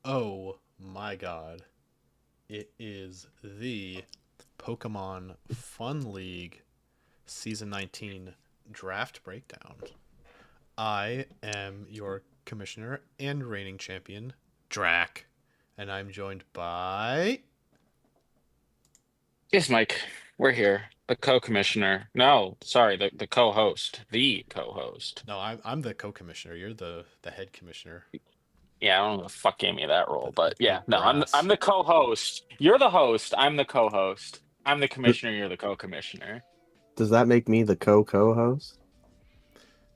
Oh my god. It is the Pokemon Fun League Season 19 Draft Breakdown. I am your commissioner and reigning champion, Drac, and I'm joined by. Yes, Mike, we're here. The co-commissioner. No, sorry, the co-host. The co-host. No, I'm the co commissioner. You're the head commissioner. Yeah, I don't know the fuck gave me that role, but The yeah, no, I'm brass. the co-host. You're the host. I'm the co-host. I'm the Th- commissioner. You're the co-commissioner. Does that make me the co-host?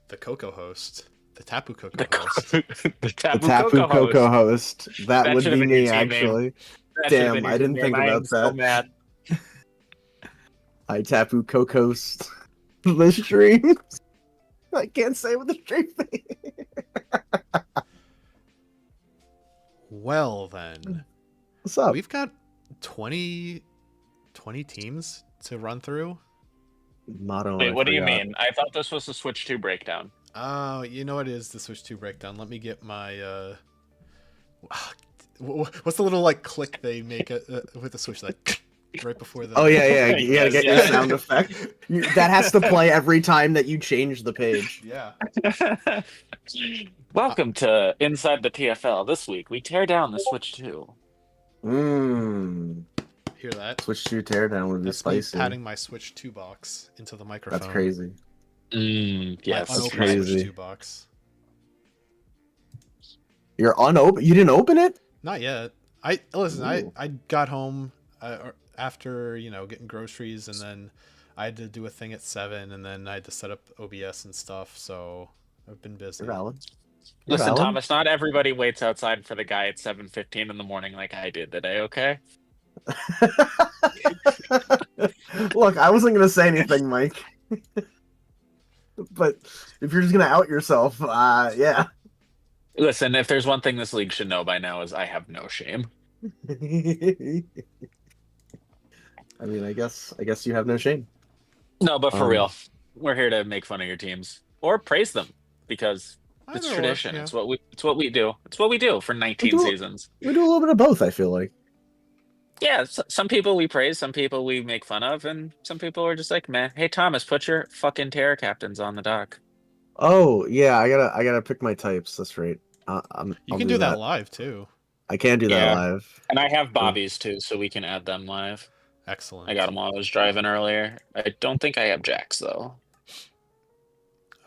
The Coco host. The Tapu Coco The host. the The Tapu Tapu Coco host. Coco-host. That That would should have be been your me, team name. actually. That should have been Damn, your I team didn't name. think I am about so that. mad. I Tapu Coco-host the stream. I can't say with a straight face. Well, then. What's up? We've got 20 teams to run through. Motto, Wait, I what do you forgot. mean? I thought this was the Switch 2 breakdown. Oh, you know what it is, the Switch 2 breakdown. Let me get my what's the little like click they make with the Switch, like right before the. Oh, yeah. You gotta Yes, get your yeah. sound effect. That has to play every time that you change the page. Yeah. Welcome to Inside the TFL. This week we tear down the Switch 2. Mmm. Hear that? Switch 2 teardown would be That's me spicy. patting my Switch 2 box into the microphone. That's crazy. Yes, My That's unopened crazy. Switch 2 box. You're unopen. You didn't open it? Not yet. I Ooh. I got home after getting groceries, and then I had to do a thing at 7, and then I had to set up OBS and stuff. So I've been busy. You're valid. You're Listen, valid. Thomas, not everybody waits outside for the guy at 7:15 in the morning like I did today, okay? Look, I wasn't gonna say anything, Mike. But if you're just gonna out yourself, yeah. Listen, if there's one thing this league should know by now is I have no shame. I mean, I guess you have no shame. No, but for Um, real, we're here to make fun of your teams or praise them because it's Either or, tradition. yeah. It's what we do. It's what we do for We 19 do seasons. we do a little bit of both, I feel like. Yeah, some people we praise, some people we make fun of, and some people are just like, man, hey Thomas, put your fucking terror captains on the dock. Oh yeah, I gotta pick my types. That's right. You I'll can do do that that. live too. I can do that Yeah, live. and I have Bobby's too, so we can add them live. I got Excellent. them while I was driving earlier. I don't think I have Jax though.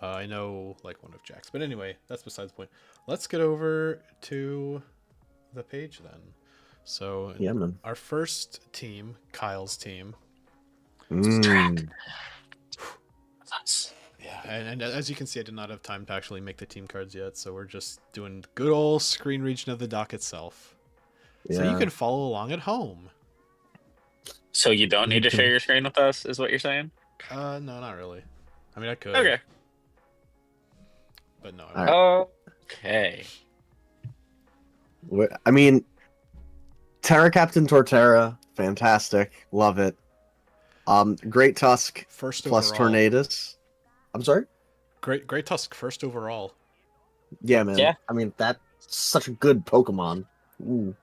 I know like one of Jack's, but anyway, that's besides the point. Let's get over to the page then. So Yeah, man. our first team, Kyle's team. Mm. Nice. Yeah, and as you can see, I did not have time to actually make the team cards yet, so we're just doing good old screen region of the dock itself. Yeah. So you can follow along at home. So you don't need to share your screen with us, is what you're saying? No, not really. I mean, I could. Okay. But no. All right. Okay. I mean, Terra Captain Torterra, fantastic, love it. Great Tusk First plus overall. Tornadus. I'm sorry. Great Tusk first overall. Yeah, man. Yeah. I mean, that's such a good Pokemon. Ooh.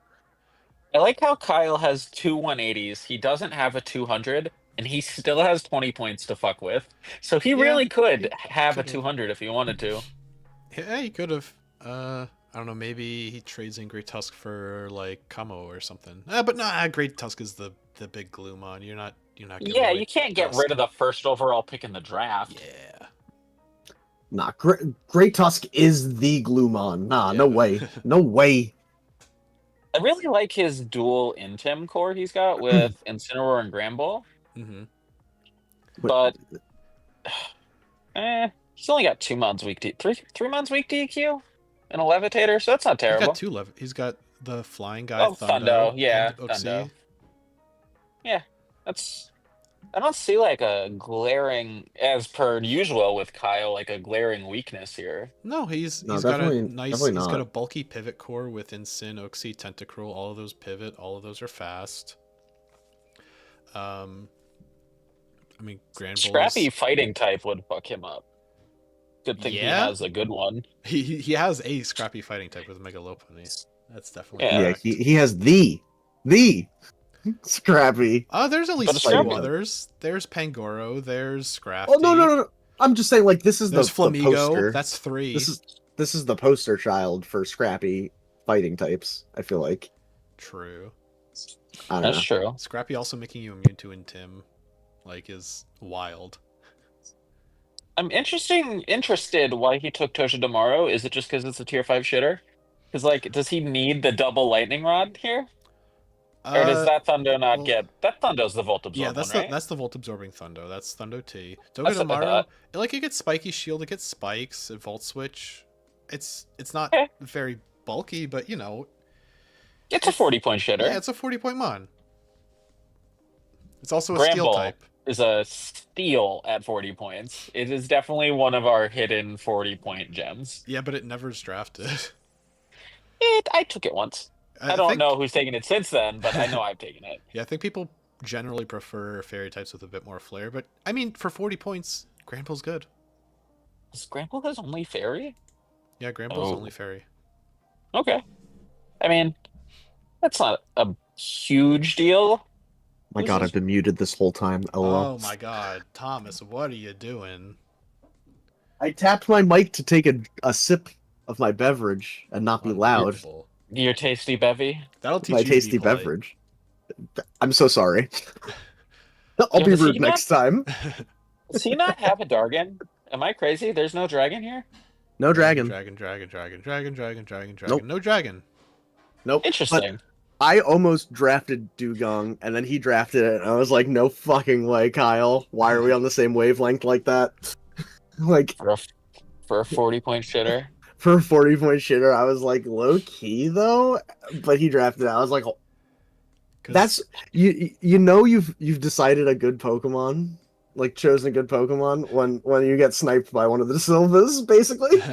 I like how Kyle has two 180s. He doesn't have a 200, and he still has 20 points to fuck with. So he Yeah, really could he have a could've. 200 if he wanted to. Yeah, he could have. I don't know. Maybe he trades in Great Tusk for like Kamo or something. But nah, Great Tusk is the big Gloomon. You're not. Getting Yeah, away you can't get Tusk. rid of the first overall pick in the draft. Yeah. Nah, Great Tusk is the Gloomon. Nah, Yeah. no way. No way. I really like his dual Intim core he's got with Incineroar and Granbull, Mm-hmm. but he's only got 2 months weak D, 3 months weak DQ and a Levitator, so that's not He's terrible. got two level. He's got the flying guy, Oh, Thundo, yeah, and Uxie. Thundo. Yeah, that's. I don't see like a glaring, as per usual with Kyle, like a glaring weakness here. No, he's No, got a definitely, nice. definitely He's got a not. bulky pivot core with Incin, Uxie, Tentacruel. All of those pivot. All of those are fast. I mean, Granbull. Scrappy fighting type would fuck him up. Good thing he Yeah? has a good one. He has a scrappy fighting type with Mega Lopunny. That's definitely Yeah. Yeah, correct. he has the Scrappy. There's at But least a two Scrappy- others. There's Pangoro. There's Scrafty. Oh no. I'm just saying, like, this is There's the Flamigo. poster. That's 3. This is the poster child for Scrappy fighting types. I feel like. True. I don't know. That's true. Scrappy also making you immune to Intim, like, is wild. I'm interested why he took Togedemaru. Is it just because it's a tier 5 shitter? Because, like, does he need the double lightning rod here? Or does that Thundo not well, get... That Thundo's the Volt Absorb Yeah, that's one, right? that's the Volt Absorbing Thundo. That's Thundo T. That's what I Togedemaru, thought. like, it gets Spiky Shield, it gets Spikes, it Volt Switch. It's not Okay. very bulky, but, you know, It's a 40-point shitter. yeah, it's a 40-point mon. It's also a Steel Gramble type. is a steal at 40 points. It is definitely one of our hidden 40-point gems. Yeah, but it never is drafted. I took it once. I don't know who's taken it since then, but I know I've taken it. Yeah, I think people generally prefer fairy types with a bit more flair, but I mean, for 40 points, Granbull's good. Is Gramble his only fairy? Yeah, Granbull's Oh. only fairy. Okay. I mean, that's not a huge deal. My God, I've been muted this whole time. Oh LOL. my god, Thomas, what are you doing? I tapped my mic to take a sip of my beverage and not be loud. Unbelievable. Your tasty bevy. That'll teach My you to be tasty polite. beverage. I'm so sorry. I'll Yeah, be does he rude next time. Does he not have a Dargon? Am I crazy? There's no dragon here? No dragon. Dragon. Nope. No dragon. Nope. But Interesting. I almost drafted Dugong, and then he drafted it, and I was like, no fucking way, Kyle. Why are we on the same wavelength like that? Like, For a 40-point shitter. for a 40-point shitter, I was like, low key, though? But he drafted it. I was like, 'Cause- that's... You know you've decided a good Pokemon, like, chosen a good Pokemon, when you get sniped by one of the Silvas, basically.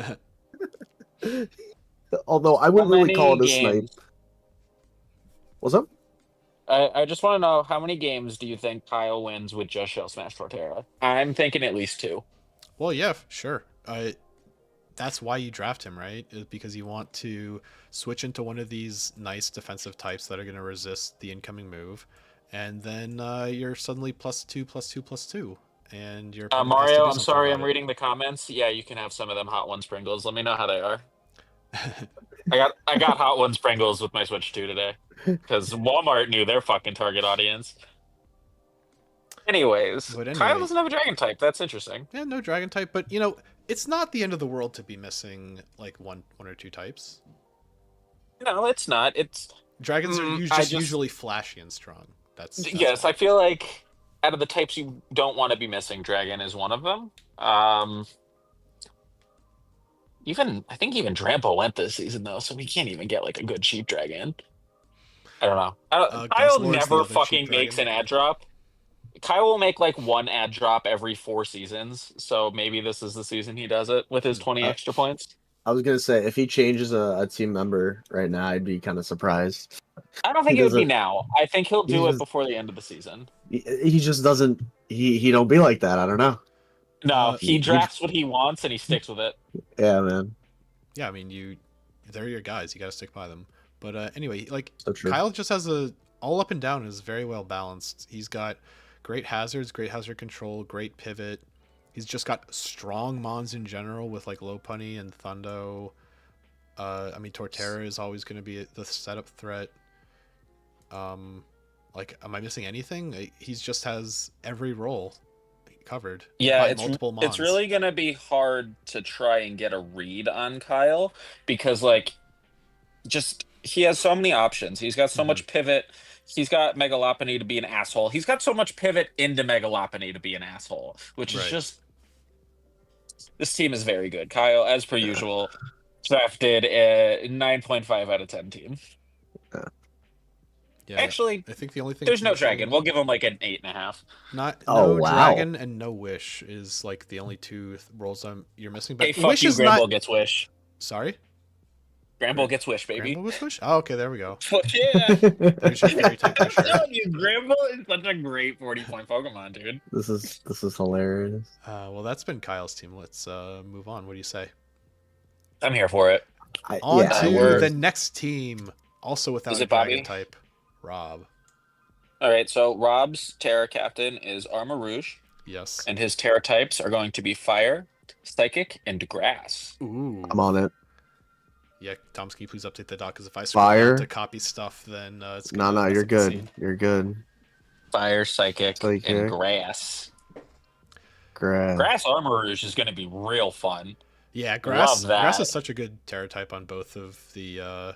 Although, I wouldn't really call it a snipe. What's up? I just want to know, how many games do you think Kyle wins with just Shell Smash Torterra? I'm thinking at least 2. Well, yeah, sure. That's why you draft him, right? Is because you want to switch into one of these nice defensive types that are going to resist the incoming move, and then you're suddenly +2/+2/+2, and your opponent has to Mario, do I'm something sorry, about I'm it. reading the comments. Yeah, you can have some of them Hot Ones Pringles. Let me know how they are. I got Hot Ones Pringles with my Switch 2 today because Walmart knew their fucking target audience. Anyways, But Kyle anyway. doesn't have a dragon type. That's interesting. Yeah, no dragon type, but you know, it's not the end of the world to be missing like one or two types. No, it's not. It's Dragons are usually flashy and strong. That's yes. why. I feel like out of the types you don't want to be missing, dragon is one of them. I think even Drampo went this season though, so we can't even get like a good cheap dragon. I don't know. Kyle Guzzlord's the never other cheap fucking makes an dragon. ad drop. Kyle will make like one ad drop every 4 seasons, so maybe this is the season he does it with his 20 extra points. I was gonna say, if he changes a team member right now, I'd be kind of surprised. I don't think He it would be doesn't- now. I think he'll do he it just- before the end of the season. He just doesn't. He don't be like that. I don't know. No, he he- drafts what he wants and he sticks with it. Yeah, man. Yeah, I mean, they're your guys. You got to stick by them. But anyway, like So true. Kyle just has all up and down is very well balanced. He's got great hazards, great hazard control, great pivot. He's just got strong mons in general with like Lopunny and Thundo. I mean, Torterra is always going to be the setup threat. Like, am I missing anything? He just has every role covered. Yeah, by it's multiple mons. it's really gonna be hard to try and get a read on Kyle because like just he has so many options. He's got so much pivot. He's got Megalopony to be an asshole. He's got so much pivot into Megalopony to be an asshole, which is Right. just this team is very good. Kyle, as per usual, drafted a 9.5 out of 10 team. Yeah, Actually, I think the only thing there's no missing- dragon. We'll give him like an 8.5. Oh, No wow. dragon and no wish is like the only two roles you're missing. But Hey, fuck wish you, is Grimble not. gets Wish. Sorry. Gramble gets Wish, baby. Gramble with Wish? Oh, okay, there we go. Fuck yeah! There's your fairy type for I'm sure. telling you, Gramble is such a great 40-point Pokemon, dude. This is hilarious. Well, that's been Kyle's team. Let's move on. What do you say? I'm here for it. On Yeah, to we're- the next team, also without Is a it dragon Bobby? type. Rob. All right, so Rob's Terra Captain is Armarouge, Yes. and his Terra types are going to be Fire, Psychic, and Grass. Ooh. I'm on it. Yeah, Tom, can you please update the doc? Because if I scroll Fire. down to copy stuff, then it's No, gonna mess you're up the good. scene. You're good. Fire, Psychic, Psychic. and Grass. Grass. Grass Armarouge is going to be real fun. Yeah, grass. Love that. Grass is such a good Terra type on both of the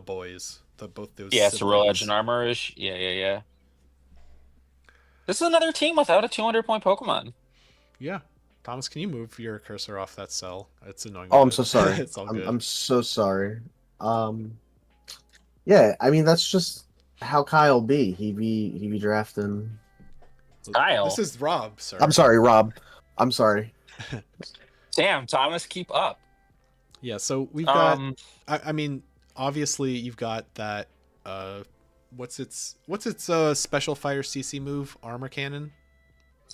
boys. Both those. Yeah, Ceruledge siblings. and Armarouge. Yeah. This is another team without a 200-point Pokemon. Yeah. Thomas, can you move your cursor off that cell? It's annoying. Oh, me, I'm but so sorry. it's all good. I'm so sorry. Yeah, I mean that's just how Kyle be. He be drafting. Kyle. This is Rob, sir. I'm sorry, Rob. I'm sorry. Damn, Thomas, keep up. Yeah, so we've got. Um, I mean, obviously you've got that. What's its special fire CC move? Armor cannon.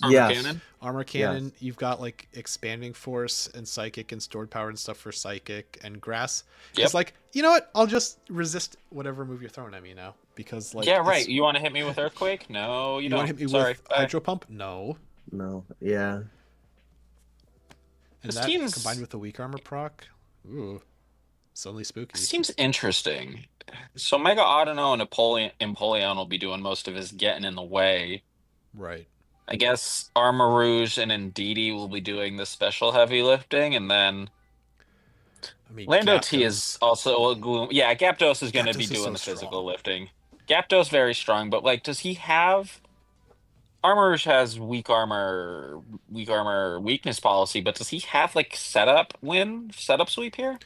Armor Yes. Cannon. Armor cannon. You've got like expanding force and psychic and stored power and stuff for psychic and grass. Yep. It's like, you know what? I'll just resist whatever move you're throwing at me now because like. Yeah, it's- right. You want to hit me with Earthquake? No, you You don't. want to hit me Sorry. with Bye. hydro pump? No. No. Yeah. And This that team's- combined with the weak armor proc. Ooh, suddenly spooky. This seems interesting. So Mega Audino and Empoleon will be doing most of his getting in the way. Right. I guess Armarouge and Indeedee will be doing the special heavy lifting, and then I mean, Lando T Gyarados- is also a gloom. Yeah, Gyarados is going to Gyarados be is doing so the physical strong. lifting. Gyarados very strong, but like, does he have? Armarouge has weak armor weakness policy, but does he have like setup sweep here?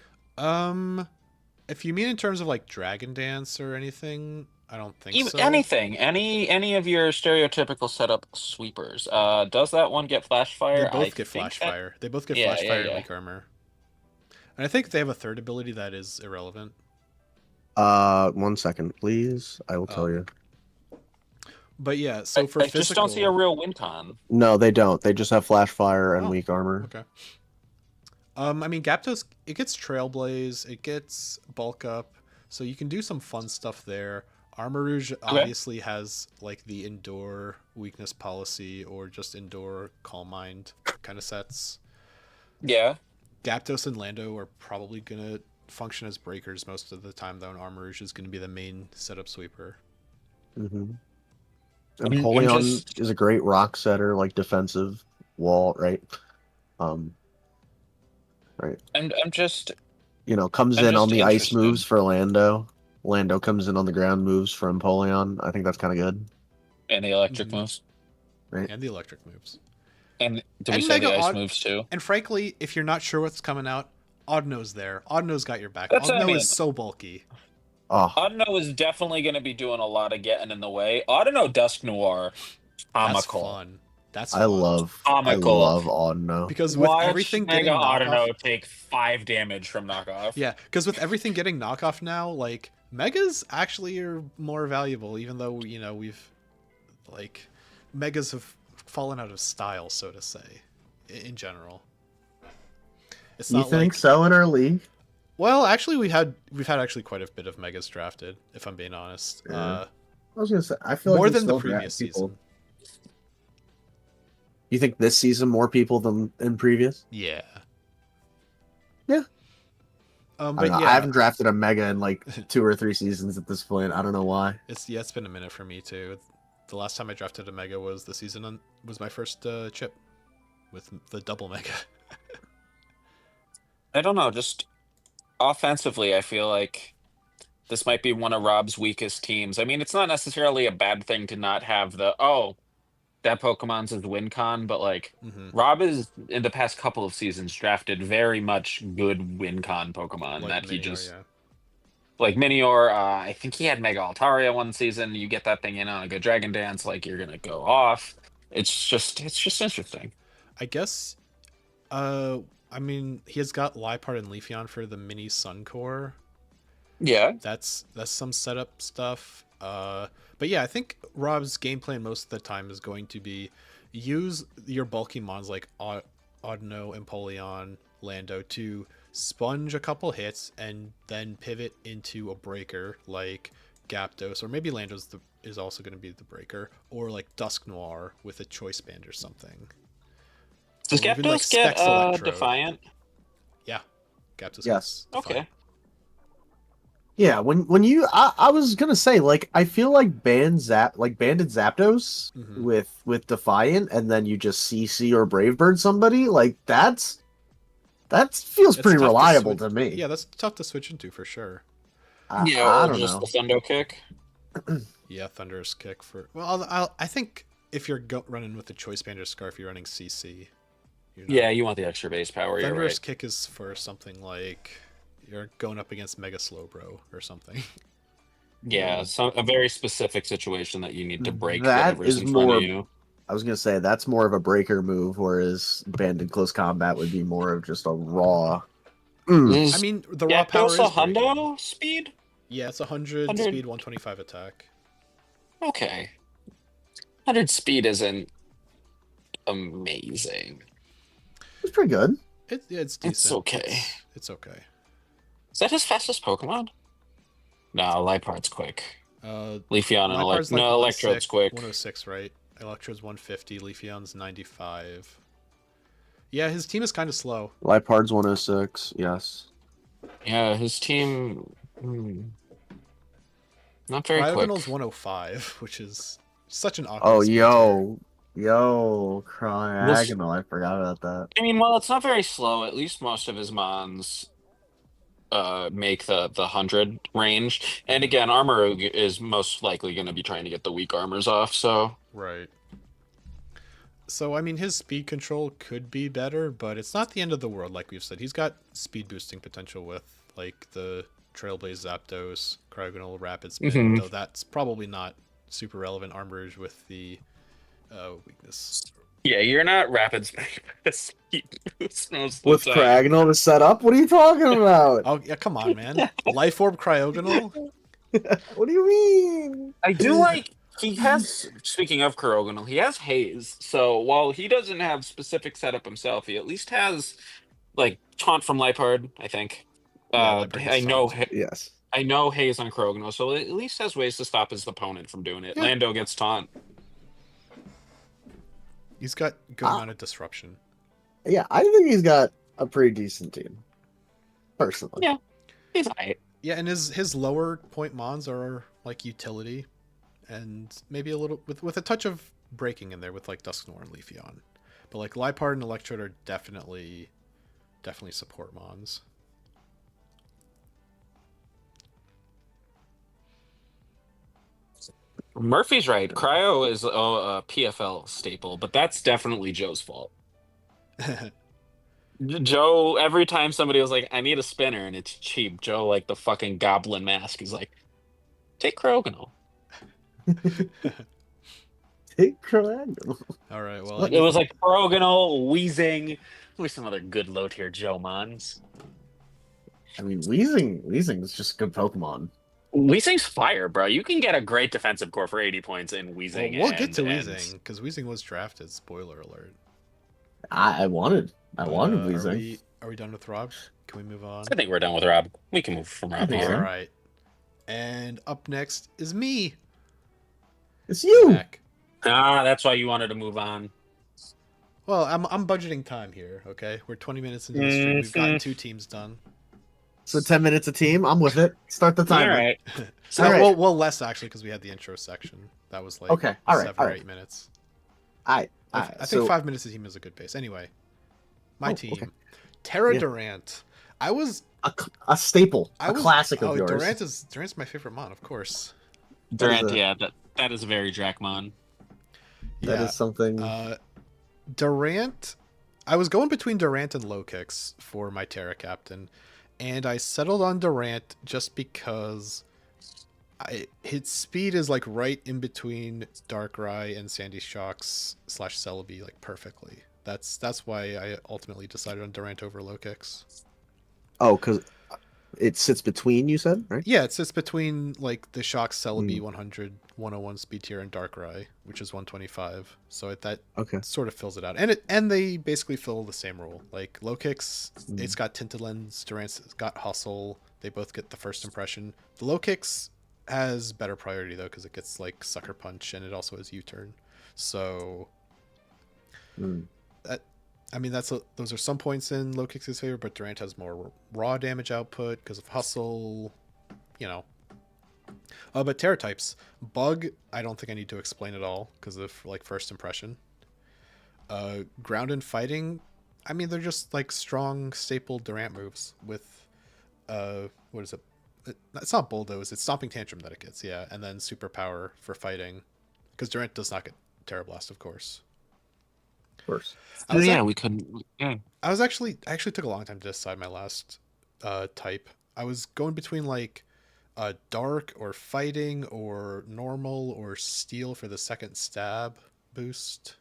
If you mean in terms of like Dragon Dance or anything, I don't think Even, so. anything, any of your stereotypical setup sweepers. Does that one get flash fire? They both I get think flash that- fire. They both get Yeah, flash yeah, fire and yeah. weak armor. And I think they have a third ability that is irrelevant. 1 second, please. I will tell Oh. you. But yeah, so for I physical, just don't see a real win con. No, they don't. They just have flash fire and Oh. weak armor. Okay. I mean, Gyarados, it gets Trailblaze, it gets Bulk Up, so you can do some fun stuff there. Armarouge obviously has like the Endure weakness policy or just Endure Calm Mind kind of sets. Yeah. Gyarados and Lando are probably gonna function as breakers most of the time, though, and Armarouge is gonna be the main setup sweeper. Mm-hmm. I'm Empoleon just- is a great rock setter, like defensive wall, right? I'm just Comes I'm in on just the ice interested. moves for Lando. Lando comes in on the ground moves for Empoleon. I think that's kind of good. and the electric Mhm. moves. And the electric moves. And do we And say the Mega ice Aud- moves too? And frankly, if you're not sure what's coming out, Audino's there. Audino's got your back. That's what I Audino mean. is so bulky. Oh, Audino is definitely going to be doing a lot of getting in the way. Audino Dusk Noir, That's comical. fun. That's I fun. love Comical. Audino. Because with Watch everything Mega getting knockoff, Audino take 5 damage from knockoff. yeah, because with everything getting knockoff now, like megas actually are more valuable, even though we've like megas have fallen out of style, so to say, in general. It's You not think like so in our league? well, actually we've had actually quite a bit of megas drafted, if I'm being honest. Yeah. I was gonna say I feel like More we than the still draft previous people. season. You think this season more people than in previous? Yeah. Yeah. But I, don't know, yeah, I haven't drafted a mega in like 2 or 3 seasons at this point. I don't know why. it's been a minute for me too. The last time I drafted a mega was the season was my first chip with the double mega. I don't know, just offensively, I feel like this might be one of Rob's weakest teams. I mean, it's not necessarily a bad thing to not have that Pokemon's his win con, but like hmm Rob is in the past couple of seasons drafted very much good win con Pokemon Like that he Minior, just yeah. like Minior. I think he had Mega Altaria one season. You get that thing in on a good Dragon Dance, like you're gonna go off. It's just interesting. I guess I mean, he has got Liepard and Leafeon for the mini Sun Core. Yeah. That's some setup stuff. But yeah, I think Rob's game plan most of the time is going to be use your bulky mons like Audino, Empoleon, Lando to sponge a couple hits and then pivot into a breaker like Gyapdos, or maybe Lando's is also going to be the breaker, or like Dusknoir with a Choice Band or something. Does Or even, like, Gyapdos get Specs Electrode. Defiant? Yeah, Gyapdos. Yes. gets Defiant. Okay. Yeah, when you I was gonna say, like, I feel like banded Zapdos Mhm. with Defiant, and then you just CC or Brave Bird somebody, like that feels It's pretty tough reliable switch- to me. Yeah, that's tough to switch into for sure. I Or don't just know. the Thunder Kick. Yeah, Thunderous Kick for. Well, I think if you're running with the Choice Band or Scarf, you're running CC. Yeah, you want the extra base power. You're Thunderous right. Kick is for something like you're going up against Mega Slowbro or something. Yeah, a very specific situation that you need to break That whatever's is in front more- of you. I was gonna say that's more of a breaker move, whereas banded close combat would be more of just a raw. Is I mean, the raw power is Gyapdos a breaking. hundo speed? Yeah, it's 100 100. speed, 125 attack. Okay. 100 speed isn't amazing. It's pretty good. It's decent. okay. It's okay. Is that his fastest Pokemon? No, Liepard's quick. Uh, Leafeon and Liepard's like Electrode's quick. 106, right? Electrode's 150. Leafeon's 95. Yeah, his team is kind of slow. Liepard's 106. Yes. Yeah, his team. Not very quick. Cryogonal's 105, which is such an awkward. Oh, speed yo, Cryogonal. I forgot about that. I mean, well, it's not very slow. At least most of his mons make the 100 range. And again, Armarouge is most likely going to be trying to get the weak armors off. So tier. Right. So, I mean, his speed control could be better, but it's not the end of the world, like we've said. He's got speed boosting potential with, like, the Trailblaze Zapdos, Cryogonal Rapid Spin, Mhm. though that's probably not super relevant. Armourouge with the weakness. yeah, you're not rapid speed boost most of With the time. Cryogonal to set up? What are you talking about? Oh, yeah, come on, man. Life Orb Cryogonal? What do you mean? I do like he has. Speaking of Cryogonal, he has Haze. So while he doesn't have specific setup himself, he at least has like taunt from Liepard. I think. Yeah, Liepard gets I know. taunt. Yes. I know Haze on Cryogonal, so it at least has ways to stop his opponent from doing it. Yeah. Lando gets taunt. He's got good amount of disruption. Yeah, I think he's got a pretty decent team. Personally. Yeah. He's alright. Yeah, and his lower point mons are like utility, and maybe a little with a touch of breaking in there with like Dusknoir and Leafeon, but like Liepard and Electrode are definitely support mons. Murphy's right. Cryo is a PFL staple, but that's definitely Joe's fault. Joe, every time somebody was like, I need a spinner and it's cheap, Joe, like the fucking goblin mask, is like, take Cryogonal. Take Cryogonal. All right, well, It was like Cryogonal, Weezing. Who's some other good low tier Joe Mons? I mean, Weezing is just a good Pokemon. Weezing's fire, bro. You can get a great defensive core for 80 points in Weezing. we'll get to and- Weezing because Weezing was drafted. Spoiler alert. I wanted But, Weezing. Are we done with Rob? Can we move on? I think we're done with Rob. We can move from Rob think here. All right. And up next is me, It's you. Zach. Ah, that's why you wanted to move on. Well, I'm budgeting time here. Okay, we're 20 minutes into the stream. We've gotten 2 teams done. So 10 minutes a team. I'm with it. Start the All timer. right. So All right. well, less actually because we had the intro section. That was like Okay, all right, 7 all or right. 8 minutes. I I think 5 minutes a team is a good pace. Anyway, my Oh, team, okay. Terra Yeah. Durant. I was a staple, I a was, classic of oh, yours. Durant's my favorite mon, of course. Durant, a- yeah, that is a very Dracmon. That is something. Durant. I was going between Durant and Low Kicks for my Terra captain, and I settled on Durant just because his speed is like right in between Darkrai and Sandy Shocks / Celebi, like perfectly. That's why I ultimately decided on Durant over low kicks. Oh, because it sits between, you said, right? Yeah, it sits between like the Shock Celebi Mm. 100, 101 speed tier and Darkrai, which is 125. So that Okay. sort of fills it out, and they basically fill the same role. Like low kicks, Mm. it's got Tinted Lens, Durant's got Hustle. They both get the first impression. The low kicks has better priority though because it gets like Sucker Punch and it also has U-turn. So Mm. that, I mean, those are some points in low kicks' favor, but Durant has more raw damage output because of Hustle. You know. But Terra types, Bug, I don't think I need to explain at all because of like first impression. Ground and Fighting, I mean, they're just like strong staple Durant moves with what is it? It's not Bulldoze, it's Stomping Tantrum that it gets, yeah, and then Superpower for fighting because Durant does not get Terra Blast, of course. Of course. I was, we couldn't. Yeah. I actually took a long time to decide my last type. I was going between like dark or fighting or normal or steel for the second stab boost.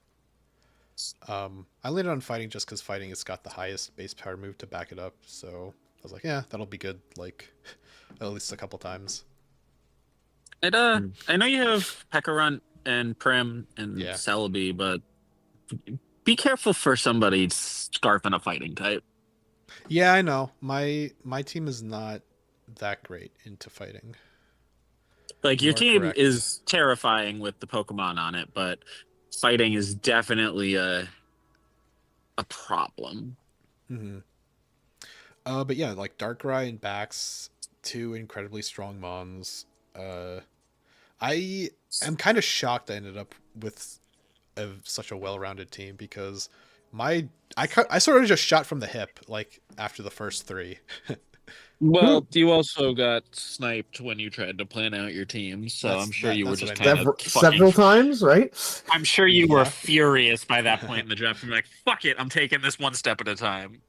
I landed on fighting just because fighting has got the highest base power move to back it up. So I was like, yeah, that'll be good. Like at least a couple times. I know you have Pekarunt and Prim and Yeah. Celebi, but be careful for somebody scarfing a fighting type. Yeah, I know. My team is not that great into fighting. Like your You are team correct. is terrifying with the Pokemon on it, but fighting is definitely a problem. Mm-hmm. But yeah, like Darkrai and Bax, two incredibly strong mons. I am kind of shocked I ended up with such a well-rounded team because I sort of just shot from the hip like after the first three. Well, you also got sniped when you tried to plan out your team, so That's- I'm sure that- you were that's just what I kind mean. of Several times, right? I'm sure you were Yeah. furious by that point in the draft. You're like, "Fuck it, I'm taking this one step at a time."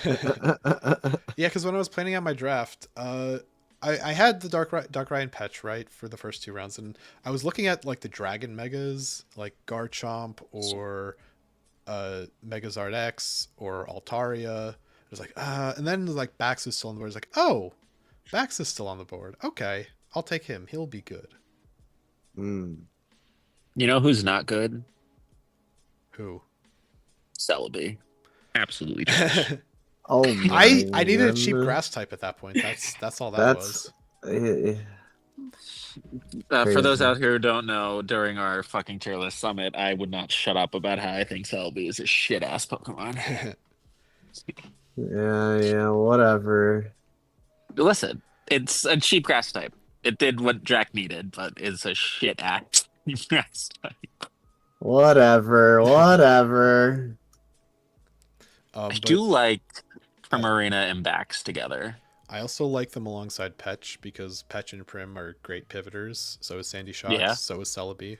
Yeah, because when I was planning out my draft, I had the Darkrai and Petch right for the first two rounds, and I was looking at like the Dragon Megas, like Garchomp or Megazard X or Altaria. I was like, and then like Bax is still on the board. I was like, oh, Bax is still on the board. Okay, I'll take him. He'll be good. Mm. You know who's not good? Who? Celebi. Absolutely trash. Oh my! I needed a cheap goodness. grass type at that point. That's all that was. Eh, For those Crazy. out here who don't know, during our fucking tier list summit, I would not shut up about how I think Celebi is a shit ass Pokemon. yeah, whatever. Listen, it's a cheap grass type. It did what Drac needed, but it's a shit ass grass type. Whatever. I But do like Primarina and Bax together. I also like them alongside Petch because Petch and Prim are great pivoters. So is Sandy Shocks. Yeah. So is Celebi.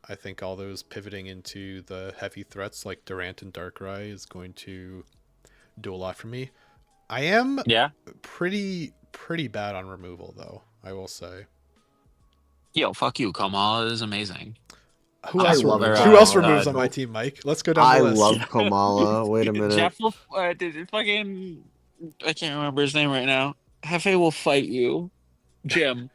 I think all those pivoting into the heavy threats like Durant and Darkrai is going to do a lot for me. I am Yeah. pretty bad on removal though, I will say. Yo, fuck you. Kamala is amazing. Who I else, love removes? it. Who else Uh, removes uh, on my team, Mike? Let's go down I the list. love Komala. Wait a minute. Jeff will fucking I can't remember his name right now. Hefe will fight you. Jim.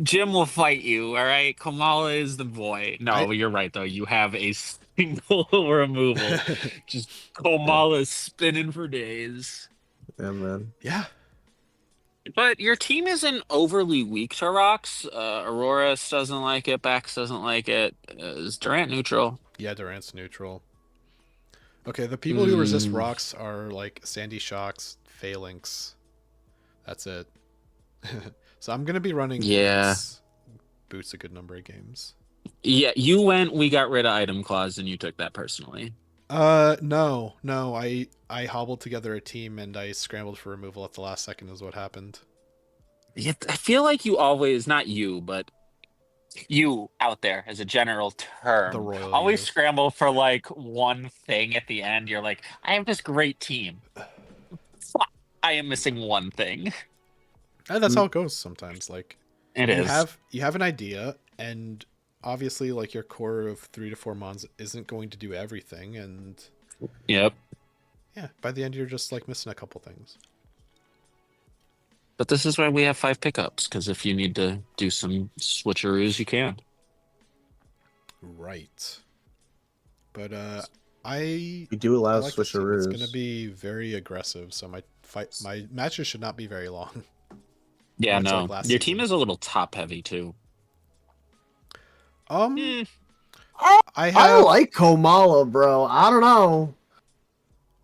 Jim will fight you, all right? Kamala is the boy. No, you're right though. You have a single removal. Just Kamala spinning for days. Yeah, man. Yeah. But your team isn't overly weak to rocks. Aurora doesn't like it. Bax doesn't like it. Is Durant neutral? Yeah, Durant's neutral. Okay, the people who resist Mm. rocks are like Sandy Shocks, Phalanx. That's it. So I'm gonna be running Yeah. Boots a good number of games. Yeah, you went. We got rid of item clause, and you took that personally. No. I hobbled together a team and I scrambled for removal at the last second is what happened. Yeah, I feel like you always, not you, but you out there as a general term, The royal always you. scramble for like one thing at the end. You're like, I have this great team. Fuck, I am missing one thing. And that's how it goes sometimes. Like It you is. have an idea and obviously, like your core of 3 to 4 mons isn't going to do everything, and Yep. yeah, by the end you're just like missing a couple things. But this is why we have 5 pickups, because if you need to do some switcheroos, you can. Right. But I We do allow like this team. switcheroos. It's going to be very aggressive, so my matches should not be very long. Yeah, It's no. like last Your team season. is a little top heavy too. I I have like Komala, bro. I don't know.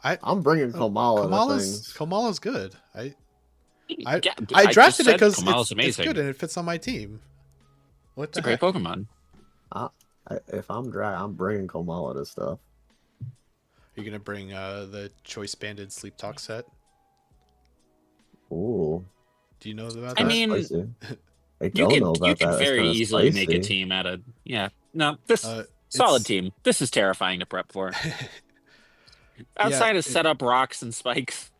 I I'm bringing Komala to things. Kamala's good. I Yeah, I just drafted it said because Kamala's it's amazing. good and it fits on my team. What It's the a great heck? Pokemon. If I'm dry, I'm bringing Komala to stuff. You're gonna bring the Choice Banded Sleep Talk set? Ooh, Do you know about I that? mean, spicy. I You don't know could about that. That's very kinda easily make a spicy. team out of no this Uh, solid it's- team. This is terrifying to prep for. Outside of setup rocks and spikes.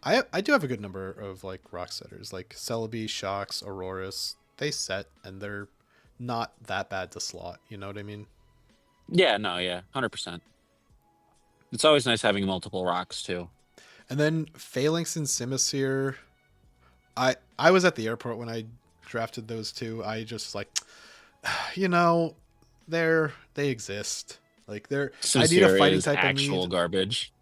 I do have a good number of like rock setters, like Celebi, Shocks, Auroras. They set and they're not that bad to slot. You know what I mean? Yeah, no, yeah, 100%. It's always nice having multiple rocks too. And then Phalanx and Simisear. I was at the airport when I drafted those two. I just like, you know, they exist. Like I need a Sincere fighting is type I actual need. garbage.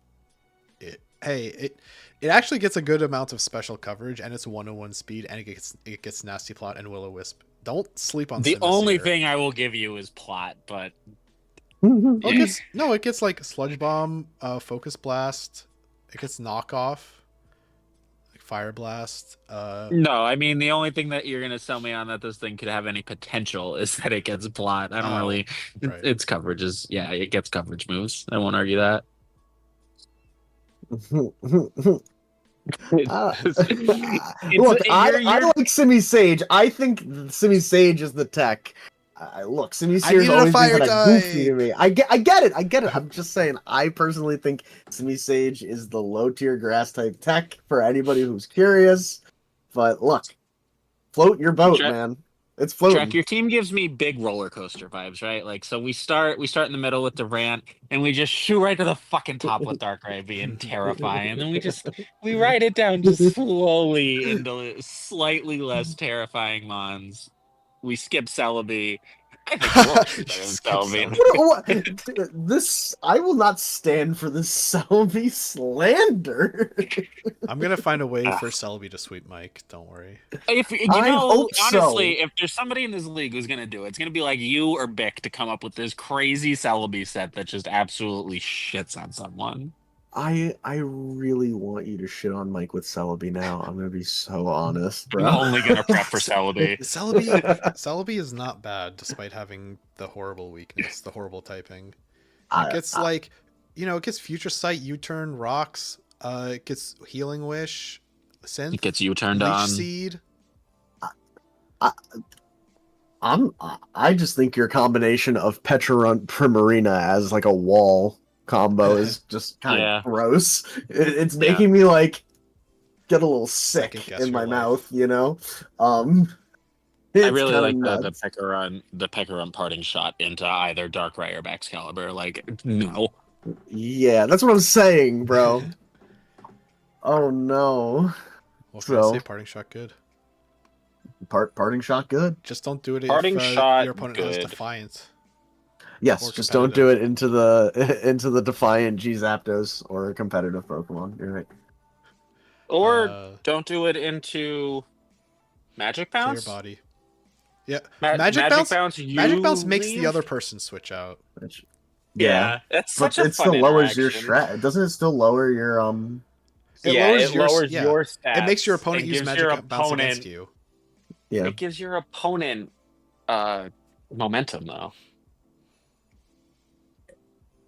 It actually gets a good amount of special coverage, and it's 101 speed, and it gets Nasty Plot and Will-O-Wisp. Don't sleep on The Simisear. only thing I will give you is plot, but Oh, it gets like Sludge Bomb, Focus Blast. It gets Knockoff, like Fire Blast. no, I mean the only thing that you're gonna sell me on that this thing could have any potential is that it gets plot. I don't Oh, really. right. Its coverage is it gets coverage moves. I won't argue that. Look, I like Simi Sage. I think Simi Sage is the tech. Look, Simi Sage needed a always been fire kind of goofy to type. me. I get it. I'm just saying. I personally think Simi Sage is the low tier grass type tech for anybody who's curious. But look, float your boat, Jack- man. It's floating. Jack, your team gives me big roller coaster vibes, right? Like, so we start in the middle with Durant, and we just shoot right to the fucking top with Darkrai being terrifying, and then we ride it down just slowly into slightly less terrifying mons. We skip Celebi. I think Roark's better than Skip Celebi. What? This I will not stand for this Selby slander. I'm gonna find a way for Celebi to sweep Mike. Don't worry. If you I know, hope so. honestly, if there's somebody in this league who's gonna do it, it's gonna be like you or Bick to come up with this crazy Celebi set that just absolutely shits on someone. I really want you to shit on Mike with Celebi now. I'm gonna be so honest, bro. I'm only gonna prep for Celebi. Celebi is not bad despite having the horrible weakness, the horrible typing. It gets like, it gets Future Sight, U-turn, rocks. It gets Healing Wish, Synth, It gets you turned Leech on. Seed. I just think your combination of Pecharunt Primarina as like a wall combo is just kind Yeah. of gross. It's making me like get a little sick Second guess in my your mouth, I It's really kinda like nuts. the Pecker parting shot into either Darkrai or Excalibur. Like, no. Yeah, that's what I'm saying, bro. Oh no. Well, can I So- say Parting Shot good? Parting shot good. Just don't do it Parting if shot your opponent has good. Defiant. Yes, Or just don't do it into the Defiant G Zapdos or a competitive Pokemon. You're right. Or Uh, don't do it into Magic Clear Bounce. Body. Yeah, Magic Bounce. Bounce. Magic Bounce makes leave? the other person switch out. Yeah, that's But such a it fun still lowers your interaction. strat. Doesn't it still lower your It yeah, lowers it your- lowers yeah. your stats. It makes your opponent It use gives Magic your Bounce against opponent- you. Yeah. It gives your opponent momentum, though.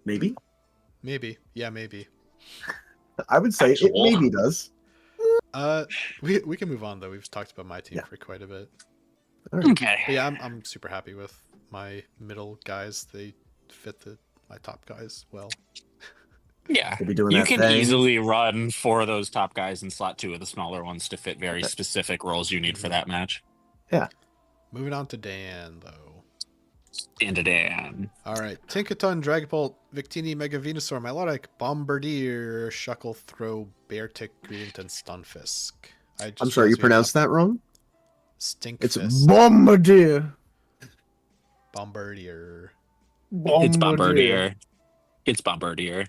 Maybe? Maybe. Yeah, maybe. I would say it Actual. maybe does. We can move on though. We've talked about my team Yeah. for quite a bit. Okay. But yeah, I'm super happy with my middle guys. They fit my top guys well. Yeah. Could be doing You that can thing. easily run 4 of those top guys and slot 2 of the smaller ones to fit very specific roles you need for that match. Moving on to Dan though. Dan. All right. Tinkaton, Dragapult, Victini, Mega Venusaur, Milotic, Bombardier, Shuckle, Throw, Beartic, Greedent, and Stunfisk. I just I'm sorry, you realized we have pronounced that wrong? It's Stinkfist, Bombardier. Bombardier. It's Bombardier. Bombardier. It's Bombardier.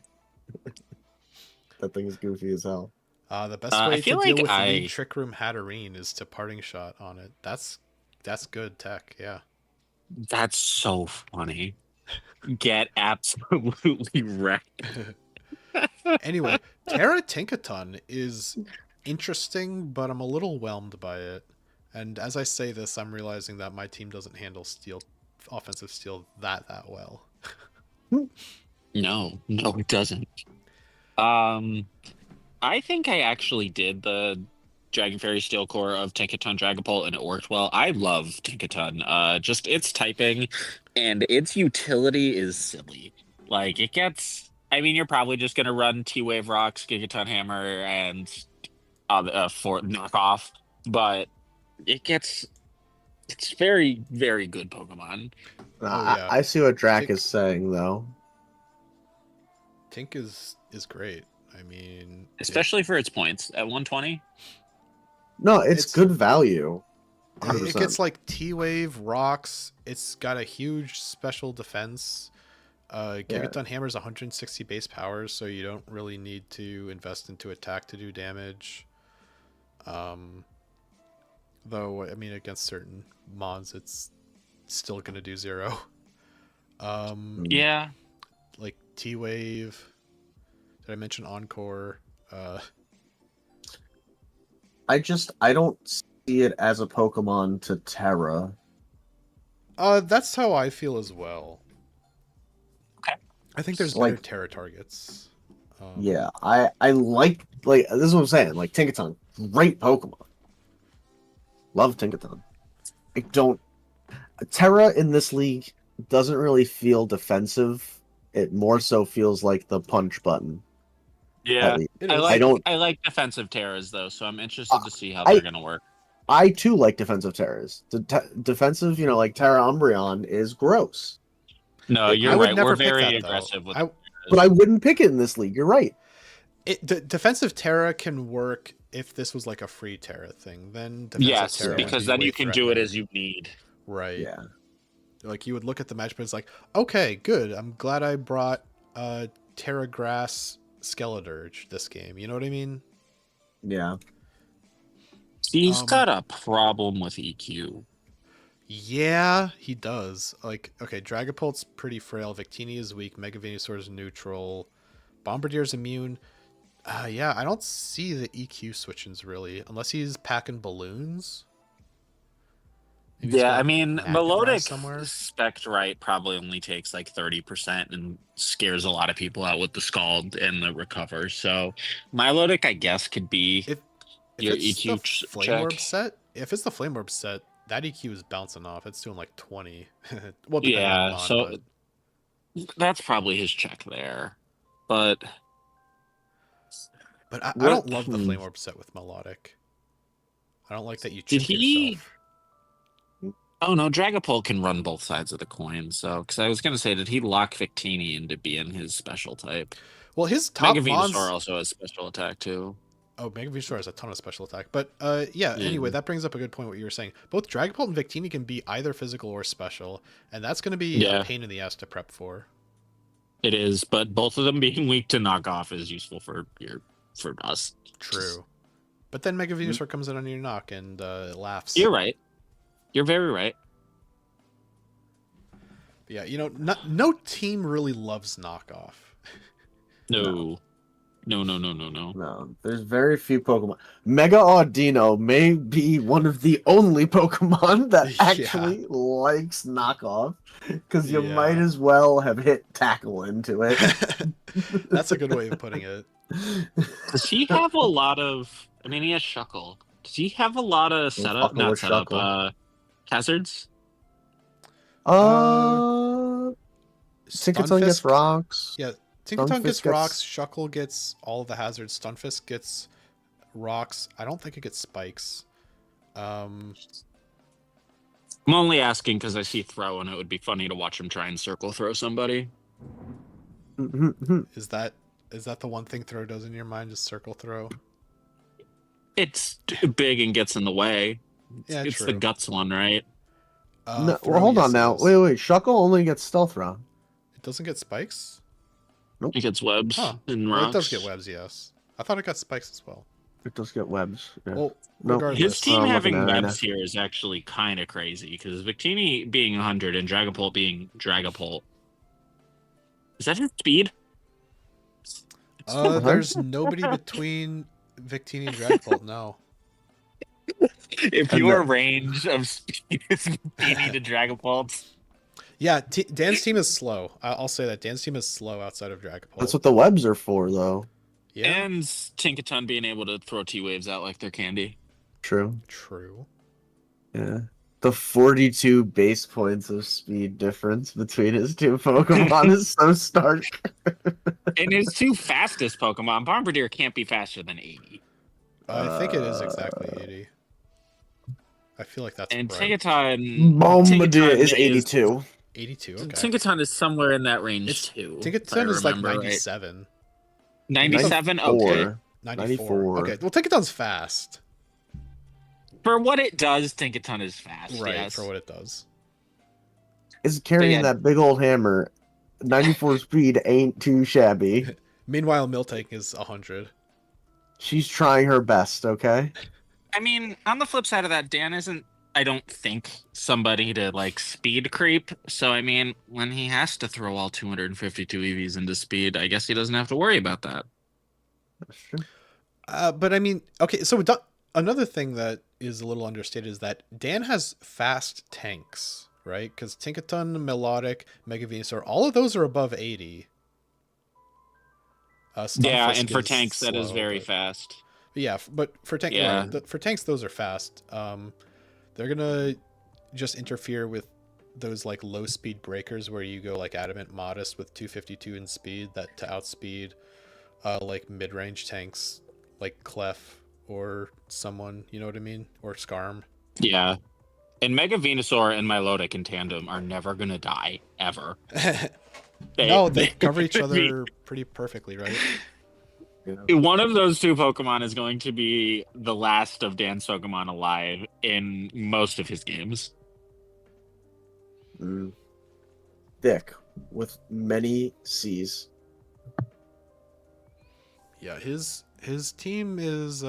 That thing is goofy as hell. The best I way to feel deal like with I- Lead Trick Room Hatterene is to Parting Shot on it. That's good tech, yeah. That's so funny. Get absolutely wrecked. Anyway, Terra Tinkaton is interesting, but I'm a little whelmed by it. And as I say this, I'm realizing that my team doesn't handle offensive steel that well. No, it doesn't. I think I actually did the Dragon Fairy Steel Core of Tinkaton Dragapult, and it worked well. I love Tinkaton. Just its typing and its utility is silly. Like it gets. I mean, you're probably just gonna run T-Wave Rocks, Gigaton Hammer, and for knockoff, but it gets. It's very, very good Pokemon. yeah. I see what Drac Tink- is saying, though. Tink is great. I mean, Especially for its points at 120. No, it's It's- good value. it 100%. gets like T-Wave, Rocks. It's got a huge special defense. Gigaton Hammer's 160 base power, so you don't really need to invest into attack to do damage. Though, I mean, against certain mons, it's still going to do 0. Yeah. Like T-Wave. Did I mention Encore? I don't see it as a Pokemon to Terra. That's how I feel as well. Okay. I think there's Like- better Terra targets. Yeah, I like this is what I'm saying. Like Tinkaton, great Pokemon. Love Tinkaton. I don't. Terra in this league doesn't really feel defensive. It more so feels like the punch button. Yeah. at least. It I is. like I I, don't- like defensive terras though, so I'm interested to see how I- they're gonna work. I too like defensive Terras. Defensive, like Terra Umbreon is gross. No, I you're would right. never We're pick very that, though. aggressive with But I wouldn't pick it in this league. You're right. Defensive Terra can work if this was like a free Terra thing. Then defensive yes, Terra would because be then way you can do it threatening. as you need. Right. Yeah. Like you would look at the match, but it's like, okay, good. I'm glad I brought Terra Grass Skeledirge this game. You know what I mean? Yeah. He's Um, got a problem with E EQ. Yeah, he does. Like, okay, Dragapult's pretty frail. Victini is weak. Mega Venusaur is neutral. Bombardier's immune. Yeah, I don't see the EQ switchings really, unless he's packing balloons. Maybe he's Yeah, got I mean, Magnemite Melodic somewhere. Spect Right probably only takes like 30% and scares a lot of people out with the Scald and the Recover. So Milotic, I guess, could be If your it's EQ the Flame check. Orb set, if it's the Flame Orb set, that EQ is bouncing off. It's doing like 20. Well, depending on Yeah, the mon, so but- that's probably his check there. But But I What- don't love the hmm. Flame Orb set with Melodic. I don't like that you Did chip he- yourself. oh no, Dragapult can run both sides of the coin. So, because I was gonna say, did he lock Victini into being his special type? Well, his top Mega mons... Venusaur also has special attack too. Oh, Mega Venusaur has a ton of special attack. But yeah, Yeah. anyway, that brings up a good point what you were saying. Both Dragapult and Victini can be either physical or special, and that's going to be Yeah. a pain in the ass to prep for. It is, but both of them being weak to knock off is useful for us. True. But then Mega Venusaur comes in on your knock and laughs. You're right. You're very right. Yeah, no team really loves knockoff. No. No. No, there's very few Pokemon. Mega Audino may be one of the only Pokemon that Yeah. actually likes knockoff, because you Yeah. might as well have hit tackle into it. That's a good way of putting it. Does he have a lot of? I mean, he has Shuckle. Does he have a lot of setup? Shuckle Not or setup. Shuckle? Hazards. Tinkaton gets Stunfisk- rocks. Yeah, Tinkaton gets Stunfisk rocks. Shuckle gets all the hazards. Stunfisk gets rocks. I don't think it gets spikes. I'm only asking because I see throw, and it would be funny to watch him try and circle throw somebody. Is that the one thing throw does in your mind? Is circle throw? It's big and gets in the way. Yeah, It's true. the guts one, right? No, Throw, well, hold yes, on it now. is. Wait. Shuckle only gets stealth round. It doesn't get spikes. It gets webs Huh. and Well, rocks. it does get webs, yes. I thought it got spikes as well. It does get webs. Yeah. Well, Nope. regardless, His team I'm having looking at it right webs here is actually kind of crazy because Victini being 100 and Dragapult being Dragapult. Is that his speed? there's nobody between Victini and Dragapult. No. If And your the- range of speed is Victini to Dragapult, Yeah, Dan's team is slow. I'll say that Dan's team is slow outside of Dragapult. That's what the webs are for, though. Yeah, and Tinkaton being able to throw T-Waves out like they're candy. True. true. Yeah. The 42 base points of speed difference between his two Pokemon is so stark. And his two fastest Pokemon, Bombardier can't be faster than 80. I think it is exactly 80. I feel like that's And right. Bombardier is 82. 82. Okay. Tinkaton is somewhere in that range It's- too. Tinkaton is like remember right. 97. 97? Okay. 94. Okay. Well, Tinkaton's fast. For what it does, Tinkaton is fast. Right, yes. for what it does. Is carrying yeah. that big old hammer. 94 speed ain't too shabby. Meanwhile, Miltank is 100. She's trying her best, okay? I mean, on the flip side of that, Dan isn't, I don't think, somebody to like speed creep. So, I mean, when he has to throw all 252 EVs into speed, I guess he doesn't have to worry about that. That's true. But I mean, okay, so another thing that is a little understated is that Dan has fast tanks, right? Because Tinkaton, Melodic, Mega Venusaur, all of those are above 80. Yeah, Stunfisk and for is tanks, that is slow, very but- fast. Yeah, but for tank, Yeah. right, for tanks, those are fast. They're gonna just interfere with those like low speed breakers where you go like Adamant Modest with 252 in speed that to outspeed like mid range tanks like Clef or someone, you know what I mean, or Skarm. Yeah. And Mega Venusaur and Milotic in tandem are never going to die, ever. No, they cover each other pretty perfectly, right? Yeah. One of those two Pokemon is going to be the last of Dan's Pokemon alive in most of his games. Thick with many C's. Yeah, his team is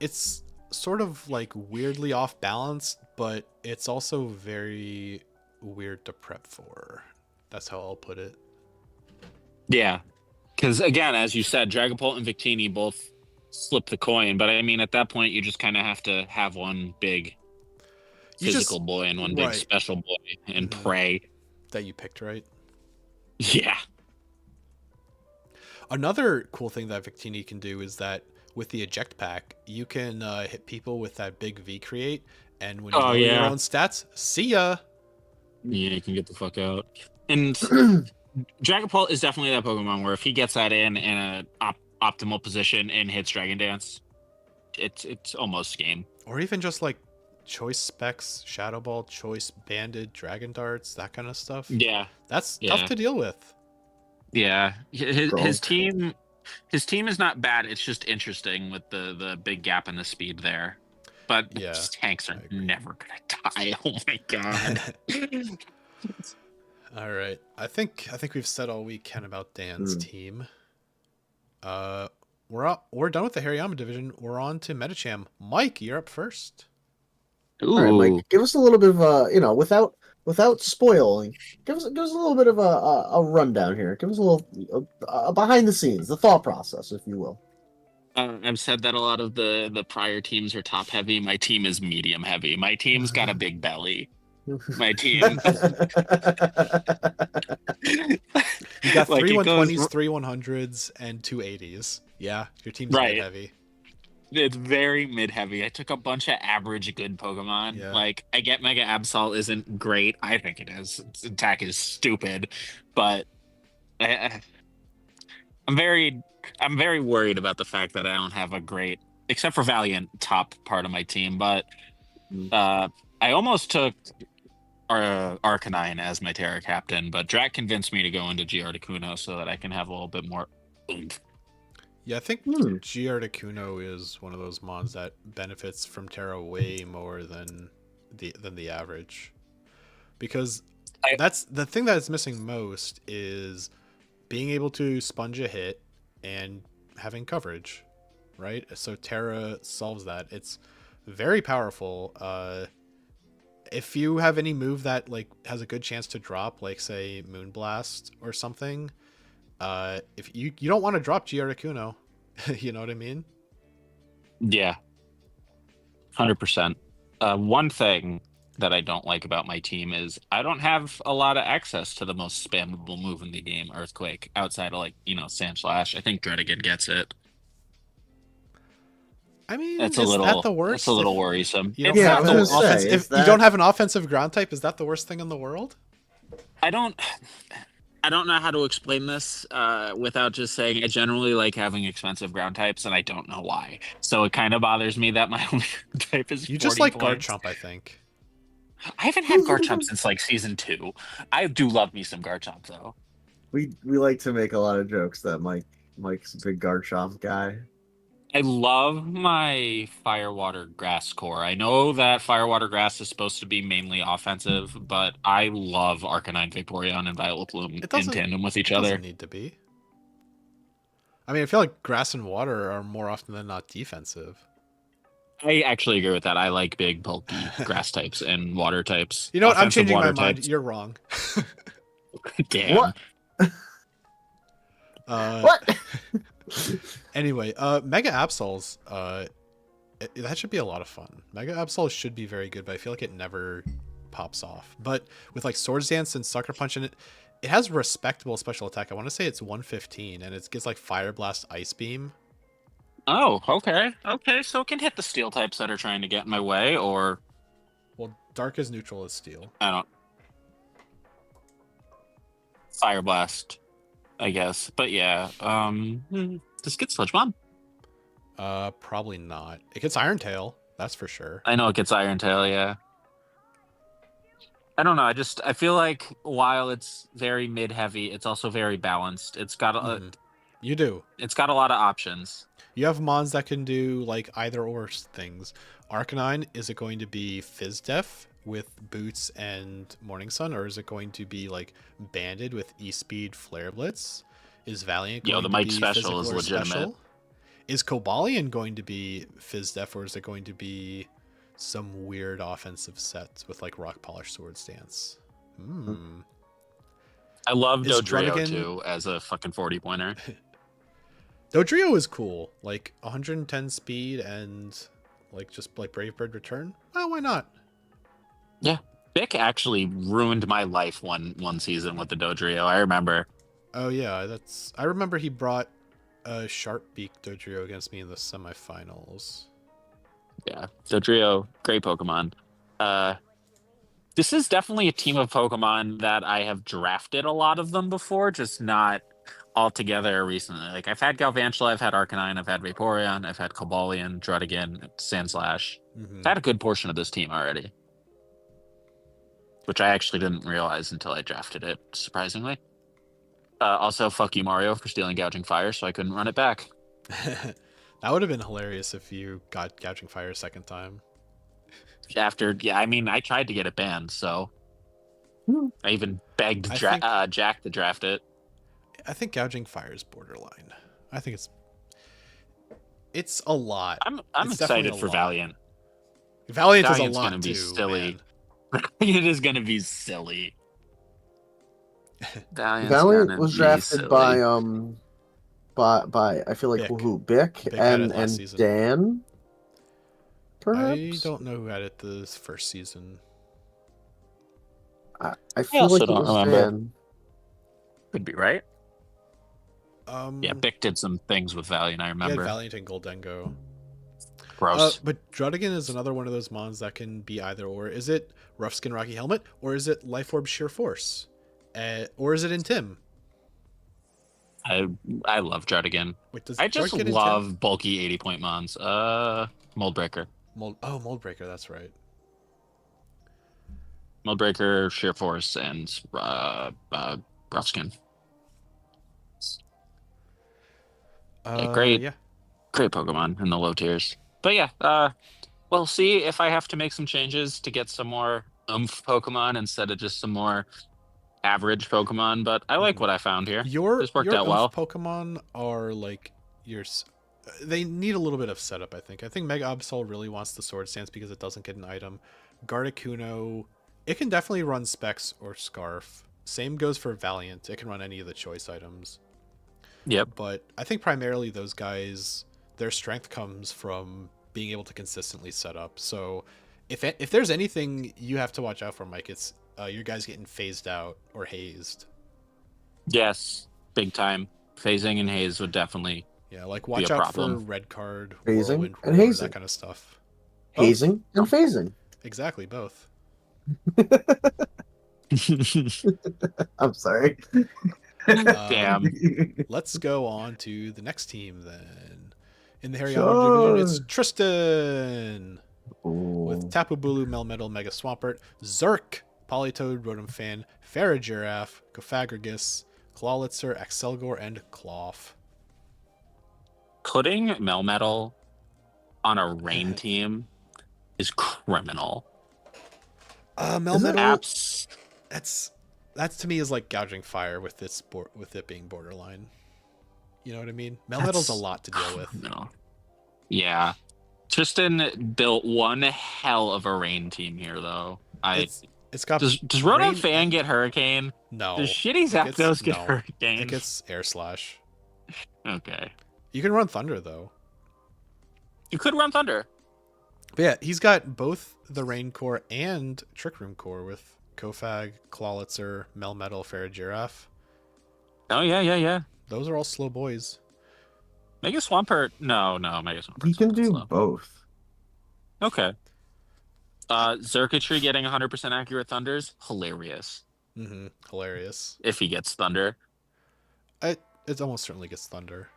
it's sort of like weirdly off balance, but it's also very weird to prep for. That's how I'll put it. Yeah. Because, again, as you said, Dragapult and Victini both flip the coin. But, I mean, at that point, you just kind of have to have one big physical boy and one big right. special boy and Mhm. pray. That you picked right. Yeah. Another cool thing that Victini can do is that with the eject pack, you can hit people with that big V create, and when you lower your own stats, see ya. Yeah, you can get the fuck out. And Dragapult is definitely that Pokemon where if he gets that in an optimal position and hits Dragon Dance, it's almost game. Or even just like choice specs, Shadow Ball, choice banded, Dragon Darts, that kind of stuff. Yeah. That's Yeah. tough to deal with. Yeah. His Gronk. team is not bad. It's just interesting with the big gap in the speed there. But Yeah, tanks I are agree. never gonna die. Oh my god. All right. I think we've said all we can about Dan's team. We're done with the Hariyama division. We're on to Metacham. Mike, you're up first. Ooh. All right, Mike, give us a little bit of without spoiling. Give us a little bit of a rundown here. Give us a little behind the scenes, the thought process, if you will. I've said that a lot of the prior teams are top heavy. My team is medium heavy. My team's got a big belly. My team. You got Like, three it goes- 120s, three 100s, and two 80s. Yeah, your team's Right. very heavy. It's very mid heavy. I took a bunch of average good Pokemon. Yeah. Like, I get Mega Absol isn't great. I think it is. Its attack is stupid, but I'm very worried about the fact that I don't have a great, except for Valiant, top part of my team. But I almost took Arcanine as my Terra captain, but Drac convinced me to go into Giardicuno so that I can have a little bit more oomph. Yeah, I think Hmm. Giardicuno is one of those mons that benefits from Terra way more than the average. Because I- that's the thing that is missing most is being able to sponge a hit and having coverage, right? So Terra solves that. It's very powerful. If you have any move that like has a good chance to drop, like say Moonblast or something, if you don't want to drop Giardicuno, you know what I mean? Yeah, 100%. One thing that I don't like about my team is I don't have a lot of access to the most spammable move in the game, Earthquake, outside of like, Sandslash. I think Dredigan gets it. I mean, It's a is that little the it's a worst? little If worrisome. you don't It's Yeah, I have not was the an gonna worst. offense, say, if is you don't that have an offensive ground type, is that the worst thing in the world? I don't I don't know how to explain this without just saying I generally like having expensive ground types, and I don't know why. So it kind of bothers me that my only type is You just 40 like points. Garchomp, I think. I haven't had Garchomp since like season 2. I do love me some Garchomp though. we like to make a lot of jokes that Mike's a big Garchomp guy. I love my Firewater Grass core. I know that Firewater Grass is supposed to be mainly offensive, but I love Arcanine, Vaporeon, and Violet Bloom It in doesn't. tandem with each It doesn't other. need to be. I mean, I feel like grass and water are more often than not defensive. I actually agree with that. I like big, bulky grass types and water types. You know what? I'm Offensive changing my water mind. types. You're wrong. Damn. What? What? Anyway, Mega Absols, that should be a lot of fun. Mega Absols should be very good, but I feel like it never pops off. But with like Swords Dance and Sucker Punch in it, it has respectable special attack. I want to say it's 115, and it gets like Fire Blast, Ice Beam. Oh, okay. Okay, so it can hit the steel types that are trying to get in my way, or Well, Dark is neutral as Steel. I don't. Fire Blast, I guess. But yeah, this gets Sludge Bomb. Probably not. It gets Iron Tail, that's for sure. I know it gets Iron Tail, yeah. I don't know. I feel like while it's very mid heavy, it's also very balanced. It's got Mhm. You do. a lot of options. You have mons that can do like either or things. Arcanine, is it going to be Fizz Def with Boots and Morning Sun, or is it going to be like banded with E-Speed Flare Blitz? Is Valiant Yo, going the to Mike be special physical is or legitimate. special? Is Cobalion going to be Fizz Def, or is it going to be some weird offensive set with like Rock Polish Sword Stance? Hmm. I love Is Dodrio Druddigon- too as a fucking 40 pointer. Dodrio is cool. Like 110 speed and like just like Brave Bird Return. Oh, why not? Vic actually ruined my life one season with the Dodrio. I remember. Oh yeah, I remember he brought a Sharpbeak Dodrio against me in the semifinals. Yeah, Dodrio, great Pokemon. This is definitely a team of Pokemon that I have drafted a lot of them before, just not all together recently. Like I've had Galvantula, I've had Arcanine, I've had Vaporeon, I've had Cobalion, Druddigon, Sandslash. Mhm. I've had a good portion of this team already, which I actually didn't realize until I drafted it, surprisingly. Also, fuck you, Mario, for stealing Gouging Fire, so I couldn't run it back. That would have been hilarious if you got Gouging Fire a second time. I mean, I tried to get it banned, so I even begged I think- Jack to draft it. I think Gouging Fire is borderline. I think it's a lot. I'm It's definitely excited a for lot. Valiant. Valiant is a Valiant's lot gonna be too, silly. man. It is gonna be silly. Valiant was drafted by I feel like Bick. who Bick Bick had it and last season. Dan. Perhaps I don't know who had it this first season. I feel also like it don't was remember. Dan. Could be right. Um, Yeah, Bick did some things with Valiant. I he had remember. Valiant and Goldengo. Gross. But Druddigon is another one of those mons that can be either or. Is it Rough Skin Rocky Helmet, or is it Life Orb Sheer Force? Or is it in Tim? I love Druddigon. Wait, does I just Druddigon in Tim? love bulky 80-point mons. Moldbreaker. Moldbreaker, that's right. Moldbreaker, Sheer Force, and Rough Skin. Yeah, great, Yeah. great Pokemon in the low tiers. But yeah, we'll see if I have to make some changes to get some more Pokemon instead of just some more average Pokemon. But I like Mhm. what I found here. Your This worked out Oomph well. Pokemon are like they need a little bit of setup, I think. I think Mega Absol really wants the Sword Stance because it doesn't get an item. Gardecuno, it can definitely run Specs or Scarf. Same goes for Valiant. It can run any of the choice items. Yep. But I think primarily those guys, their strength comes from being able to consistently set up. So if there's anything you have to watch out for, Mike, it's your guys getting phased out or hazed. Yes, big time. Phasing and haze would definitely Yeah, like be watch a out for problem. red card, Phasing whirlwind and roar, hazing. that kind of stuff. Hazing and phasing. Exactly, both. I'm sorry. Damn. Let's go on to the next team then. In the Harryana Sure. division, it's Tristan with Ooh. Tapu Bulu, Melmetal, Mega Swampert, Zerk, Politoed, Rotom Fan, Farigiraf, Gofagrigus, Clawlitzer, Axelgor, and Cloth. Putting Melmetal on a rain team is criminal. Melmetal, Apps. that's to me is like gouging fire with with it being borderline. You know what I mean? Melmetal's a lot to deal with. No. Yeah. Tristan built one hell of a rain team here, though. It's got Does Rotom rain Fan and- get Hurricane? No. Does Shitty It gets- Zapdos get no. Hurricane? It gets Air Slash. Okay. You can run Thunder though. You could run Thunder. But yeah, he's got both the Rain Core and Trick Room Core with Kofag, Clawlitzer, Melmetal, Farigiraf. Oh, yeah. Those are all slow boys. Mega Swampert. No, Mega Swampert. He can do both. Okay. Xurkitree getting 100% accurate Thunders. Hilarious. Hilarious. If he gets Thunder. It almost certainly gets Thunder.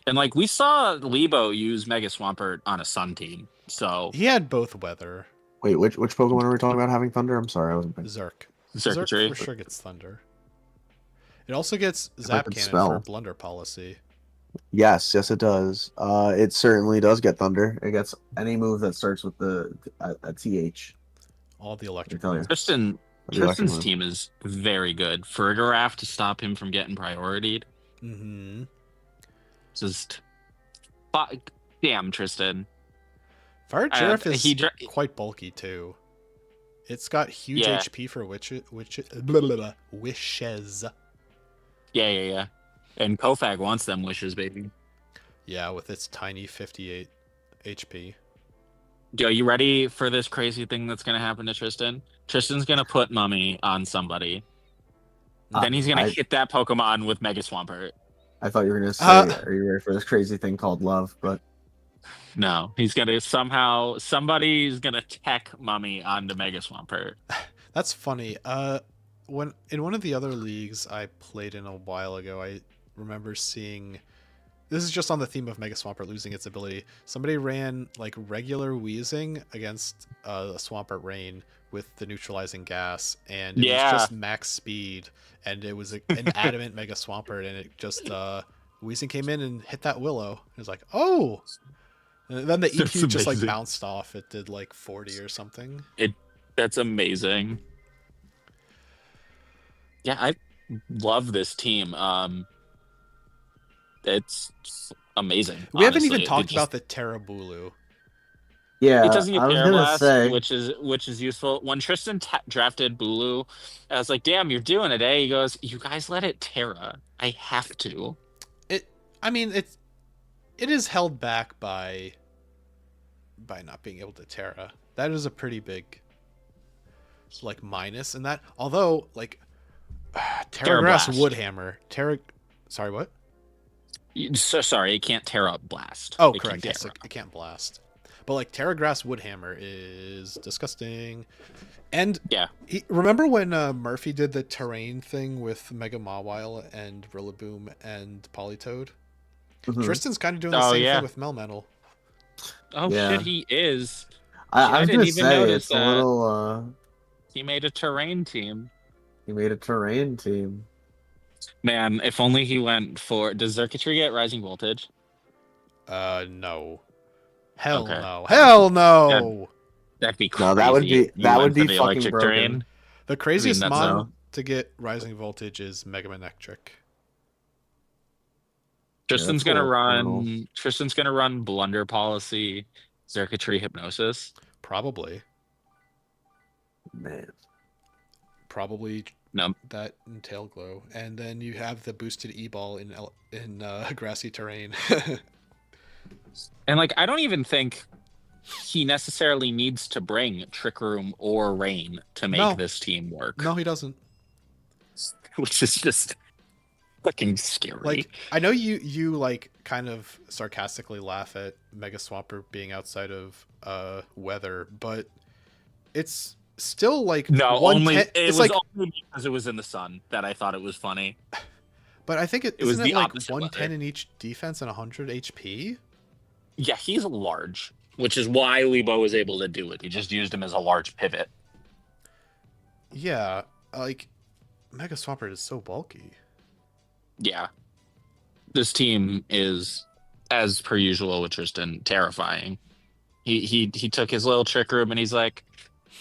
And like we saw Lebo use Mega Swampert on a Sun team. So He had both weather. Wait, which Pokemon are we talking about having thunder? I'm sorry, I wasn't paying. Zerk. Xurkitree. For sure gets Thunder. It also gets I Zap could Cannon spell. for Blunder Policy. Yes, it does. It certainly does get thunder. It gets any move that starts with a TH. All the electric. tell you. Tristan's one. team is very good. Farigiraf to stop him from getting prioritied. Mm-hmm. Just damn Tristan. Farigiraf is he quite bulky too. It's got huge Yeah. HP for wishes. Yeah. And Kofag wants them wishes, baby. Yeah, with its tiny 58 HP. Are you ready for this crazy thing that's gonna happen to Tristan? Tristan's gonna put Mummy on somebody. Then he's gonna hit that Pokemon with Mega Swampert. I thought you were gonna say, "Are you ready for this crazy thing called love?" But No, he's gonna somebody's gonna tech Mummy onto Mega Swampert. That's funny. When in one of the other leagues I played in a while ago, I remember seeing. This is just on the theme of Mega Swampert losing its ability. Somebody ran like regular Wheezing against a Swampert Rain with the neutralizing gas, and it was just max speed, and it was an adamant Mega Swampert, and it just Wheezing came in and hit that Willow. It was like, oh. And then the EQ just like bounced off. It did like 40 or something. That's amazing. Yeah, I love this team. It's amazing. We haven't even honestly. talked about the Terabulu. yeah, It doesn't get I was Terra gonna Blast, say, which is useful. When Tristan drafted Bulu, I was like, "Damn, you're doing it, eh?" He goes, "You guys let it Terra. I have to." It is held back by not being able to Terra. That is a pretty big like minus in that. Although like Terra Grass Blast. Woodhammer, sorry, what? So sorry, it can't Terra Blast. Oh, It can correct. Yes, Terra. it can't blast. But like Terra Grass Woodhammer is disgusting. And Yeah. remember when Murphy did the terrain thing with Mega Mawile and Rillaboom and Politoed? mhm. Tristan's kind of doing the Oh, same yeah. thing with Melmetal. Oh Yeah. shit, he is. I was didn't gonna even say notice it's a that. little He made a terrain team. He made a terrain team. Man, if only he went for. Does Circuitry get Rising Voltage? No. Hell Okay. no. Hell no. That'd be crazy. No, that would be You that went would for be the fucking electric broken. terrain. The craziest that's mon no. to get Rising Voltage is Mega Manectric. Tristan's that's gonna cool. I don't know. run. Tristan's gonna run Blunder Policy, Circuitry, Hypnosis. Probably. Man. Probably No, that and Tail Glow. And then you have the boosted E-Ball in grassy terrain. and like I don't even think he necessarily needs to bring Trick Room or Rain to make No. this team work. No, he doesn't. Which is just fucking scary. Like, I know you like kind of sarcastically laugh at Mega Swampert being outside of weather, but it's still like no, only it it's was like, only because it was in the sun that I thought it was funny. but I think It was isn't the it like opposite 110 weather. in each defense and 100 HP. Yeah, he's large, which is why Lebo was able to do it. He just used him as a large pivot. Yeah, like Mega Swampert is so bulky. Yeah. This team is, as per usual with Tristan, terrifying. He took his little Trick Room and he's like,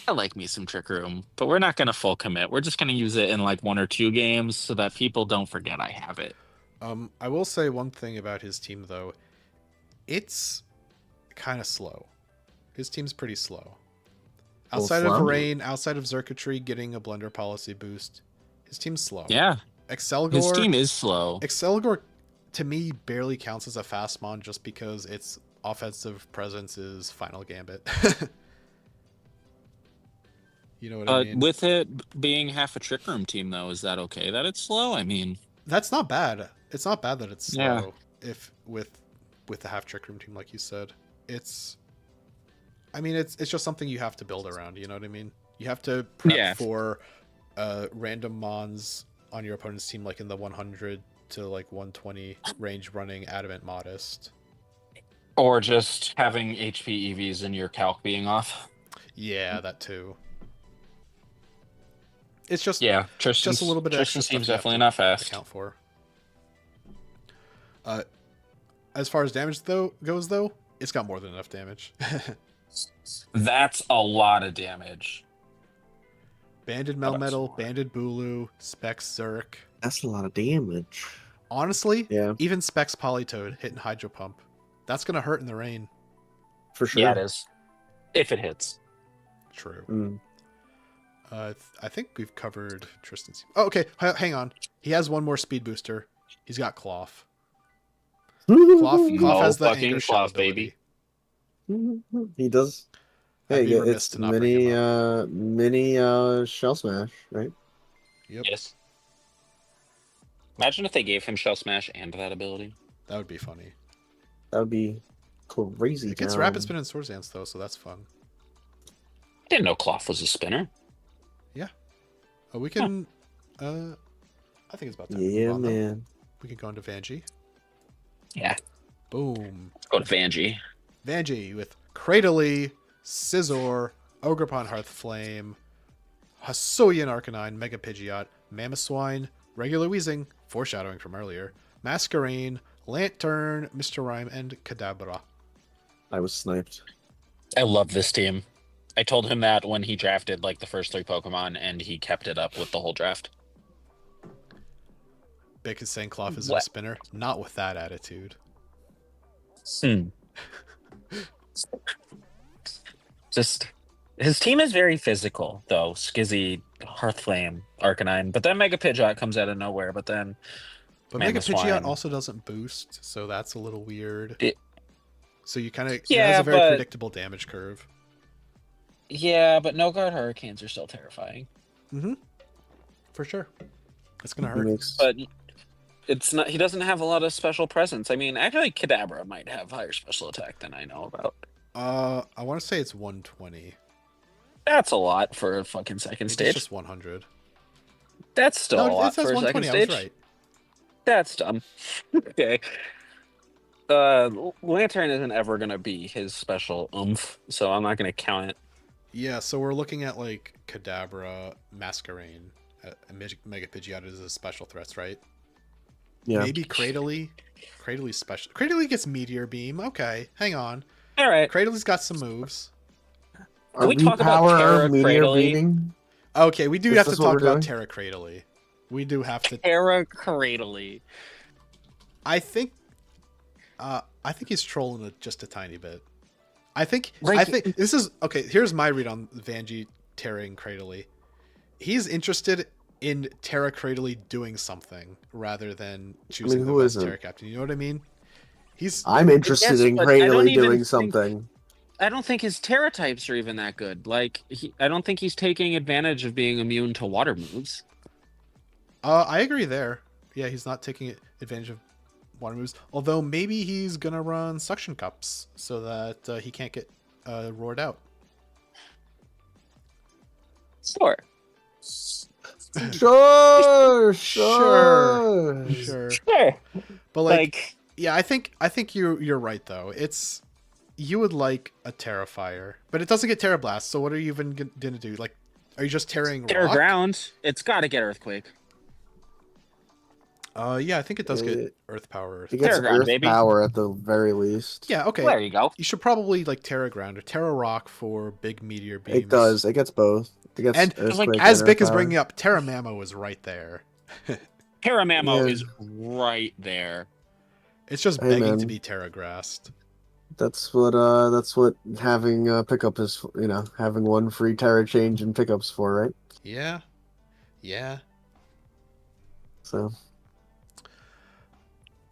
I like me some Trick Room, but we're not gonna full commit. We're just gonna use it in like 1 or 2 games so that people don't forget I have it. I will say one thing about his team though. It's kind of slow. His team's pretty slow. Well, Outside of slow? Rain, outside of Circuitry getting a Blunder Policy boost, his team's slow. Yeah, Excelgor, his team is slow. Excelgor, to me, barely counts as a fast mon just because its offensive presence is Final Gambit. You know what I mean? With it being half a Trick Room team, though, is that okay that it's slow? I mean, That's not bad. It's not bad that it's slow. Yeah. If with the half Trick Room team, like you said, it's. I mean, it's just something you have to build around. You know what I mean? You have to prep Yeah. for random mons on your opponent's team, like in the 100 to like 120 range, running Adamant Modest. or just having HP EVs in your calc being off. Yeah, that too. It's just Yeah, Tristan's, just a little bit of Tristan's extra team's stuff you have definitely to not fast. account for. As far as damage goes, though, it's got more than enough damage. That's a lot of damage. Banded Oh, that's Melmetal, smart. Banded Bulu, Specs Zerk. That's a lot of damage. Honestly, Yeah, even Specs Polytoad hitting Hydro Pump, that's gonna hurt in the rain. for sure. Yeah, it is. If it hits. True. Mm. I think we've covered Tristan's. Oh, okay. Hang on. He has one more speed booster. He's got Cloth. Cloth No has the fucking Anger Shell Cloth, ability. baby. He does. I'd Hey, be remiss it's to not bring him mini Shell Smash, right? Yep, Yes. Imagine if they gave him Shell Smash and that ability. that would be funny. That would be crazy. It gets town. Rapid Spin and Swords Dance though, so that's fun. I didn't know Cloth was a spinner. We can. I think it's about time. to move Yeah, on, though. man. We can go into Vanjie. Yeah. Boom. Let's go to Vanjie. Vanjie with Cradily, Scizor, Ogrepon Hearthflame, Hisuian Arcanine, Mega Pidgeot, Mamoswine, Regular Weezing, foreshadowing from earlier, Masquerain, Lantern, Mr. Rhyme, and Kadabra. I was sniped. I love this team. I told him that when he drafted like the first 3 Pokemon, and he kept it up with the whole draft. Bick is saying Cloth is a What? spinner. Not with that attitude. Just his team is very physical, though. Skizzy, Hearthflame, Arcanine, but then Mega Pidgeot comes out of nowhere. But then, But Mega Mamoswine. Pidgeot also doesn't boost, so that's a little weird. It- So you kind of it Yeah, has a very but- predictable damage curve. yeah, but No Guard Hurricanes are still terrifying. For sure. It's gonna He hurt. makes- But it's not. He doesn't have a lot of special presence. I mean, actually, Kadabra might have higher special attack than I know about. I want to say it's 120. That's a lot for a fucking second Maybe stage. it's just 100. That's still a No, lot it says for a second 120. I stage. was right. That's dumb. Okay. Lantern isn't ever gonna be his special oomph, so I'm not gonna count it. Yeah, so we're looking at like Kadabra, Masquerain, and Mega Pidgeot as special threats, right? Yeah. Maybe Cradily. Cradily special. Cradily gets Meteor Beam. Okay, hang on. All right. Cradily has got some moves. Are we we talk about power Terra meteor Cradily? beaming? Okay, we do Is have to this what talk we're about doing? Terra Cradily. We do have to. Terra Cradily. I think he's trolling it just a tiny bit. I think this is okay. Here's my read on Vanjie tearing Cradily. He's interested in Terra Cradily doing something rather than choosing who the best isn't? Terra Captain. You know what I mean? He's I'm interested Yes, in but I don't Cradily even doing think- something. I don't think his Terra types are even that good. Like, I don't think he's taking advantage of being immune to water moves. I agree there. Yeah, he's not taking advantage of water moves. Although maybe he's gonna run suction cups so that he can't get roared out. Sure. Sure. Sure. Sure. But Like, yeah, I think you're right though. It's you would like a Terrafire, but it doesn't get Terra Blast. So what are you even gonna do? Like, are you just tearing Terra rock? Ground. It's got to get Earthquake. Yeah, I think it does get It- Earth Power. It gets Terraground, Earth baby. power at the very least. Yeah, okay. There you go. You should probably like Terra Ground or Terra Rock for big meteor beams. It does. It gets both. It gets And, Earthquake As and Vic Earth is power. bringing up, Terra Mammo is right there. Terra Mammo Yeah. is right there. It's just Hey, begging man. to be Terra Grassed. That's what having pickup is. Having one free Terra change and pickups for, right? Yeah. Yeah. So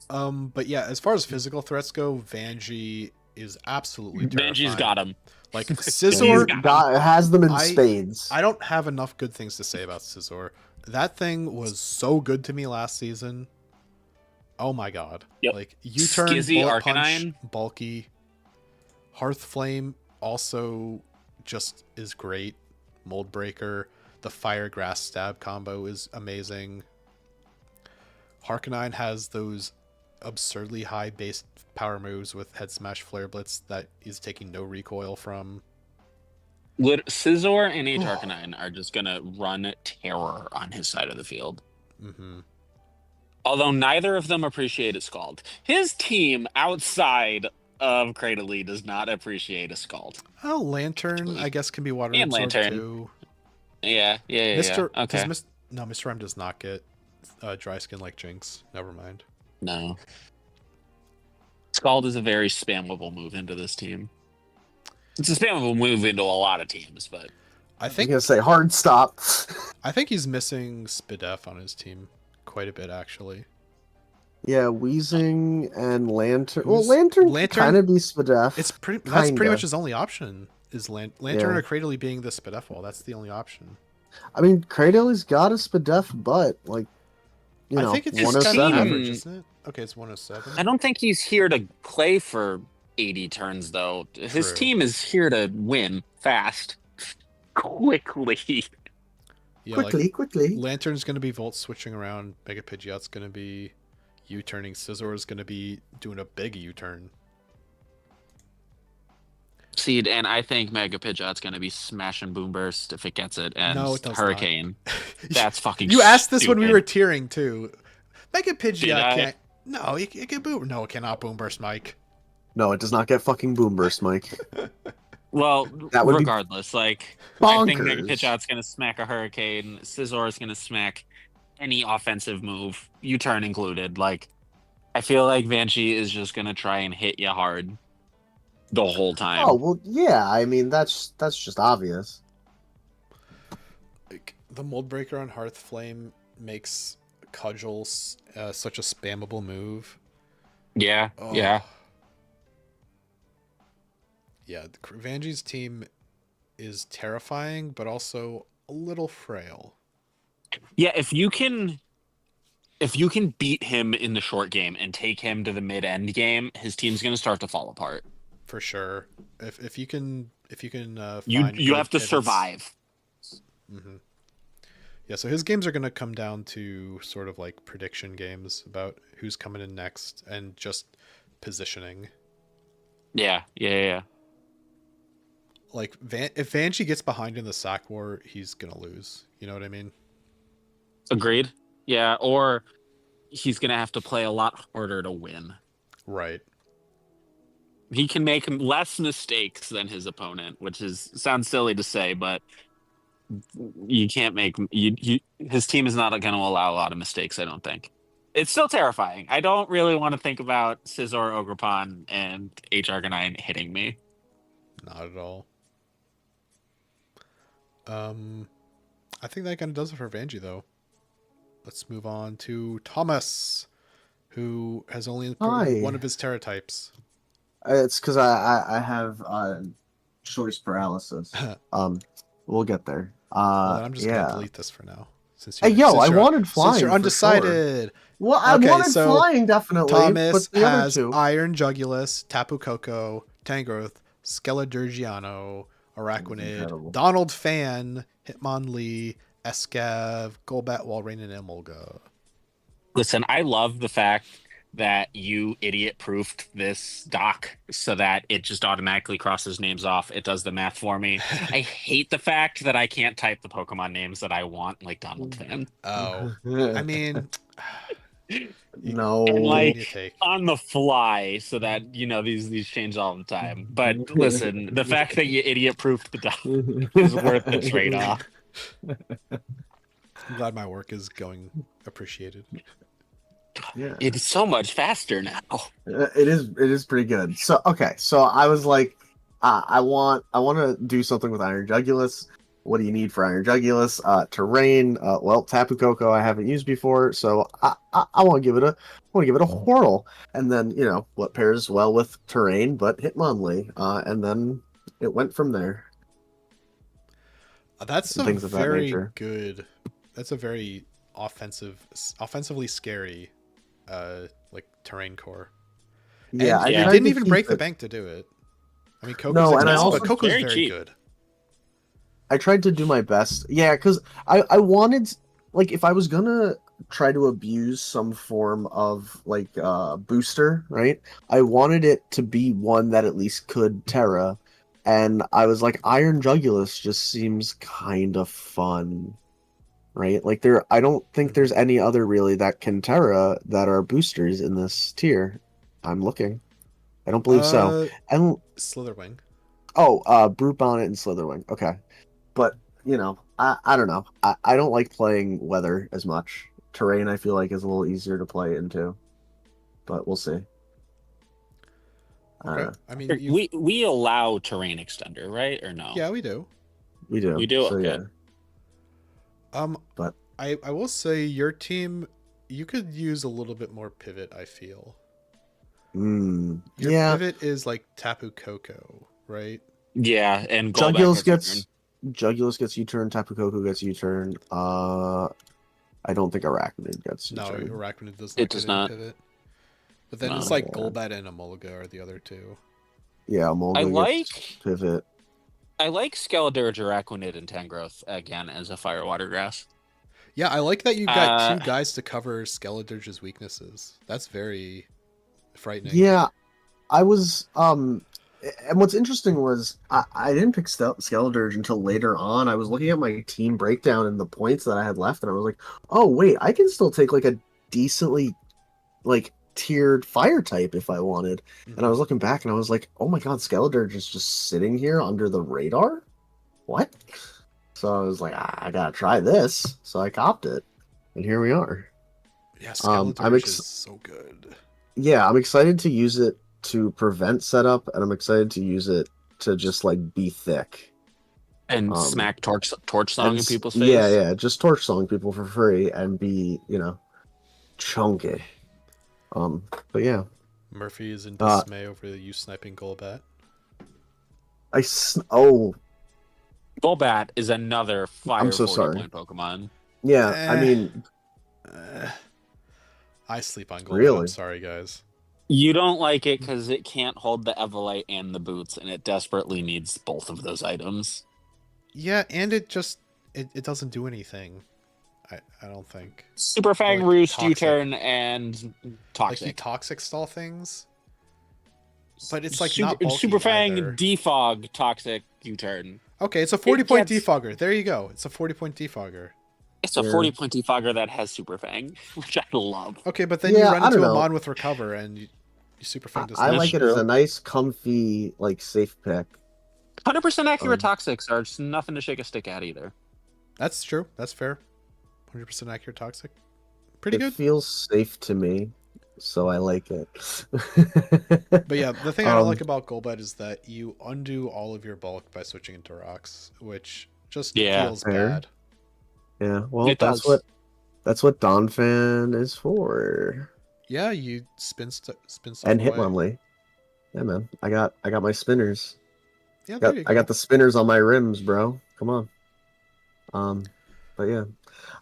But yeah, as far as physical threats go, Vanjie is absolutely terrifying. Benji's got him. Like He's Scizor, has them in I- spades. I don't have enough good things to say about Scizor. That thing was so good to me last season. Oh my god. Yep. Like U-turn, Skizzy, bullet punch, Arcanine. bulky. Hearth Flame also just is great. Mold Breaker. The Fire Grass Stab combo is amazing. Harkonine has those absurdly high base power moves with Head Smash Flare Blitz that is taking no recoil from. Scizor and H Arcanine are just gonna run terror on his side of the field. Mm-hmm. Although neither of them appreciate a Scald. His team outside of Cradily does not appreciate a Scald. Oh, Lantern, I guess, can be water And absorbed Lantern. too. Yeah. Mr. Okay. No, Mr. M does not get dry skin like Jinx. Never mind. No. Scald is a very spammable move into this team. It's a spammable move into a lot of teams, but I I'm think gonna say hard stop. he's missing Spidef on his team quite a bit actually. Yeah, Wheezing and Lantern. Who's- Well, Lantern Lantern- kind of be Spadef. That's pretty Kinda. much his only option is Lantern Yeah. or Cradily being the Spidef wall. That's the only option. I mean, Cradley's got a Spadef, but like, I think it's his just kind of 107. average, isn't it? Okay, it's 107. I don't think he's here to play for 80 turns, though. His True. team is here to win fast, quickly. Yeah, like, Quickly. Lantern's going to be Volt switching around. Mega Pidgeot's going to be U-turning. Scizor is going to be doing a big U-turn. Seed, and I think Mega Pidgeot's going to be smashing Boom Burst if it gets it, and No, it does not. Hurricane. That's fucking You asked this when we stupid. were tearing too. Mega Did Pidgeot I? can't. No, it can boom. No, it cannot boom burst, Mike. No, it does not get fucking Boom Burst, Mike. Well, That would be regardless, like, I think Mega Bonkers. Pidgeot's going to smack a Hurricane. Scizor is going to smack any offensive move, U-turn included. Like, I feel like Vanjie is just going to try and hit you hard the whole time. Oh well, yeah. I mean, that's just obvious. Like, the Mold Breaker on Hearth Flame makes Cudgel such a spammable move. Yeah, Oh. yeah. Yeah, Vanjie's team is terrifying, but also a little frail. Yeah, if you can beat him in the short game and take him to the mid-end game, his team's going to start to fall apart. For sure. If you can You find you good have to pivots- survive. Mm-hmm. Yeah, so his games are going to come down to sort of like prediction games about who's coming in next and just positioning. Yeah. like if Vanjie gets behind in the sack war, he's gonna lose. You know what I mean? Agreed. Yeah, or he's gonna have to play a lot harder to win. Right. He can make less mistakes than his opponent, which sounds silly to say, but you can't make his team is not going to allow a lot of mistakes. I don't think. It's still terrifying. I don't really want to think about Scizor, Ogerpon, and H Arcanine hitting me. Not at all. I think that kind of does it for Vanjie, though. Let's move on to Thomas, who has only Hi. one of his Terra types. It's because I have choice paralysis. We'll get there. Well, then I'm just yeah. gonna delete this for now. Since Hey, yo, I wanted flying. Since you're for undecided. Sure. Well, I Okay, wanted so flying definitely. Thomas but the other has two. Iron Jugulis, Tapu Koko, Tangrowth, Skeledirgiano, Araquanid, Incredible. Donald Fan, Hitmonlee, Escav, Golbat, Walrein, and Emolga. Listen, I love the fact that you idiot-proofed this doc so that it just automatically crosses names off. It does the math for me. I hate the fact that I can't type the Pokemon names that I want, like Donald Fan. Oh, I mean, no. And like you take. on the fly, so that these change all the time. But listen, the fact that you idiot-proofed the doc is worth the trade-off. I'm glad my work is going appreciated. Yeah. It's so much faster now. It is pretty good. So okay, so I was like, I want to do something with Iron Jugulis. What do you need for Iron Jugulis? Terrain. Well, Tapu Koko I haven't used before, so I want to give it a whirl. And then what pairs well with Terrain, but Hitmonlee. And then it went from there. That's a Things of that very nature. good. That's a very offensively scary, like terrain core. Yeah, and I you tried didn't to even keep break the it. bank to do it. I mean, Coco's No, and I expensive, also- but Coco's Very very cheap. good. I tried to do my best. Yeah, because I wanted, like, if I was gonna try to abuse some form of like booster, right? I wanted it to be one that at least could Terra, and I was like, Iron Jugulis just seems kind of fun, right? Like I don't think there's any other really that can Terra that are boosters in this tier. I'm looking. I don't believe so. And Slitherwing. Brute Bonnet and Slitherwing. Okay. But, I don't know. I don't like playing weather as much. Terrain, I feel like, is a little easier to play into. But we'll see. Okay. I mean, We allow terrain extender, right? Or no? yeah, we do. We do. We do? So, Okay. yeah. But I will say your team, you could use a little bit more pivot. I feel. Your yeah. pivot is like Tapu Koko, right? Yeah, and Jugulis Golbat gets U-turn. Tapu Koko gets U-turn. I don't think Arachnid gets No, U-turn. Arachnid does not. It does get any not. Pivot. But then No. it's like Golbat and Emolga are the other two. Yeah, Molga I gets like pivot. Skeledirge, Araquanid, and Tangrowth again as a fire water grass. Yeah, I like that you got two guys to cover Skeledirge's weaknesses. That's very frightening. Yeah, I was and what's interesting was I didn't pick Skeledirge until later on. I was looking at my team breakdown and the points that I had left, and I was like, oh wait, I can still take like a decently like tiered fire type if I wanted. And I was looking back and I was like, oh my god, Skeledirge is just sitting here under the radar? What? So I was like, I gotta try this. So I copped it. And here we are. Yeah, Skeledirge is so good. Yeah, I'm excited to use it to prevent setup, and I'm excited to use it to just like be thick And smack torch song in people's face. Yeah, just torch song people for free and be, chunky. But yeah, Murphy is in dismay over you sniping Golbat. Golbat is another fire I'm so 40 sorry. point Pokemon. Yeah, I mean, I sleep on Golbat. Really? I'm sorry, guys. You don't like it because it can't hold the Evolite and the boots, and it desperately needs both of those items. Yeah, and it doesn't do anything. I don't think. Super Fang, Like Roost, toxic. U-turn, and Toxic. Like you toxic stall things, but it's like Super, not bulky Super Fang, either. Defog, Toxic, U-turn. Okay, it's a 40-point gets- defogger. There you go. It's a 40-point defogger. It's a Yeah. 40-point defogger that has Super Fang, which I love. Okay, but then Yeah, you run I into don't a know. mon with recover, and you super fang does I not. like it true. as a nice, comfy, like safe pick. 100% accurate Um, toxics are just nothing to shake a stick at either. That's true. That's fair. 100% accurate toxic. Pretty It good. feels safe to me, so I like it. But yeah, the thing I don't Um, like about Golbat is that you undo all of your bulk by switching into rocks, which just Yeah, feels fair. bad. Yeah, well, It that's does. what Donphan is for. Yeah, you spin stuff And away. Hitmonlee. Yeah, man. I got my spinners. Yeah, there you go. I got the spinners on my rims, bro. Come on. But yeah,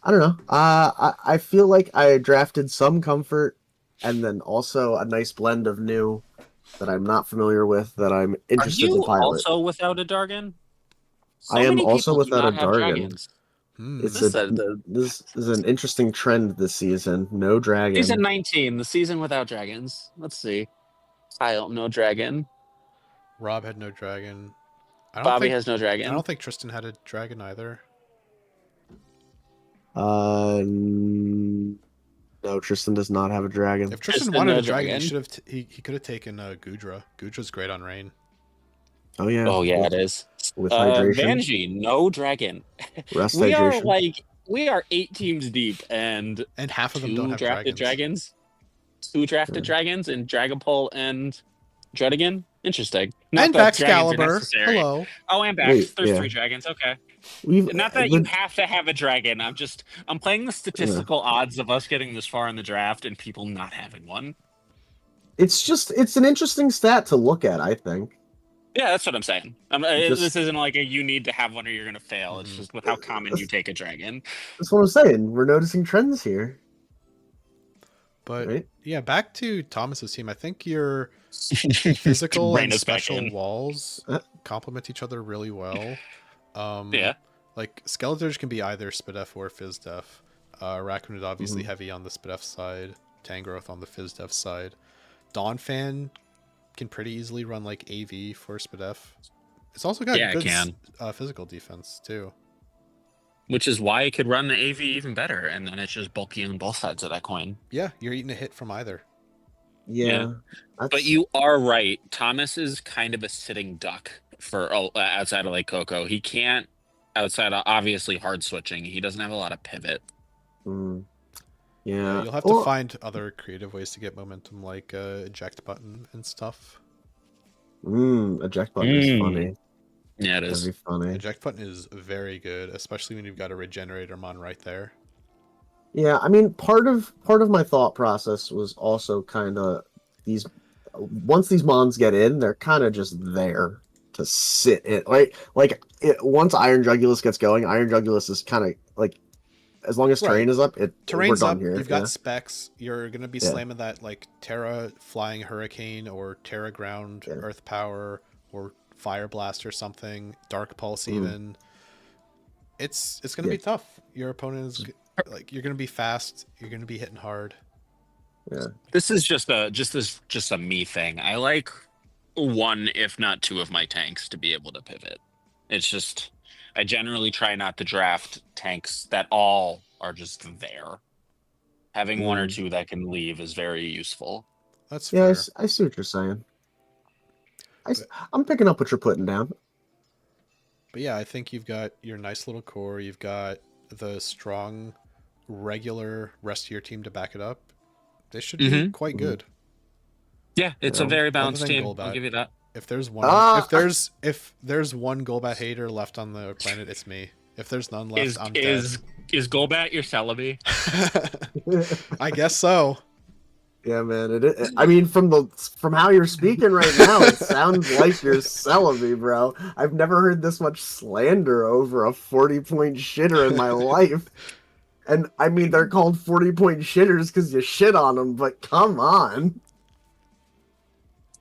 I don't know. I feel like I drafted some comfort, and then also a nice blend of new that I'm not familiar with that I'm Are interested you to pilot. also without a Dargon? I am many also people do without not a have Dargon. dragons. It's This, this is an interesting trend this season. No dragon. Season 19, the season without dragons. Let's see. Kyle, no dragon. Rob had no dragon. I don't Bobby think, has no I dragon. don't think Tristan had a dragon either. No, Tristan does not have a dragon. If Tristan Tristan, wanted no a dragon, dragon. he should have. He could have taken Gudra. Gudra's great on rain. Oh yeah. Oh yeah, with, it is. with hydration. Vanjie, no dragon. Rest we hydration. are 8 teams deep, and And half of them 2 don't have drafted dragons. 2 drafted Yeah. dragons in Dragapult and Dredigan. Interesting. And that dragons are Baxcalibur. necessary. Hello. Oh, and Bax. Wait, There's yeah. 3 dragons. Okay. We've Not that the- you have to have a dragon. I'm playing the statistical odds of us getting this far in the draft and people not having one. it's an interesting stat to look at, I think. Yeah, that's what I'm saying. Just- This isn't like a you need to have one or you're gonna fail. It's Mhm. just with how common you take a dragon. That's what I'm saying. We're noticing trends here. But Right? yeah, back to Thomas's team. I think your physical Rein and us back special in. walls complement each other really well. Yeah. Like Skeletor's can be either Spadef or Fizdef. Arachnid obviously Mhm. heavy on the Spadef side. Tangrowth on the Fizdef side. Donphan can pretty easily run like AV for Spadef. It's also got Yeah, it good can. physical defense too. Which is why it could run the AV even better, and then it's just bulky on both sides of that coin. Yeah, you're eating a hit from either. Yeah. But you are right. Thomas is kind of a sitting duck for outside of Lake Coco. He can't, outside of obviously hard switching, he doesn't have a lot of pivot. Mm. Yeah, Yeah. you'll have Well, to find other creative ways to get momentum, like eject button and stuff. eject button is Mm. funny. Yeah, it is. Very funny. Eject button is very good, especially when you've got a regenerator mon right there. Yeah, I mean, part of my thought process was also kind of these. Once these mons get in, they're kind of just there to sit in. Once Iron Jugulus gets going, Iron Jugulus is kind of like, as long as Right. terrain is up, we're Terrain's done up, here. you've got specs, you're going to be Yeah. slamming that like Terra Flying Hurricane or Terra Ground Yeah. Earth Power or Fire Blast or something, Dark Pulse Mm. even. It's going to be tough. Your opponent is like, you're going to be fast, you're going to be hitting hard. This is just a me thing. I like 1, if not 2 of my tanks to be able to pivot. It's just I generally try not to draft tanks that all are just there. Having 1 or 2 that can leave is very useful. That's Yeah, fair. I see what you're saying. I'm picking up what you're putting down. But yeah, I think you've got your nice little core. You've got the strong, regular rest of your team to back it up. They should be Mhm. quite Mhm. good. Yeah, it's Yeah. a very Other balanced than team. Golbat. I'll give you that. If there's one, Ah! if there's one Golbat hater left on the planet, it's me. If there's none left, Is I'm is Golbat your Celebi? dead. I guess so. Yeah, man. I mean, from how you're speaking right now, it sounds like you're Celebi, bro. I've never heard this much slander over a 40-point shitter in my life. And I mean, they're called 40-point shitters because you shit on them. But come on.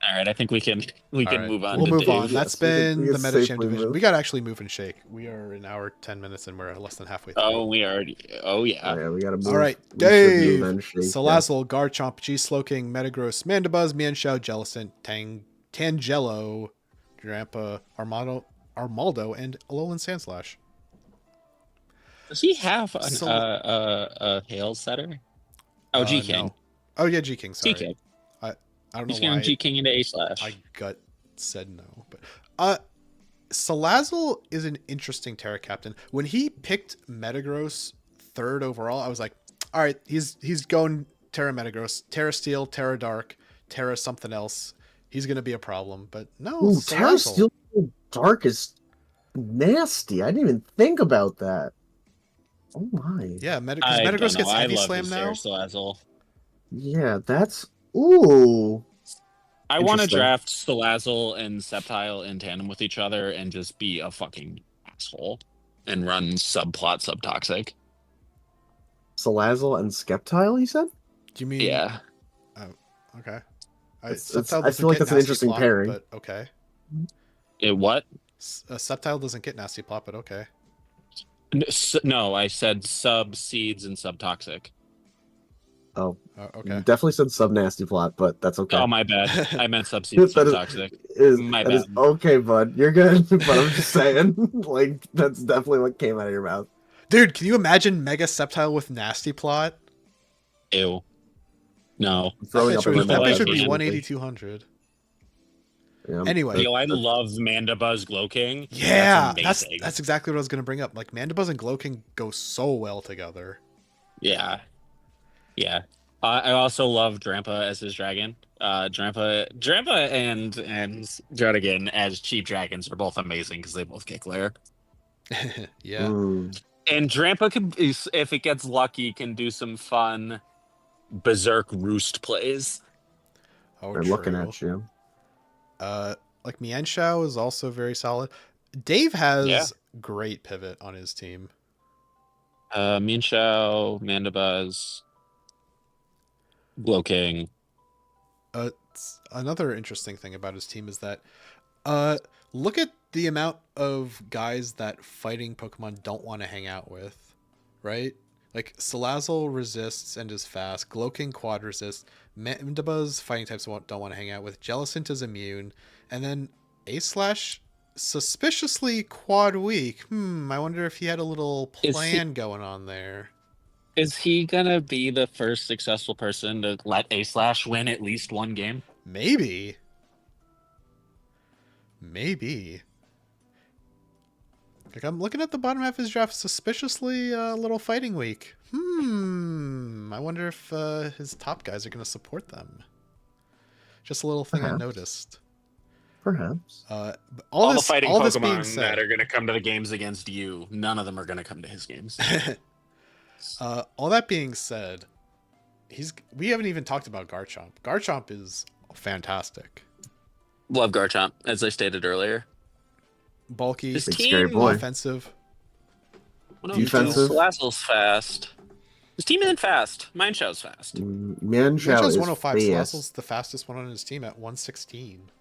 All right, I think we can All right, move on. We'll to move Dave. on. Yes, That's we can- been we the can Metachamp safely division. move. We got to actually move and shake. We are an hour, 10 minutes, and we're less than halfway through. Oh, we already. Oh yeah. Oh, yeah, we gotta move. All right, We should move Dave, and shake, yeah. Salazzle, Garchomp, G-Slowking, Metagross, Mandibuzz, Mienshao, Jellicent, Tangelo, Drampa, Armaldo and Alolan Sandslash. Does he have So- a hail setter? Oh, G King. No. Oh yeah, G King. Sorry, G King. I don't know He's why going G King into A slash. I gut said no, but Salazzle is an interesting Terra captain. When he picked Metagross 3rd overall, I was like, all right, he's going Terra Metagross, Terra Steel, Terra Dark, Terra something else. He's gonna be a problem, but no. Ooh, Terra Salazzle. Steel Dark is nasty. I didn't even think about that. Oh my. Yeah, I Metagross don't know. gets I Heavy love Slam this now. Salazzle. Yeah, that's ooh. I want to Interesting. draft Salazzle and Sceptile in tandem with each other and just be a fucking asshole and run subplot subtoxic. Salazzle and Sceptile, you said? Do you mean? Yeah. Okay. It's- I feel like that's an interesting pairing. But okay. What? Sceptile doesn't get Nasty Plot, but okay. No, I said sub seeds and subtoxic. Oh, Okay. you definitely said sub nasty plot, but that's okay. Oh, my bad. I meant sub seeds That is- subtoxic. My that is bad. okay, bud. You're good. But I'm just saying, like, that's definitely what came out of your mouth. Dude, can you imagine Mega Sceptile with Nasty Plot? Ew. No. Throwing that up bitch in would, my that mouth bitch would be immediately. 180, 200. Yeah, Anyway. Yo, I love Mandibuzz Gloking. Yeah, that's that's amazing. exactly what I was gonna bring up. Like Mandibuzz and Gloking go so well together. Yeah. Yeah. I also love Drampa as his dragon. Drampa and Jodigan as cheap dragons are both amazing because they both kick layer. Yeah. Mm, And Drampa can, if it gets lucky, can do some fun berserk roost plays. Oh, they're true. looking at you. Like Mienshao is also very solid. Dave has Yeah. great pivot on his team. Mienshao, Mandibuzz, Gloking. Another interesting thing about his team is that look at the amount of guys that fighting Pokemon don't want to hang out with, right? Like Salazzle resists and is fast. Gloking quad resists. Mandibuzz fighting types don't want to hang out with. Jellicent is immune, and then Aslash suspiciously quad weak. I wonder if he had a little Is plan going on there. Is he gonna be the first successful person to let A/Slash win at least one game? Maybe. Like I'm looking at the bottom half of his draft, suspiciously a little fighting weak. I wonder if his top guys are going to support them. Just a little thing I Perhaps. noticed. Perhaps. All the fighting all this Pokemon being that said, are gonna come to the games against you, none of them are gonna come to his games. all that being said, we haven't even talked about Garchomp. Garchomp is fantastic. Love Garchomp, as I stated earlier. Bulky, His Big team, scary boy. offensive. Well, no, Defensive. Salazzle's fast. His team isn't fast. Mienshaw's fast. Mienshao Mienshaw's is 105. fast. Salazzle's the fastest one on his team at 116.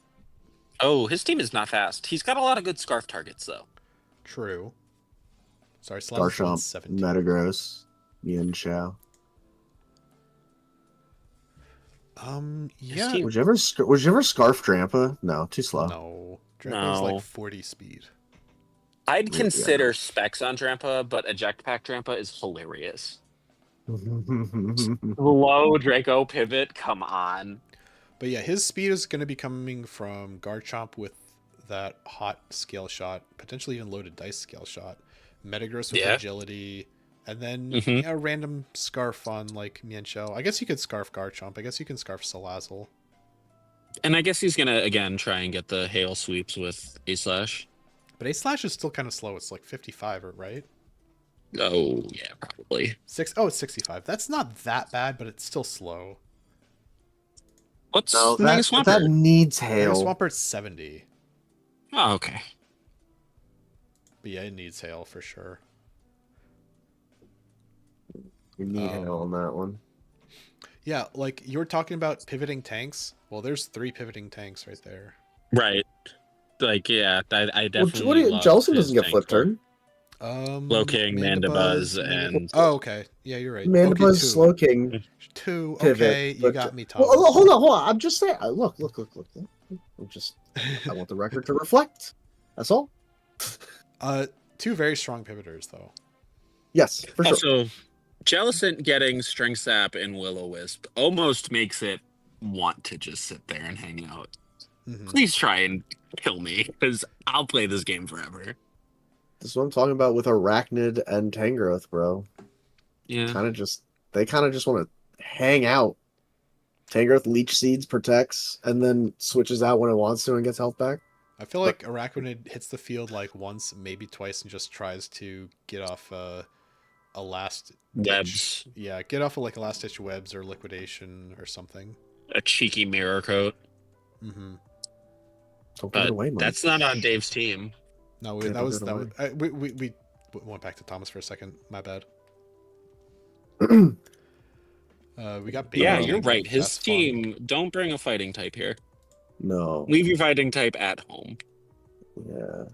Oh, his team is not fast. He's got a lot of good scarf targets, though. True. Sorry, Salazzle's Garchomp, 117. Metagross, Mienshao. Yeah. team- Would you ever scarf Drampa? No, too slow. No. Draco's like No. 40 speed. I'd Yeah. consider specs on Drampa, but Eject Pack Drampa is hilarious. Low Draco pivot, come on. But yeah, his speed is going to be coming from Garchomp with that hot scale shot, potentially even loaded dice scale shot, Metagross with Yeah. agility, and then Mhm. a random scarf on like Mienshao. I guess you could scarf Garchomp. I guess you can scarf Salazzle. And I guess he's gonna again try and get the hail sweeps with A/Slash. But A-Slash is still kind of slow. It's like 55, right? Oh yeah, probably. It's 65. That's not that bad, but it's still slow. What's No, Mega that Swampert? needs Mega hail. Swampert's 70. Oh, okay. But yeah, it needs hail for sure. You need hail on that one. Yeah, like you were talking about pivoting tanks. Well, there's 3 pivoting tanks right there. Right. Like yeah, I definitely. What do you, love Jellicent his doesn't get tank flip form. turn. Slowking, Mandibuzz, and Oh, okay. Yeah, you're right. Mandibuzz, okay, Slow King, 2. pivot. Okay, you but- got me, Tom. Well, hold on. I'm just saying. Look. I'm just. I want the record to reflect. That's all. Two very strong pivoters though. Yes, for sure. Also, Jellicent getting String Sap and Will-O-Wisp almost makes it want to just sit there and hang out. Mhm. Please try and kill me, because I'll play this game forever. This is what I'm talking about with Arachnid and Tangrowth, bro. Yeah. They kind of just want to hang out. Tangrowth Leech Seeds protects and then switches out when it wants to and gets health back. I feel like Arachnid hits the field like once, maybe twice, and just tries to get off a last Webs. ditch. Yeah, get off of like a last ditch webs or liquidation or something. A cheeky mirror coat. Mm-hmm. Don't give it But away, Mike. that's not on Dave's team. No, Yeah, that don't was give that. it Was, we went back to Thomas for a second. My bad. We got Baby Yeah, Tank. you're right. His That's fun. team, don't bring a fighting type here. No. Leave your fighting type at home. Yeah.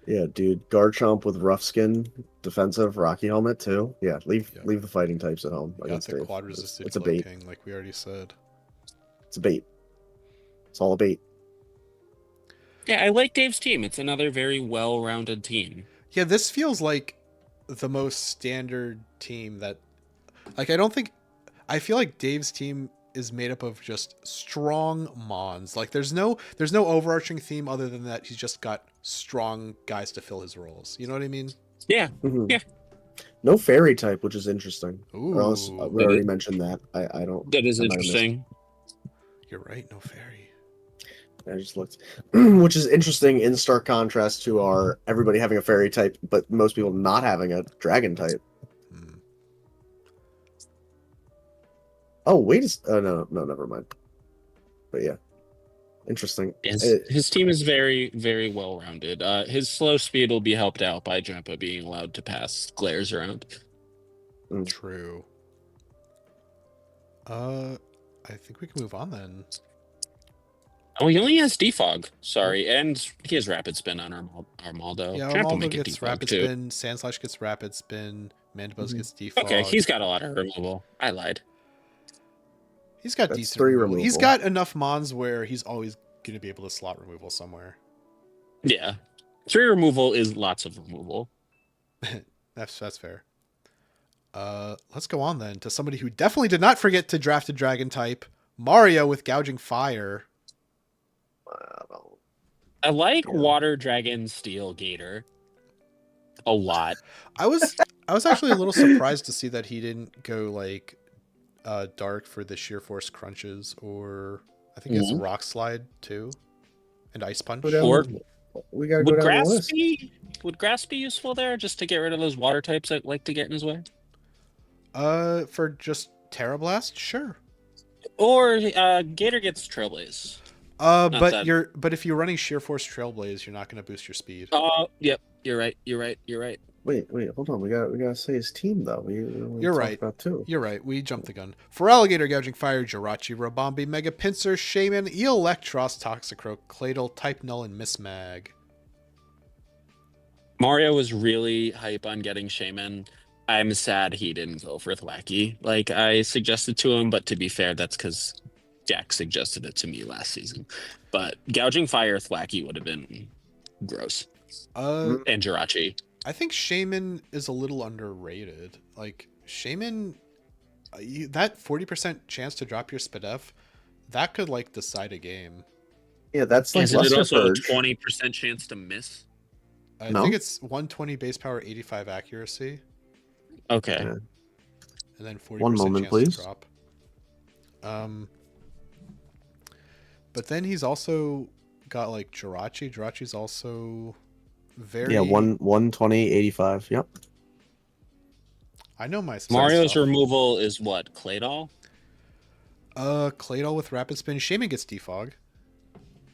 Yeah, dude. Garchomp with rough skin, defensive, Rocky helmet too. Yeah, leave the fighting types at home. Got against the Dave. quad resisted It's a bait. King, like we already said. It's a bait. It's all a bait. Yeah, I like Dave's team. It's another very well-rounded team. Yeah, this feels like the most standard team that, like, I feel like Dave's team is made up of just strong mons. Like, there's no overarching theme other than that he's just got strong guys to fill his roles. You know what I mean? Yeah. Mhm. Yeah. No fairy type, which is interesting. Ooh, Or else, we already mentioned that. I don't. That is I might have missed- interesting. you're right. No fairy. I just looked, which is interesting in stark contrast to our everybody having a fairy type, but most people not having a dragon type. Hmm. Oh wait, no, never mind. But yeah, interesting. His team is very, very well-rounded. His slow speed will be helped out by Jumpa being allowed to pass glares around. True. I think we can move on then. Oh, he only has Defog. Sorry, and he has Rapid Spin on Armaldo. Yeah, Jump will Armaldo make it gets Defog rapid too. spin. Sandslash gets rapid spin. Mandibuzz Mhm. gets defog. Okay, he's got a lot of removal. I lied. He's got That's decent 3 removal. He's removal. got enough mons where he's always going to be able to slot removal somewhere. Yeah. 3 removal is lots of removal. That's fair. Let's go on then to somebody who definitely did not forget to draft a dragon type, Mario with Gouging Fire. I like Yeah. Water Dragon Steel Gator a lot. I was actually a little surprised to see that he didn't go like dark for the Sheer Force Crunches, or I think it's Rock Slide too, and Ice Punch. Go down- Or- we gotta go Would down grass the list. would grass be useful there just to get rid of those water types that like to get in his way? For just Terra Blast, sure. Or Gator gets Trailblaze. But that. but if you're running Sheer Force Trailblaze, you're not going to boost your speed. Yep. You're right. Wait, hold on. We gotta say his team though. We You're talked right. About two. You're right. We jumped the gun. For Alligator, Gouging Fire, Jirachi, Robombi, Mega Pinsir, Shaman, Electros, Toxicroak, Claydol, Type Null, and Miss Mag. Mario was really hype on getting Shaman. I'm sad he didn't go for Thwacky. Like I suggested to him, but to be fair, that's because Jack suggested it to me last season. But Gouging Fire Thwacky would have been gross. And Jirachi. I think Shaman is a little underrated. Like Shaman, that 40% chance to drop your Spadef, that could like decide a game. Yeah, that's like Isn't it Luster also a Purge. 20% chance to miss? I No? think it's 120 base power, 85 accuracy, Okay. Yeah. and then 40% One moment, chance please. to drop. But then he's also got like Jirachi. Jirachi's also very. Yeah, 120, 85. Yep. I know my Mario's stuff. removal is what? Claydol? Claydol with rapid spin. Shaman gets defog.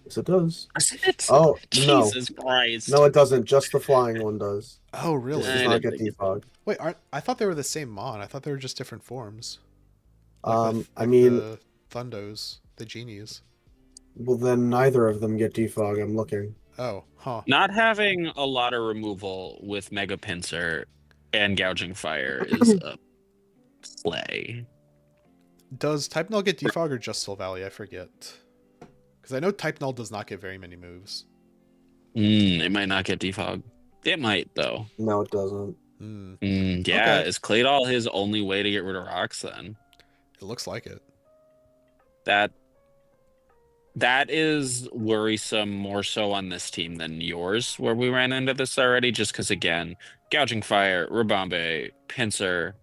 Yes, it does. Is it? Oh no, Jesus Christ. no, it doesn't. Just the flying one does. Oh really? It I does not didn't get defog. Wait, I thought they were the same mon. I thought they were just different forms. I mean, the Thundos, the genies. well then neither of them get defog. I'm looking. Oh, huh. Not having a lot of removal with Mega Pinsir and Gouging Fire is a play. Does Type Null get defog or just Soul Valley? I forget. Because I know Type Null does not get very many moves. It might not get defog. It might though. No, it doesn't. Yeah, Okay. is Claydol his only way to get rid of rocks then? It looks like it. That is worrisome more so on this team than yours, where we ran into this already, just because again, Gouging Fire, Rabambe, Pinsir.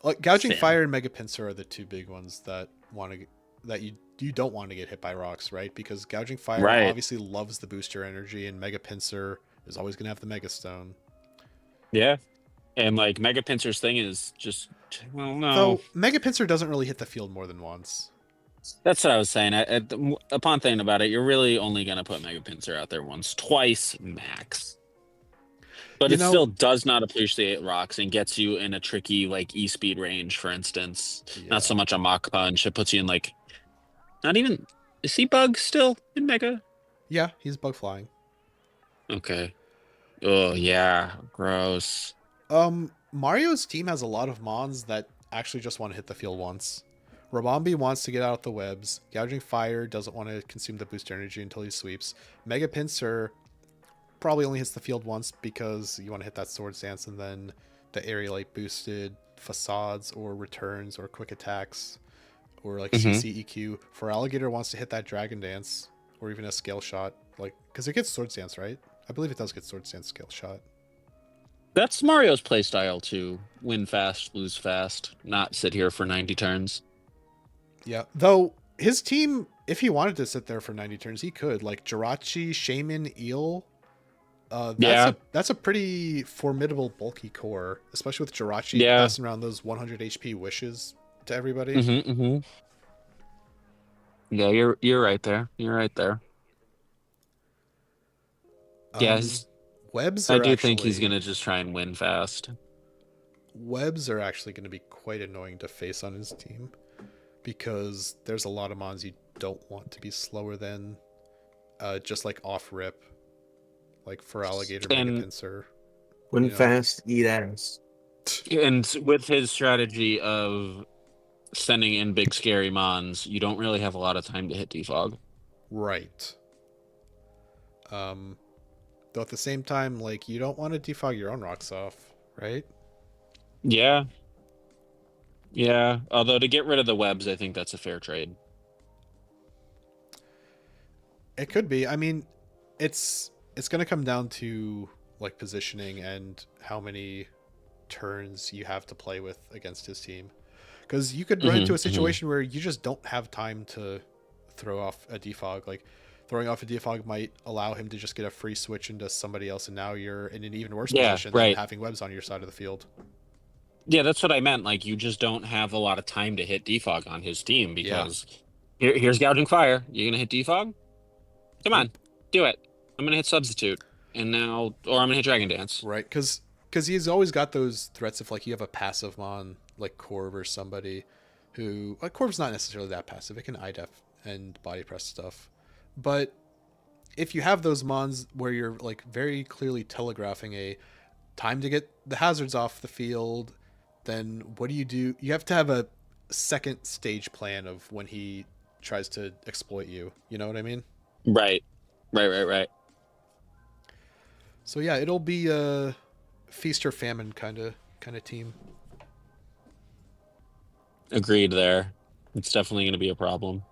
Like Gouging Thin. Fire and Mega Pinsir are the two big ones that you don't want to get hit by rocks, right? Because Gouging Fire Right. obviously loves the booster energy, and Mega Pinsir is always gonna have the Mega Stone. Yeah. And like Mega Pinsir's thing is just, well, no. Though Mega Pinsir doesn't really hit the field more than once. That's what I was saying. Upon thinking about it, you're really only going to put Mega Pinsir out there once, twice max. But You it know- still does not appreciate rocks and gets you in a tricky like E-speed range, for instance. Yeah. Not so much a Mach Punch. It puts you in like, not even, is he Bug still in Mega? Yeah, he's bug flying. Okay. Oh, yeah. Gross. Mario's team has a lot of mons that actually just want to hit the field once. Rabambi wants to get out the webs. Gouging Fire doesn't want to consume the booster energy until he sweeps. Mega Pinsir probably only hits the field once because you want to hit that Swords Dance and then the Aerialite boosted facades or returns or quick attacks or like Mhm. CCEQ. For Alligator wants to hit that Dragon Dance or even a Scale Shot, like because it gets Swords Dance, right? I believe it does get Swords Dance Scale Shot. That's Mario's playstyle too. Win fast, lose fast, not sit here for 90 turns. Yeah, though his team, if he wanted to sit there for 90 turns, he could. Like Jirachi, Shaman, Eel. That's a pretty formidable bulky core, especially with Jirachi Yeah. passing around those 100 HP wishes to everybody. Mm-hmm. Yeah, you're right there. You're right there. Yes. Webs. I Are do think he's actually- gonna just try and win fast. Webs are actually going to be quite annoying to face on his team because there's a lot of mons you don't want to be slower than, just like off rip, like for Alligator, Mega And- Pinsir. Win Yeah. fast, eat ass. And with his strategy of sending in big scary mons, you don't really have a lot of time to hit defog. Right. Though at the same time, like you don't want to defog your own rocks off, right? Yeah. Yeah. Although to get rid of the webs, I think that's a fair trade. It could be. I mean, it's going to come down to like positioning and how many turns you have to play with against his team. Because you could run into a situation where you just don't have time to throw off a defog. Like throwing off a defog might allow him to just get a free switch into somebody else, and now you're in an even worse Yeah, position right. than having webs on your side of the field. Yeah, that's what I meant. Like, you just don't have a lot of time to hit defog on his team because here's Gouging Fire. You're going to hit defog? Come on, do it. I'm going to hit Substitute. And now, or I'm going to hit Dragon Dance. Right, because he's always got those threats if like you have a passive mon like Corv or somebody who like Corv's not necessarily that passive. It can IDEF and body press stuff, but if you have those mons where you're like very clearly telegraphing a time to get the hazards off the field, then what do? You have to have a second stage plan of when he tries to exploit you. You know what I mean? Right. So yeah, it'll be a feast or famine kind of team. Agreed there. It's definitely going to be a problem.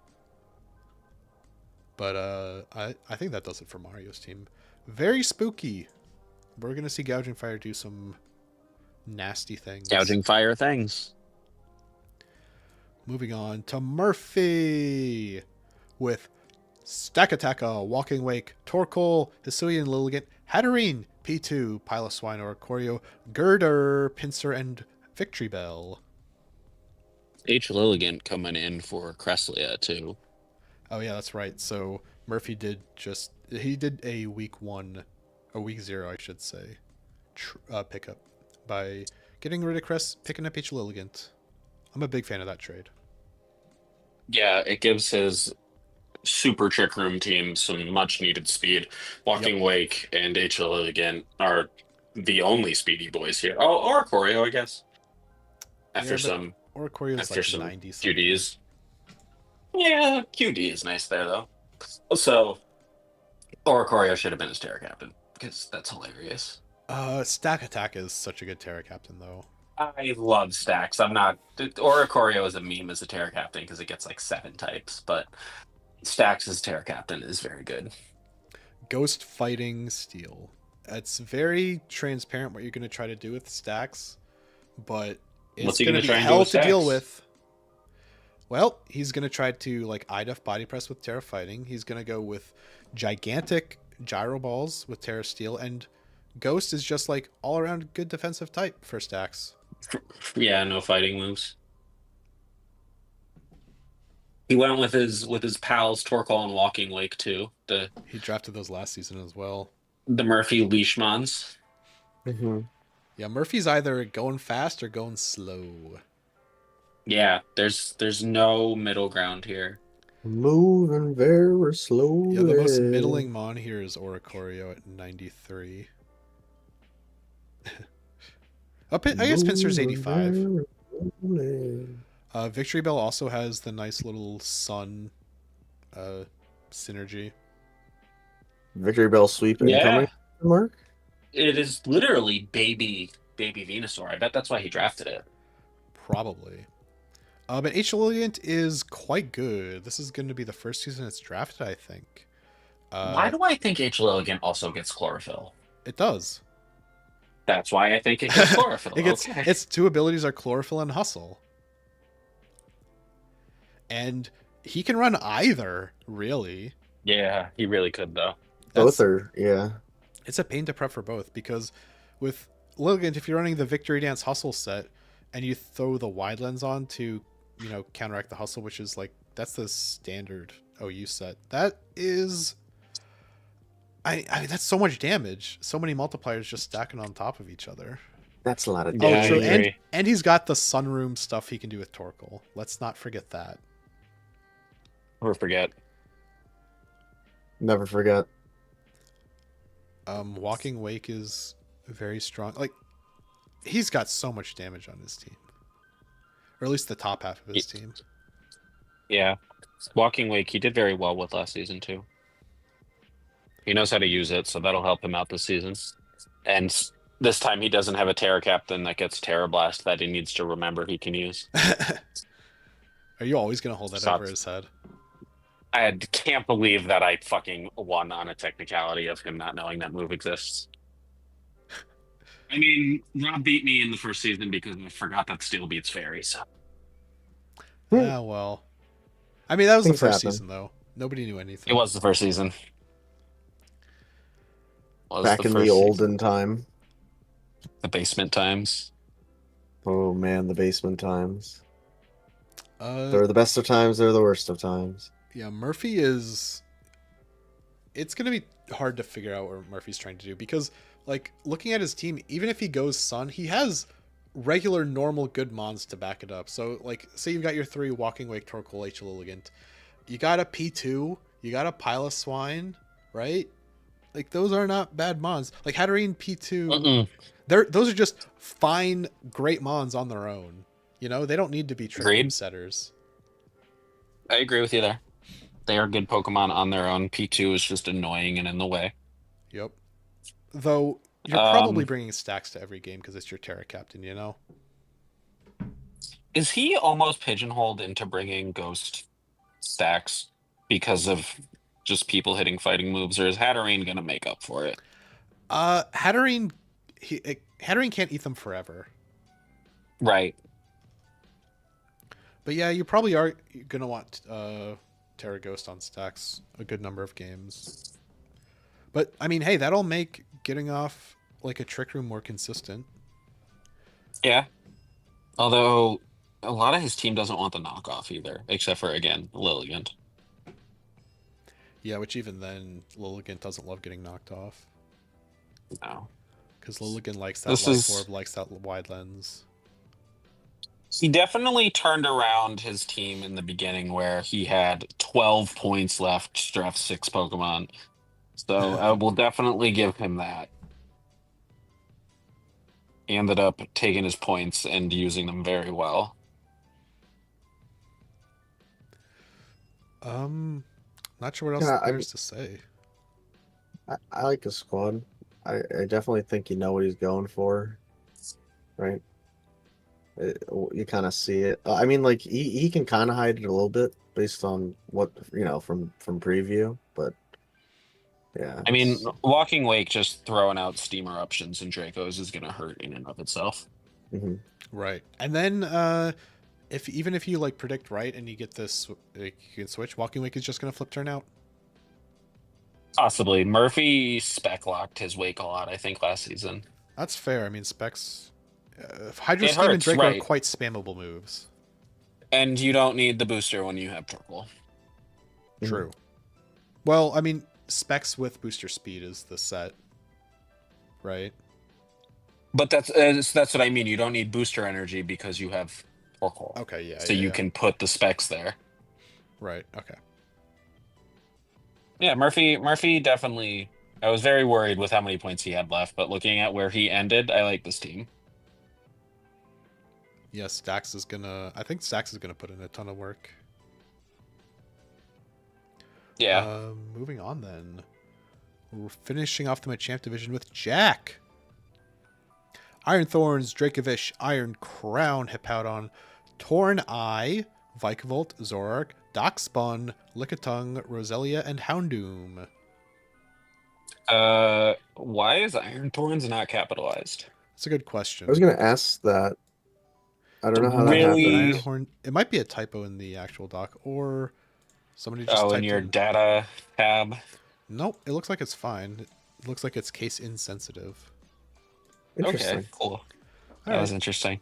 But I think that does it for Mario's team. Very spooky. We're gonna see Gouging Fire do some nasty things. Gouging Fire things. Moving on to Murphy with Stakataka, Walking Wake, Torkoal, Hisuian Lilligant, Hatterene, P2, Piloswine or Choreo, Girder, Pinsir, and Victory Bell. H. Lilligant coming in for Cresselia, too. Oh yeah, that's right. So Murphy did a week 1, or week 0, I should say, pickup by getting rid of Cress, picking up H. Lilligant. I'm a big fan of that trade. Yeah, it gives his super Trick Room team some much needed speed. Walking Wake and H. Lilligant are the only speedy boys here. Oh, or Choreo, I guess. After some Or Choreo's after like some 90s. QDs. Yeah, QD is nice there though. So Oricorio should have been his Terra Captain because that's hilarious. Stack Attack is such a good Terra Captain, though. I love stacks. I'm not. Oricorio is a meme as a Terra Captain because it gets like 7 types, but stacks as Terra Captain is very good. Ghost Fighting Steel. It's very transparent what you're going to try to do with stacks, but it's What's he going to gonna be try and do hell with to deal stacks? with. Well, he's going to try to like IDEF Body Press with Terra Fighting. He's going to go with gigantic Gyro Balls with Terra Steel, and Ghost is just like all around good defensive type for stacks. Yeah, no fighting moves. He went with his pals Torkoal and Walking Lake too. He drafted those last season as well. The Murphy Leishmans. Mm-hmm. Yeah, Murphy's either going fast or going slow. Yeah, there's no middle ground here. Moving very slowly. Yeah, the most middling mon here is Oricorio at 93. I guess Pinsir's 85. Victory Bell also has the nice little sun synergy. Victory Bell sweep Yeah. incoming. Mark. It is literally baby Venusaur. I bet that's why he drafted it. Probably. But H. Lilliant is quite good. This is going to be the first season it's drafted, I think. Why do I think H. Lilligant also gets chlorophyll? It does. That's why I think it gets chlorophyll. Okay. Its two abilities are Chlorophyll and Hustle. And he can run either, really. Yeah, he really could though. Both are, yeah. It's a pain to prep for both, because with Lilligant, if you're running the Victory Dance Hustle set and you throw the Wide Lens on to, counteract the Hustle, which is like, that's the standard OU set. That is... I mean, that's so much damage. So many multipliers just stacking on top of each other. That's a lot of Yeah, Oh, I true. agree. And he's got the Sunroom stuff he can do with Torkoal. Let's not forget that. Never forget. Never forget. Walking Wake is very strong. Like, he's got so much damage on his team. Or at least the top half of his team. Yeah. Walking Wake, he did very well with last season too. He knows how to use it, so that'll help him out this season. And this time he doesn't have a Terra Captain that gets Terra Blast that he needs to remember he can use. Are you always going to hold that Stop. over his head? I can't believe that I fucking won on a technicality of him not knowing that move exists. I mean, Rob beat me in the first season because I forgot that Steel beats Fairy, so. Yeah, well. I mean, that was the Things first happen. season, though. Nobody knew anything. It was the first season. Back in the olden time. The basement times. Oh man, the basement times. Uh, They're the best of times, they're the worst of times. Yeah, Murphy is... It's going to be hard to figure out what Murphy's trying to do, because, like, looking at his team, even if he goes Sun, he has regular, normal, good mons to back it up. So, like, say you've got your 3 Walking Wake, Torkoal, H. Lilligant. You got a P2, you got a Piloswine, right? Like, those are not bad mons. Like, Hatterene P2, those are just fine, great mons on their own. You know, they don't need to be trick Agreed. setters. I agree with you there. They are good Pokemon on their own. P2 is just annoying and in the way. Yep. Though you're probably bringing stacks to every game because it's your Terra Captain, you know? Is he almost pigeonholed into bringing Ghost stacks because of just people hitting fighting moves, or is Hatterene going to make up for it? Hatterene can't eat them forever. Right. But yeah, you probably are going to want Terra Ghost on stacks a good number of games. But, I mean, hey, that'll make getting off, like, a Trick Room more consistent. Yeah. Although, a lot of his team doesn't want the knockoff either, except for, again, Lilligant. Yeah, which even then, Lilligant doesn't love getting knocked off. No. Because Lilligant likes that This Life is- Orb, likes that Wide Lens. He definitely turned around his team in the beginning where he had 12 points left to draft 6 Pokemon. So I will definitely give him that. He ended up taking his points and using them very well. Not sure what else Yeah, there's to say. I like his squad. I definitely think you know what he's going for, right? You kind of see it. I mean, like he can kind of hide it a little bit based on what from preview, but yeah. I mean, Walking Wake just throwing out steam eruptions and Dracos is gonna hurt in and of itself. Mm-hmm. Right. And then if you like predict right and you get this, like, you can switch. Walking Wake is just gonna flip turn out. Possibly. Murphy spec locked his Wake a lot, I think, last season. That's fair. I mean, specs, Hydro It Steam and hurts, Draco right. are quite spammable moves. And you don't need the booster when you have Torkoal. True. Well, I mean, specs with booster speed is the set, right? But that's what I mean. You don't need booster energy because you have Torkoal. Okay, yeah. So yeah, you yeah. can put the specs there. Right. Okay. Yeah, Murphy definitely. I was very worried with how many points he had left, but looking at where he ended, I like this team. Yes, I think Stax is gonna put in a ton of work. Yeah. Moving on then. We're finishing off the Machamp division with Jack. Iron Thorns, Dracovish, Iron Crown, Hippowdon, Torn Eye, Vikavolt, Zoroark, Darkspun, Lickitung, Roselia, and Houndoom. Why is Iron Thorns not capitalized? That's a good question. I was gonna ask that. I don't know how Really? that Iron happened. Horn. It might be a typo in the actual doc, or somebody just Oh, typed in your in. data tab. Nope, it looks like it's fine. It looks like it's case insensitive. Interesting. Okay, cool. All That right. was interesting.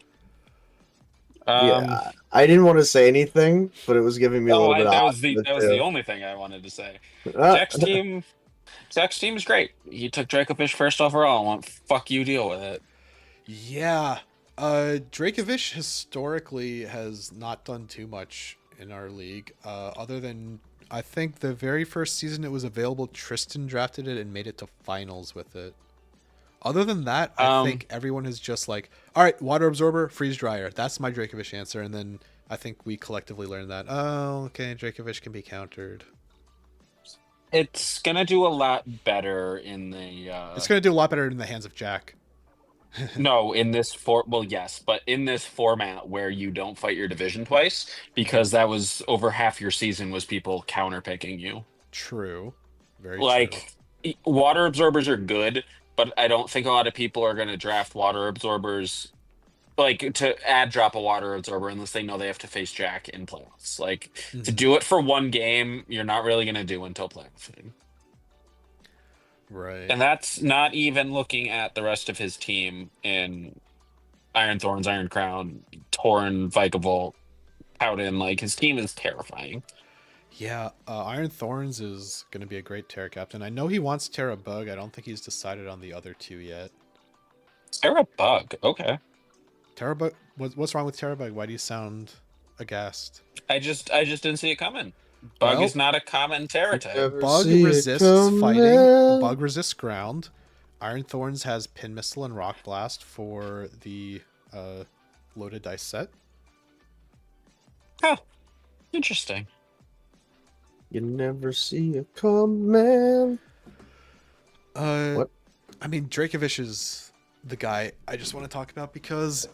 Yeah, I didn't want to say anything, but it was giving me a little bit. that odd was the too. only thing I wanted to say. Ah, Jack's team is great. He took Dracovish first overall. I want fuck you deal with it. Yeah. Dracovish historically has not done too much in our league. Other than, I think the very first season it was available, Tristan drafted it and made it to finals with it. Other than that, I think everyone is just like, all right, Water Absorber, Freeze Dryer. That's my Dracovish answer. And then I think we collectively learned that, oh, okay, Dracovish can be countered. It's gonna do a lot better in the. It's going to do a lot better in the hands of Jack. No, in this well, yes, but in this format where you don't fight your division twice, because that was over half your season was people counterpicking you. True. Very Like water absorbers are good, but I don't think a lot of people are going to draft water absorbers like to add drop a water absorber unless they know they have to face Jack in playoffs. Like true. to do it for one game, you're not really going to do until playoff game. Right. And that's not even looking at the rest of his team in Iron Thorns, Iron Crown, Torn, Vikavolt, Powden. Like his team is terrifying. Yeah, Iron Thorns is going to be a great Terra captain. I know he wants Terra Bug. I don't think he's decided on the other two yet. Terra Bug, okay. Terra Bug, what's wrong with Terra Bug? Why do you sound aghast? I just didn't see it coming. Bug Well, is not a common Terra type. Bug see it resists coming. fighting. Bug resists ground. Iron Thorns has Pin Missile and Rock Blast for the loaded dice set. Huh. Interesting. You never see it coming. What? I mean, Dracovish is the guy I just want to talk about because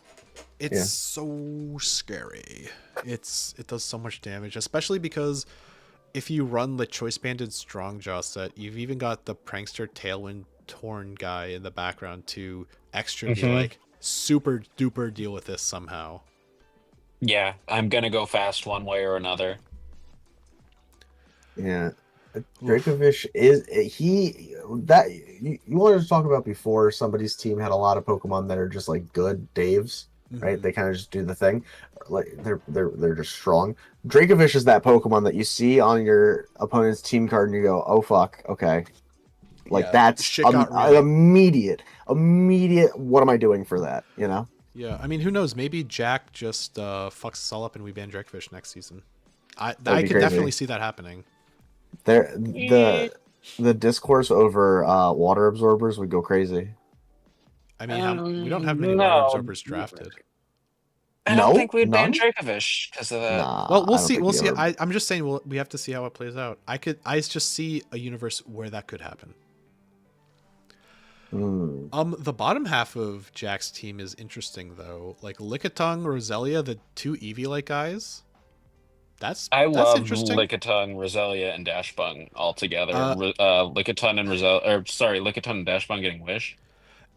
it's so scary. It does so much damage, especially because if you run the Choice Banded Strongjaw set, you've even got the Prankster Tailwind Torn guy in the background to extra be like super duper deal with this somehow. Yeah, I'm gonna go fast one way or another. Yeah. Dracovish is you wanted to talk about before somebody's team had a lot of Pokemon that are just like good Daves, right? They kind of just do the thing. Like they're just strong. Dracovish is that Pokemon that you see on your opponent's team card and you go, "Oh fuck, okay." Like Yeah, that's shit got real. immediate. What am I doing for that, you know? Yeah, I mean, who knows? Maybe Jack just fucks us all up and we ban Dracovish next season. I That'd be can crazy. definitely see that happening. The discourse over water absorbers would go crazy. I mean, we don't have many no. water absorbers drafted. I don't No? think we'd ban None? Dracovish because of that. Nah, Well, I we'll don't see. think We'll we see. ever- I'm just saying we have to see how it plays out. I just see a universe where that could happen. The bottom half of Jack's team is interesting though. Like Lickitung, Roselia, the two Eevee-like guys. That's I love interesting. Lickitung, Roselia, and Dashbung all together. Uh, Lickitung and Lickitung and Dashbung getting Wish.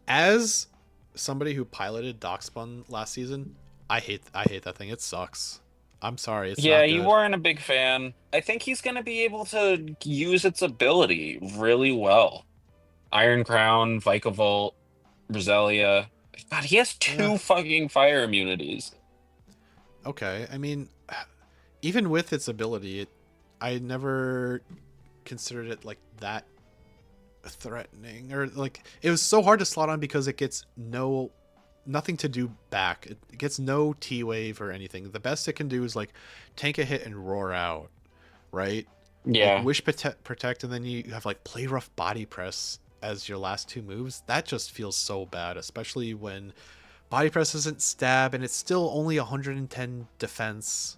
As somebody who piloted Darkspun last season, I hate that thing. It sucks. I'm sorry, it's Yeah, not you good. weren't a big fan. I think he's going to be able to use its ability really well. Iron Crown, Vikavolt, Roselia. God, he has two Yeah. fucking fire immunities. Okay, I mean, even with its ability, I never considered it like that threatening, or like it was so hard to slot on because it gets nothing to do back. It gets no T wave or anything. The best it can do is like tank a hit and roar out, right? Yeah. Like wish protect, and then you have like play rough body press as your last two moves. That just feels so bad, especially when body press isn't stab and it's still only 110 defense.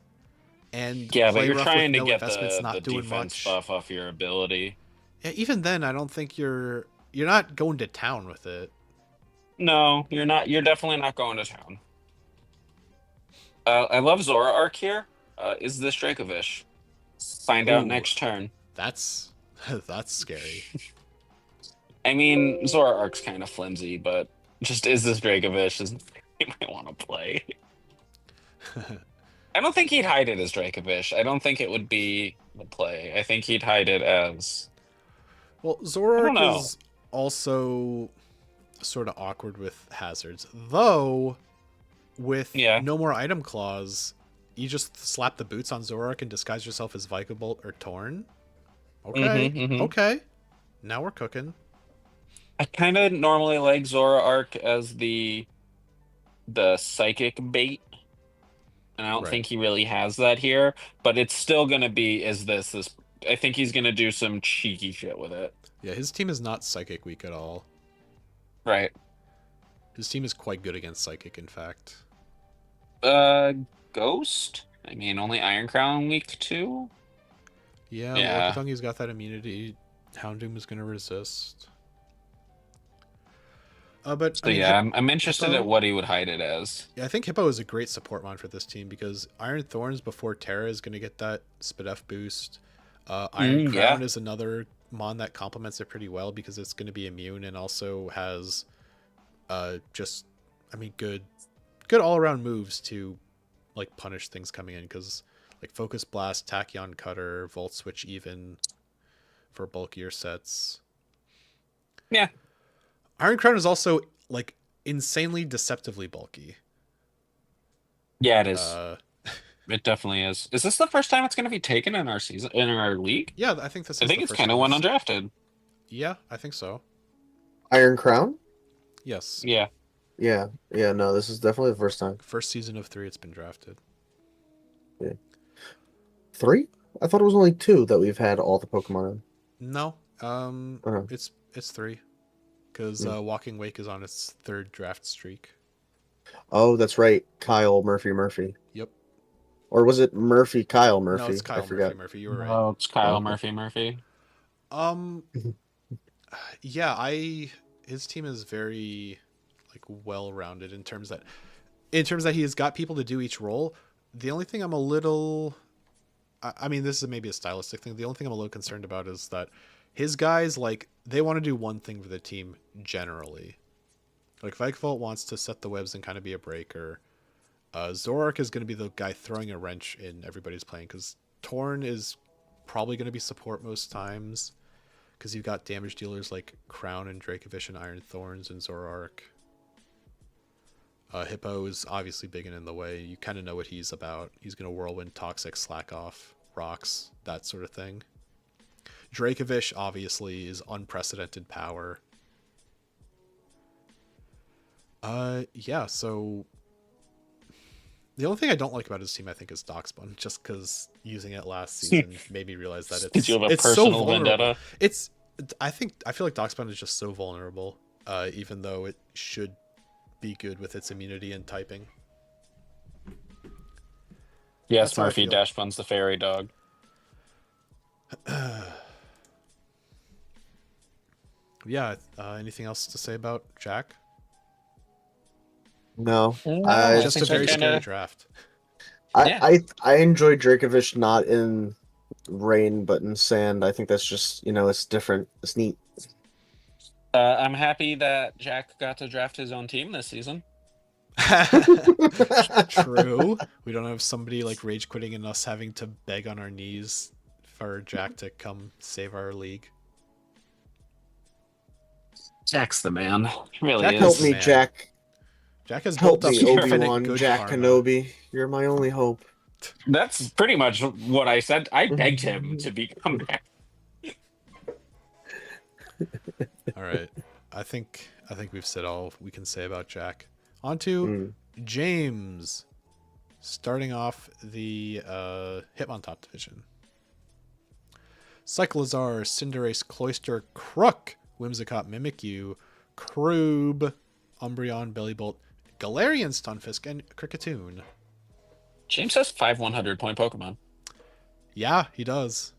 And Yeah, but play you're rough trying with to no get investments, the not doing defense much. buff off your ability. Yeah, even then, I don't think you're not going to town with it. No, you're not. You're definitely not going to town. I love Zoroark here. Is this Dracovish? Find out Ooh. next turn. That's scary. I mean, Zoroark's kind of flimsy, but just is this Dracovish is you might want to play. I don't think he'd hide it as Dracovish. I don't think it would be the play. I think he'd hide it as. Well, I don't Zoroark know. is also sort of awkward with hazards, though. With Yeah. no more item clause, you just slap the boots on Zoroark and disguise yourself as Vikavolt or Torn. Okay, Mhm. okay. Now we're cooking. I kind of normally like Zoroark as the psychic bait, and I don't Right. think he really has that here. But it's still gonna be this. I think he's gonna do some cheeky shit with it. Yeah, his team is not Psychic weak at all. Right. His team is quite good against Psychic, in fact. Ghost. I mean, only Iron Crown week 2. Yeah, Yeah. Lickitungi's got that immunity. Houndoom is going to resist. But So I mean, yeah, I'm interested Hippo- at what he would hide it as. Yeah, I think Hippo is a great support mon for this team because Iron Thorns before Terra is going to get that Spidef boost. Iron Crown Yeah. is another mon that complements it pretty well because it's going to be immune and also has good all around moves to like punish things coming in because like Focus Blast, Tachyon Cutter, Volt Switch even for bulkier sets. Yeah. Iron Crown is also like insanely deceptively bulky. Yeah, it is. It definitely is. Is this the first time it's going to be taken in our season, in our league? Yeah, I think this is I think the it's first kind of time one it's- undrafted. Yeah, I think so. Iron Crown? Yes. Yeah. Yeah. Yeah, no, this is definitely the first time. First season of 3 it's been drafted. 3? I thought it was only 2 that we've had all the Pokemon in. No. Uh-huh. It's 3. Because Walking Wake is on its 3rd draft streak. Oh, that's right. Kyle Murphy. Yep. Or was it Kyle Murphy? No, it's Kyle I forgot. Murphy. You were right. Oh, it's Kyle Oh. Murphy. Yeah, his team is very like well-rounded in terms that he has got people to do each role. The only thing I'm a little I mean, this is maybe a stylistic thing. The only thing I'm a little concerned about is that his guys, like, they want to do one thing for the team generally. Like, Vikavolt wants to set the webs and kind of be a breaker. Zoroark is going to be the guy throwing a wrench in everybody's playing because Torn is probably going to be support most times because you've got damage dealers like Crown and Dracovish and Iron Thorns and Zoroark. Hippo is obviously big and in the way. You kind of know what he's about. He's going to Whirlwind, Toxic, Slack Off, Rocks, that sort of thing. Dracovish obviously is unprecedented power. Yeah, so the only thing I don't like about his team, I think, is Darkspun, just because using it last season made me realize that Did you have a it's so personal vulnerable. vendetta? I feel like Darkspun is just so vulnerable, even though it should be good with its immunity and typing. Yes, That's how I Murphy. feel. Dashbun's the fairy dog. Yeah. Anything else to say about Jack? No, No, I Just a think they're very scary kinda- draft. Yeah. I enjoy Dracovish not in rain but in sand. I think that's just it's different. It's neat. I'm happy that Jack got to draft his own team this season. True. We don't have somebody like rage quitting and us having to beg on our knees for Jack to come save our league. Jack's the man. He really Jack is. Help me, man. Jack. Jack has Help built up me, infinite Obi-Wan, good Jack karma. Kenobi. You're my only hope. That's pretty much what I said. I begged him to become Jack. All right. I think we've said all we can say about Jack. On to James. Starting off the Hitmontop division. Cyclozar, Cinderace, Cloyster, Crook, Whimsicott, Mimikyu, Kroob, Umbreon, Bellibolt, Galarian, Stunfisk, and Kricketune. James has 5 100-point Pokemon. Yeah, he does.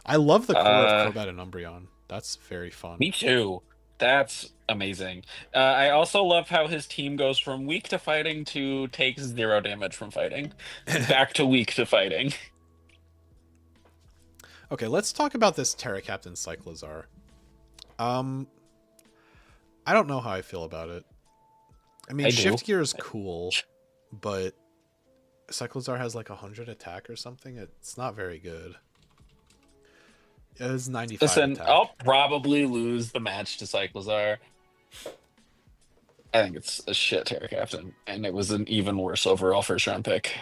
I love the core of Crobat and Umbreon. That's very fun. Me too. That's amazing. I also love how his team goes from weak to fighting to takes 0 damage from fighting. Back to weak to fighting. Okay, let's talk about this Terra Captain Cyclozar. I don't know how I feel about it. I mean, I do. Shift Gear is cool, but Cyclozar has like 100 attack or something. It's not very good. It was 95 Listen, attack. I'll probably lose the match to Cyclozar. I think it's a shit Terra Captain, and it was an even worse overall first round pick.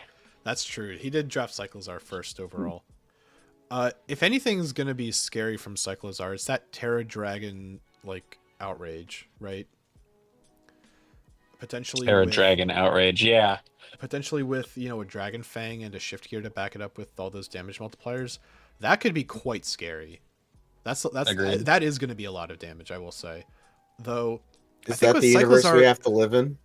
That's true. He did draft Cyclozar first overall. If anything's gonna be scary from Cyclozar, it's that Terra Dragon like outrage, right? Potentially Terra with, Dragon Outrage, yeah. potentially with a Dragon Fang and a Shift Gear to back it up with all those damage multipliers. That could be quite scary. That's Agreed. that is going to be a lot of damage, I will say. Though, Is that the universe we have to live in?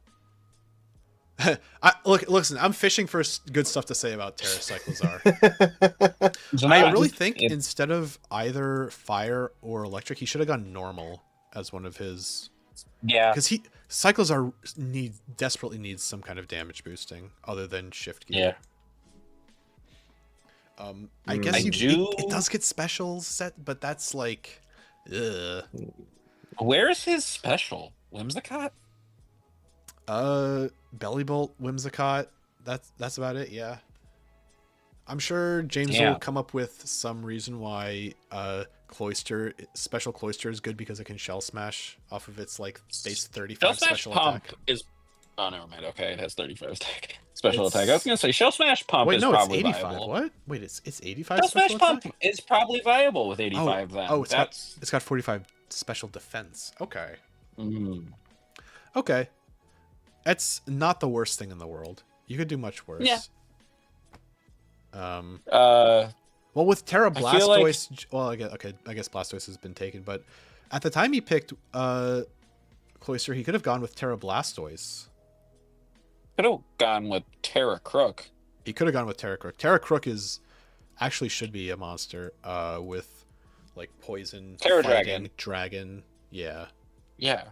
Listen, I'm fishing for good stuff to say about Terra Cyclozar. I really think instead of either fire or electric, he should have gone normal as one of his. Yeah. Because Cyclozar desperately needs some kind of damage boosting other than Shift Gear. Yeah. I guess it it does get specials set, but that's like, ugh. Where is his special? Whimsicott? Bellibolt, Whimsicott. That's about it. Yeah. I'm sure James will come up with some reason why special Cloyster is good because it can Shell Smash off of its like base 35 special attack. Oh, never mind. Okay, it has 35 attack. Special attack. I was gonna say Shell Smash Pump is it's probably 85. viable. What? Wait, it's 85. Shell Smash special Pump attack? is probably viable with 85. Then it's got 45 special defense. Okay. Mm. Okay. It's not the worst thing in the world. You could do much worse. Yeah. Well, with Terra I feel like- Blastoise, I guess Blastoise has been taken, but at the time he picked Cloyster, he could have gone with Terra Blastoise. Could have gone with Terra Crook. He could have gone with Terra Crook. Terra Crook should be a monster with like poison, Terra fighting, dragon. Yeah. Yeah.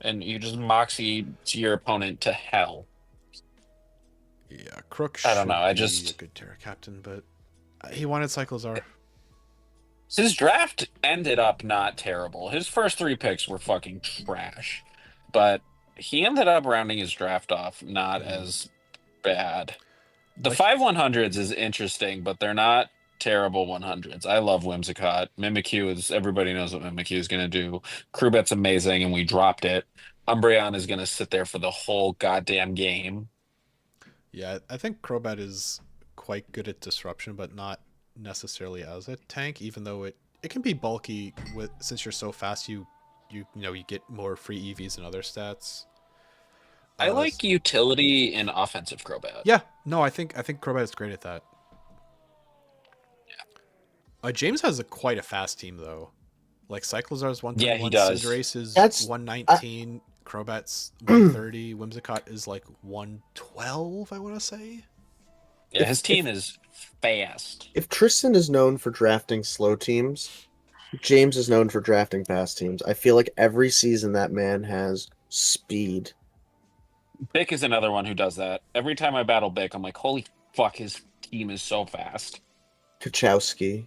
And you just moxie to your opponent to hell. Yeah, Crook I don't know, I be just- a good Terra Captain, but he wanted Cyclozar. His draft ended up not terrible. His first 3 picks were fucking trash. But he ended up rounding his draft off not as bad. The Like- 5 100s is interesting, but they're not terrible 100s. I love Whimsicott. Mimikyu everybody knows what Mimikyu is going to do. Crobat's amazing, and we dropped it. Umbreon is going to sit there for the whole goddamn game. Yeah, I think Crobat is quite good at disruption, but not necessarily as a tank, even though it can be bulky since you're so fast you get more free EVs and other stats. I like utility in offensive Crobat. Yeah, no, I think Crobat is great at that. Yeah. James has quite a fast team though. Like Cyclozar's 131, Yeah, he does. Cinderace is That's- 119, Crobat's 130, Whimsicott is like 112, I want to say. Yeah, his team is fast. If Tristan is known for drafting slow teams, James is known for drafting fast teams. I feel like every season that man has speed. Bick is another one who does that. Every time I battle Bick, I'm like, holy fuck, his team is so fast. Kachowski.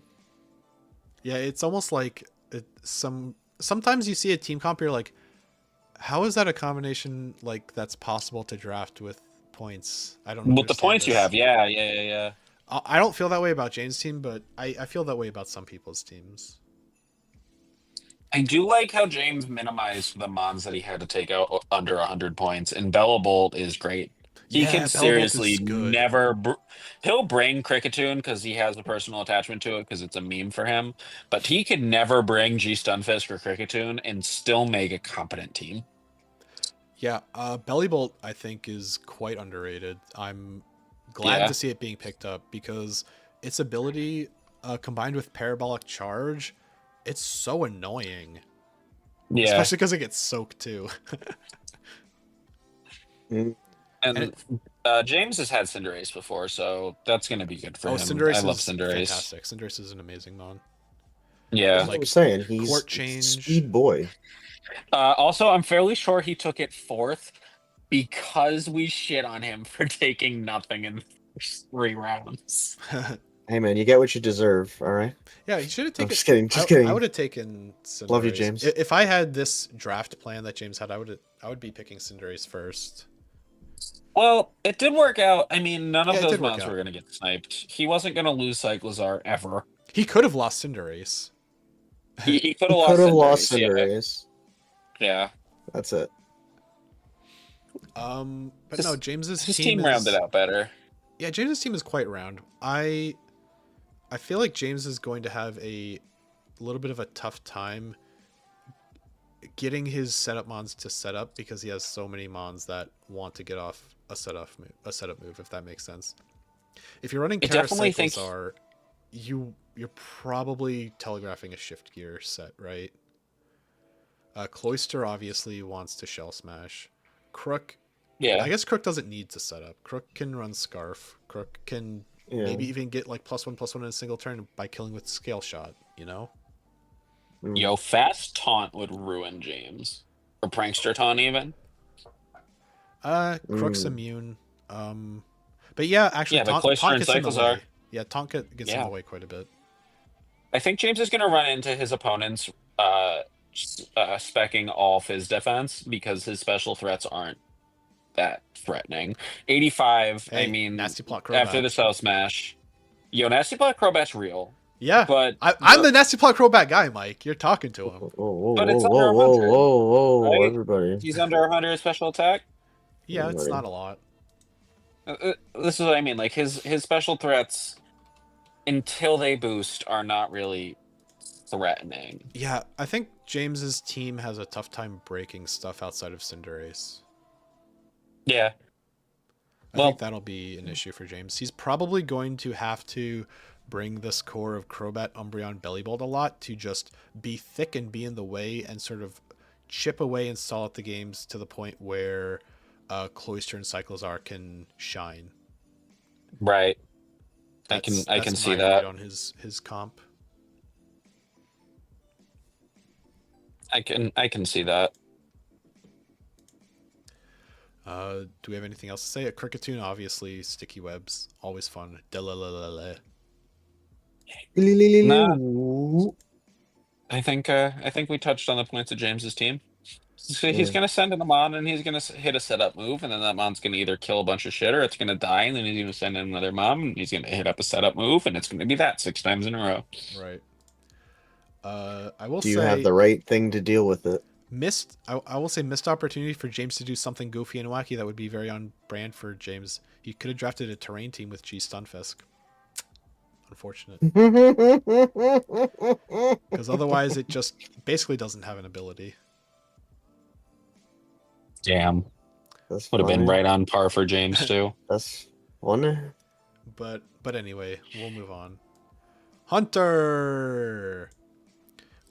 Yeah, it's almost like sometimes you see a team comp, you're like, how is that a combination like that's possible to draft with points? I don't With the understand points you this. have, yeah. I don't feel that way about James' team, but I feel that way about some people's teams. I do like how James minimized the mons that he had to take out under 100 points, and Bolt is great. He Yeah, can Belbolt seriously is good. never. He'll bring Cricketune because he has a personal attachment to it because it's a meme for him. But he could never bring G Stunfisk or Cricketune and still make a competent team. Yeah, Bellybolt I think is quite underrated. I'm glad to see it being picked up because its ability combined with Parabolic Charge, it's so annoying. Yeah, Especially because it gets soaked too. and James has had Cinderace before, so that's going to be good for him. Cinderace I love is Cinderace. fantastic. Cinderace is an amazing mon. Yeah, That's what I'm saying. He's court change. speed boy. Also, I'm fairly sure he took it fourth because we shit on him for taking nothing in the first 3 rounds. Hey man, you get what you deserve. All right. Yeah, he should have taken. Just kidding. Just kidding. I would have taken Cinderace. Love you, James. If I had this draft plan that James had, I would be picking Cinderace first. Well, it did work out. I mean, none of Yeah, it those did work mons out. were going to get sniped. He wasn't going to lose Cyclizar ever. He could have lost Cinderace. He could He have could have lost Cinderace. Cinderace. Yeah. That's it. But no, James's His team team is, rounded out better. Yeah, James's team is quite round. I feel like James is going to have a little bit of a tough time getting his setup mons to set up because he has so many mons that want to get off a setup move, if that makes sense. If you're running Cyclizar, you're probably telegraphing a shift gear set, right? Cloyster obviously wants to shell smash. Crook, Yeah. I guess Crook doesn't need to set up. Crook can run Scarf. Crook can maybe even get like +1/+1 in a single turn by killing with Scale Shot, you know? Yo, Fast Taunt would ruin James. Or Prankster Taunt, even. Crook's immune. But yeah, actually, Yeah, but Taunt Cloyster and gets in the Cyclizar. way. Yeah, Taunt gets in the way quite a bit. I think James is going to run into his opponents specking all Fizz defense because his special threats aren't that threatening. 85, Hey, I mean, Nasty Plot Crobat. after the Cell Smash. Yo, Nasty Plot Crobat's real. Yeah, But I'm the Nasty Plot Crobat guy, Mike. You're talking to him. Whoa, But it's under 100, right? everybody. He's under 100 special attack. Yeah, it's not a lot. This is what I mean. Like his special threats, until they boost, are not really threatening. Yeah, I think James's team has a tough time breaking stuff outside of Cinderace. Yeah. I think that'll be an issue for James. He's probably going to have to bring this core of Crobat, Umbreon, Bellibolt a lot to just be thick and be in the way and sort of chip away and stall at the games to the point where Cloyster and Cyclizar can shine. Right. I That's can see my that. read on his comp. I can see that. Do we have anything else to say? At Cricketune, obviously, Sticky Webs, always fun. Delalalala. I think we touched on the points of James's team. So he's gonna send in a mon and he's gonna hit a setup move, and then that mon's gonna either kill a bunch of shit or it's gonna die, and then he's gonna send in another mon and he's gonna hit up a setup move, and it's gonna be that 6 times in a row. Right. I will Do say you have the right thing to deal with it? I will say missed opportunity for James to do something goofy and wacky that would be very on brand for James. He could have drafted a terrain team with G Stunfisk. Unfortunate. Because otherwise it just basically doesn't have an ability. Damn. That's Would have been fine. right on par for James too. That's one. But anyway, we'll move on. Hunter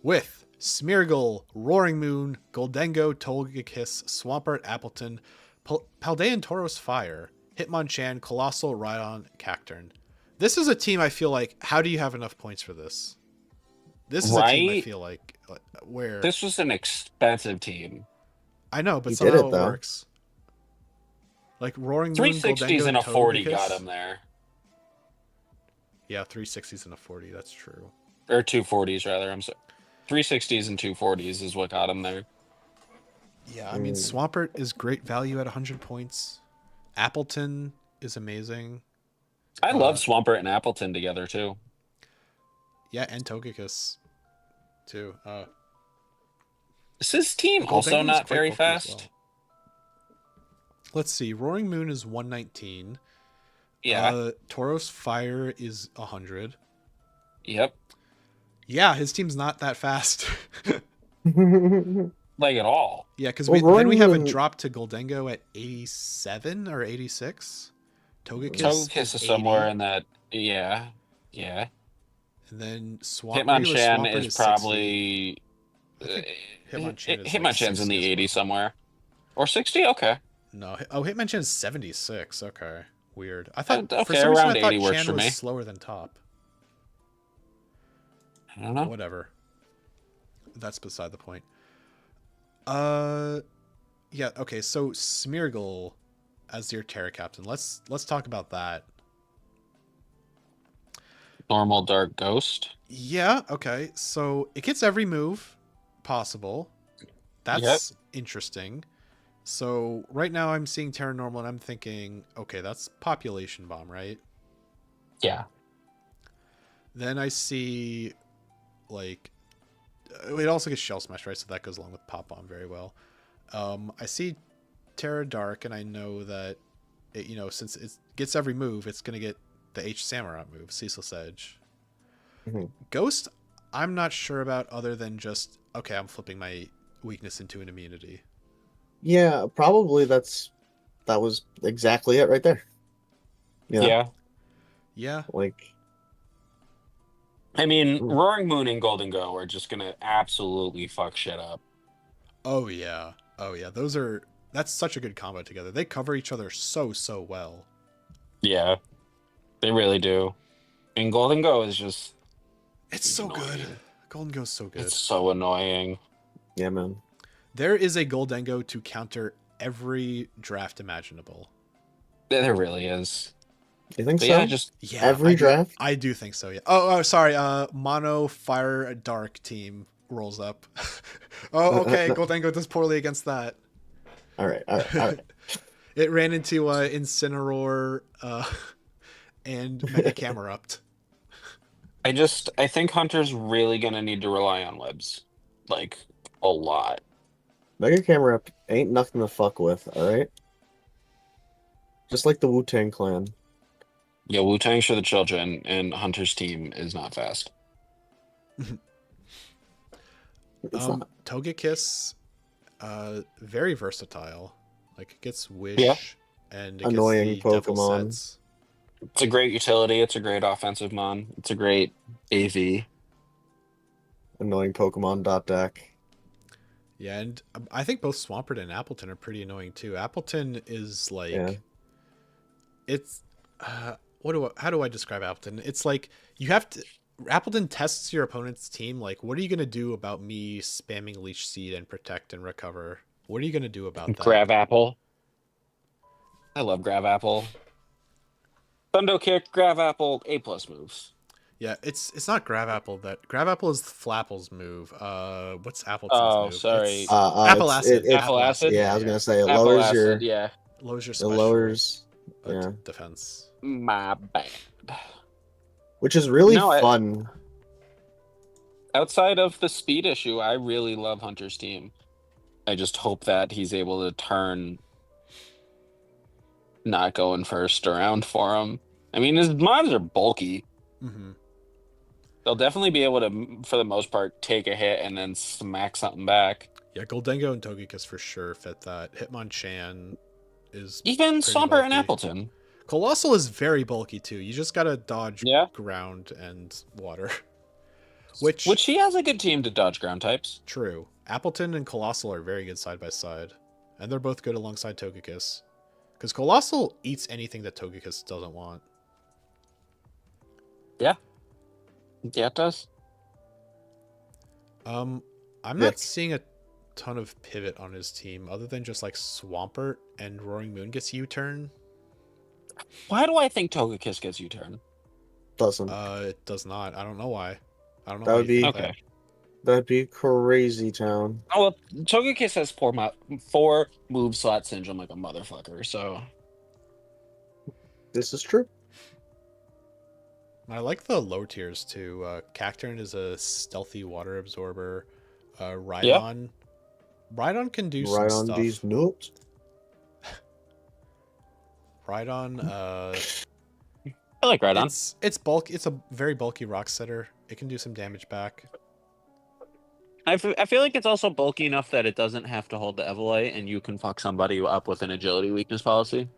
with Smeargle, Roaring Moon, Goldengo, Togekiss, Swampert, Appleton, Paldean Tauros Fire, Hitmonchan, Colossal, Rhydon, Cacturn. This is a team I feel like, how do you have enough points for this? This is a team I Right? feel like where This was an expensive team. I know, but He did somehow it, it though. works. Like Roaring Moon, 360s Goldengo, and a 40 got Togekiss. him there. Yeah, 360s and a 40. That's true. Or 240s, rather. I'm sorry. 360s and 240s is what got him there. Yeah, I mean, Swampert is great value at 100 points. Appleton is amazing. I love Swampert and Appleton together, too. Yeah, and Togekiss, too. Is his team also Goldengo is not quite very bulky as fast? well. Let's see. Roaring Moon is 119. Yeah. Tauros Fire is 100. Yep. Yeah, his team's not that fast. Like at all. Yeah, because Well, then we Roaring have a Moon- drop to Goldengo at 87 or 86. Togekiss, Togekiss is somewhere in that. Yeah. Yeah. And then Hitmonchan Swampert is 60. probably. I think Hitmonchan is Hitmonchan's in the 60 as 80 well. somewhere. Or 60? Okay. No, Hitmonchan is 76. Okay, weird. I thought for okay, some reason around I thought 80 works Chan for was me. slower than Top. I don't know. Whatever. That's beside the point. Yeah. Okay. So Smeargle as your Terra Captain. Let's talk about that. Normal Dark Ghost. Yeah. Okay. So it gets every move possible. That's interesting. So right now I'm seeing Terra Normal and I'm thinking, okay, that's Population Bomb, right? Yeah. Then I see, like, it also gets Shell Smash, right? So that goes along with Pop Bomb very well. I see Terra Dark, and I know that, since it gets every move, it's going to get the H Samurott move, Ceaseless Edge. Mhm. Ghost, I'm not sure about other than just, okay, I'm flipping my weakness into an immunity. Yeah, probably that was exactly it right there. You know, Yeah. Yeah. like I mean, Ooh. Roaring Moon and Golden Go are just gonna absolutely fuck shit up. Oh, yeah. Oh, yeah. That's such a good combo together. They cover each other so well. Yeah. They really do. And Golden Go is just It's so good. annoying. Golden Go's so good. It's so annoying. yeah, man. There is a Goldengo to counter every draft imaginable. There really is. You think But so? yeah, just Yeah, Every draft? I do think so. Yeah. Oh, sorry. Mono Fire Dark team rolls up. Oh, okay. Goldengo does poorly against that. All right. It ran into Incineroar and Mega Camerupt. I think Hunter's really gonna need to rely on webs. Like a lot. Mega Camera ain't nothing to fuck with, all right? Just like the Wu-Tang Clan. Yeah, Wu-Tang's for the children, and Hunter's team is not fast. It's not. Togekiss, very versatile. Like it gets Wish Yeah. and it Annoying gets the Devil Pokemon. Sets. It's a great utility. It's a great offensive mon. It's a great AV. Annoying Pokemon deck. Yeah, and I think both Swampert and Appleton are pretty annoying too. Appleton is like, Yeah. it's how do I describe Appleton? It's like you have to. Appleton tests your opponent's team. Like, what are you gonna do about me spamming Leech Seed and Protect and Recover? What are you gonna do about that? Grav Apple. I love Grav Apple. Thundo Kick, Grav Apple, A+ moves. Yeah, it's not Grav Apple. That Grav Apple is Flapple's move. What's Appleton's Oh, move? sorry. It's Apple Acid. Apple Acid? Yeah, I was gonna say it Apple lowers Acid, your yeah. lowers your it special lowers yeah, defense. My bad. which is really No, fun. Outside of the speed issue, I really love Hunter's team. I just hope that he's able to turn not going first around for him. I mean, his mods are bulky. Mm-hmm. They'll definitely be able to, for the most part, take a hit and then smack something back. Yeah, Goldengo and Togekiss for sure fit that. Hitmonchan is Even pretty Swampert and bulky. Appleton. Colossal is very bulky too. You just gotta dodge Yeah. ground and water. Which Which he has a good team to dodge ground types. true. Appleton and Colossal are very good side by side. And they're both good alongside Togekiss. Because Colossal eats anything that Togekiss doesn't want. Yeah, it does. I'm Vic. not seeing a ton of pivot on his team other than just like Swampert and Roaring Moon gets U-turn. Why do I think Togekiss gets U-turn? Doesn't. It does not. I don't know why. I don't know That why would you be- think Okay. that. That'd be crazy town. Oh, well, Togekiss has four move slot syndrome like a motherfucker, so... This is true. I like the low tiers too. Cacturn is a stealthy water absorber. Rhydon. Rhydon can do Right some on stuff. these notes. Rhydon, I like Rhydon. it's bulky. It's a very bulky rock setter. It can do some damage back. I feel like it's also bulky enough that it doesn't have to hold the Evolite, and you can fuck somebody up with an agility weakness policy.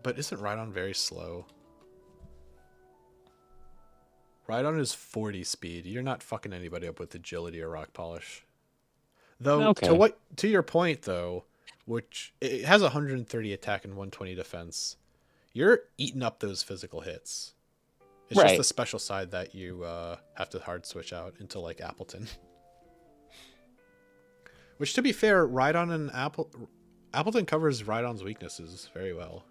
But isn't Rhydon very slow? Rhydon is 40 speed. You're not fucking anybody up with agility or rock polish. Though Okay. to your point though, which it has 130 attack and 120 defense, you're eating up those physical hits. It's just Right. the special side that you have to hard switch out into like Appleton. Which, to be fair, Rhydon and Appleton covers Rhydon's weaknesses very well.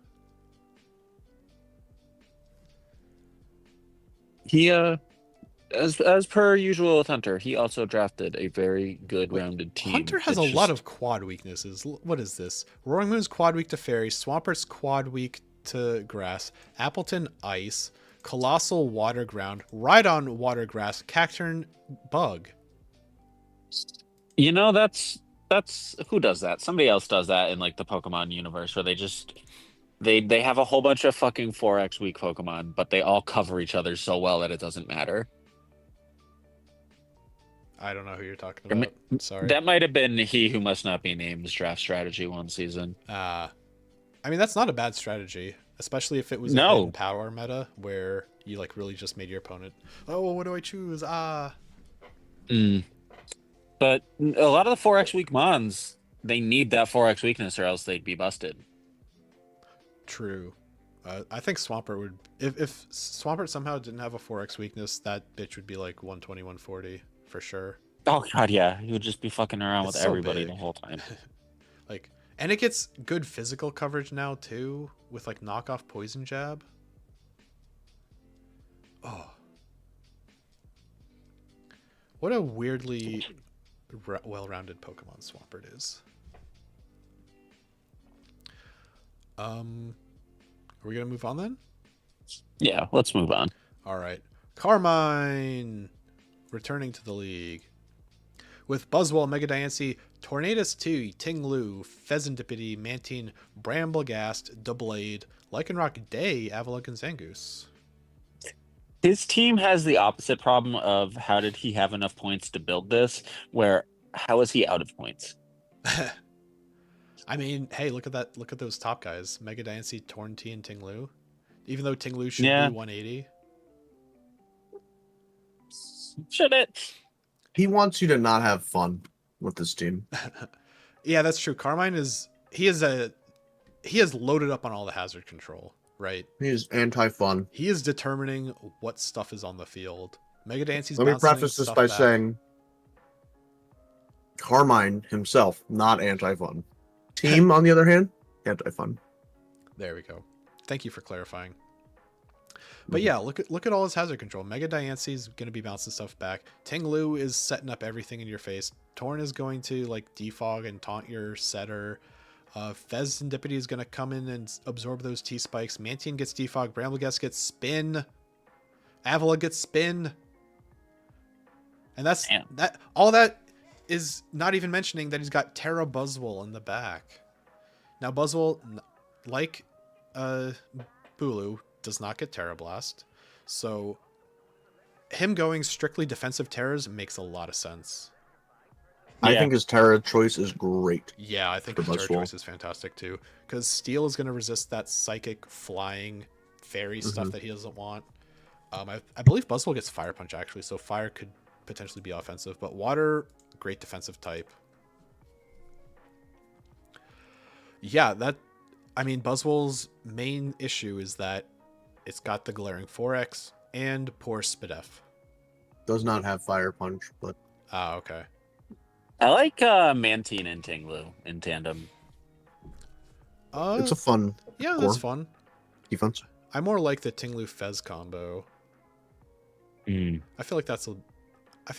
He as per usual with Hunter, he also drafted a very good rounded team. Hunter has It's a lot just- of quad weaknesses. What is this? Roaring Moon's quad weak to fairy. Swampert's quad weak to grass. Appleton ice. Colossal water ground. Rhydon water grass. Cacturn bug. You know, that's who does that? Somebody else does that in like the Pokemon universe where they have a whole bunch of fucking 4x weak Pokemon, but they all cover each other so well that it doesn't matter. I don't know who you're talking Or ma- about. Sorry. That might have been He Who Must Not Be Named's draft strategy one season. I mean, that's not a bad strategy, especially if it was a No. hidden power meta where you like really just made your opponent. Oh, what do I choose? But a lot of the 4x weak Mons, they need that 4x weakness or else they'd be busted. True. I think Swampert would. If Swampert somehow didn't have a 4x weakness, that bitch would be like 120, 140 for sure. Oh god, yeah, he would just be fucking around It's with so everybody big. the whole time. Like, and it gets good physical coverage now too, with like knockoff poison jab. Oh, what a weirdly well-rounded Pokemon Swampert is. Are we gonna move on then? Yeah, let's move on. All right, Carmine returning to the league with Buzzwole, Mega Diancie, Tornadus 2, Tinglu, Pheasantipity, Mantine, Bramblegast, Doublade, Lycanroc Day, Avalok, and Zangoose. His team has the opposite problem of how did he have enough points to build this, where how is he out of points? I mean, hey, look at that! Look at those top guys: Mega Diancie, Tornti, and Tinglu. Even though Tinglu should Yeah. be 180. Should it? He wants you to not have fun with this team. Yeah, that's true. Carmine he has loaded up on all the hazard control, right? He's anti-fun. He is determining what stuff is on the field. Mega Diancie's Let me bouncing preface this stuff by back. saying Carmine himself, not anti-fun. Team, on the other hand, anti-fun. There we go. Thank you for clarifying. But yeah, look at all his hazard control. Mega Diancie's going to be bouncing stuff back. Tinglu is setting up everything in your face. Torn is going to like defog and taunt your setter. Pheasantipity is going to come in and absorb those T-spikes. Mantine gets defog. Bramblegast gets spin. Avila gets spin. And that's Damn. that. All that is not even mentioning that he's got Terra Buzzwole in the back. Now Buzzwole, like Bulu, does not get Terra Blast, so him going strictly defensive Terras makes a lot of sense. I Yeah. think his Terra choice is great. Yeah, I think For his Terra Buzzwole. choice is fantastic too, because Steel is going to resist that psychic flying fairy stuff Mhm. that he doesn't want. I believe Buzzwole gets Fire Punch actually, so fire could potentially be offensive, but water, great defensive type. Yeah, I mean, Buzzwole's main issue is that it's got the glaring 4x and poor Spidef. Does not have Fire Punch, but Ah, okay. I like Mantine and Tinglu in tandem. It's a fun yeah, core that's fun. defense. I more like the Tinglu Fez combo. Mm. I feel like I feel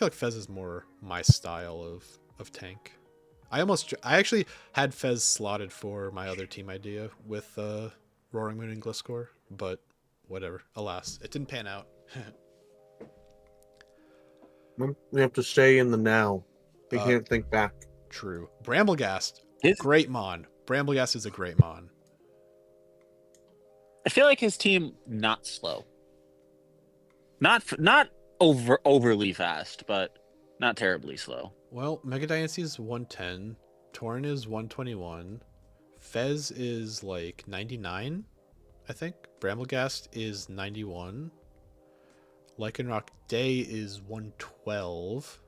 like Fez is more my style of tank. I actually had Fez slotted for my other team idea with Roaring Moon and Gliscor, but whatever. Alas, it didn't pan out. We have to stay in the now. We can't think back. True. Bramblegast, His- great mon. Bramblegast is a great mon. I feel like his team not slow. Not overly fast, but not terribly slow. Well, Mega Dynasty is 110. Torn is 121. Fez is like 99, I think. Bramblegast is 91. Lycanroc Day is 112.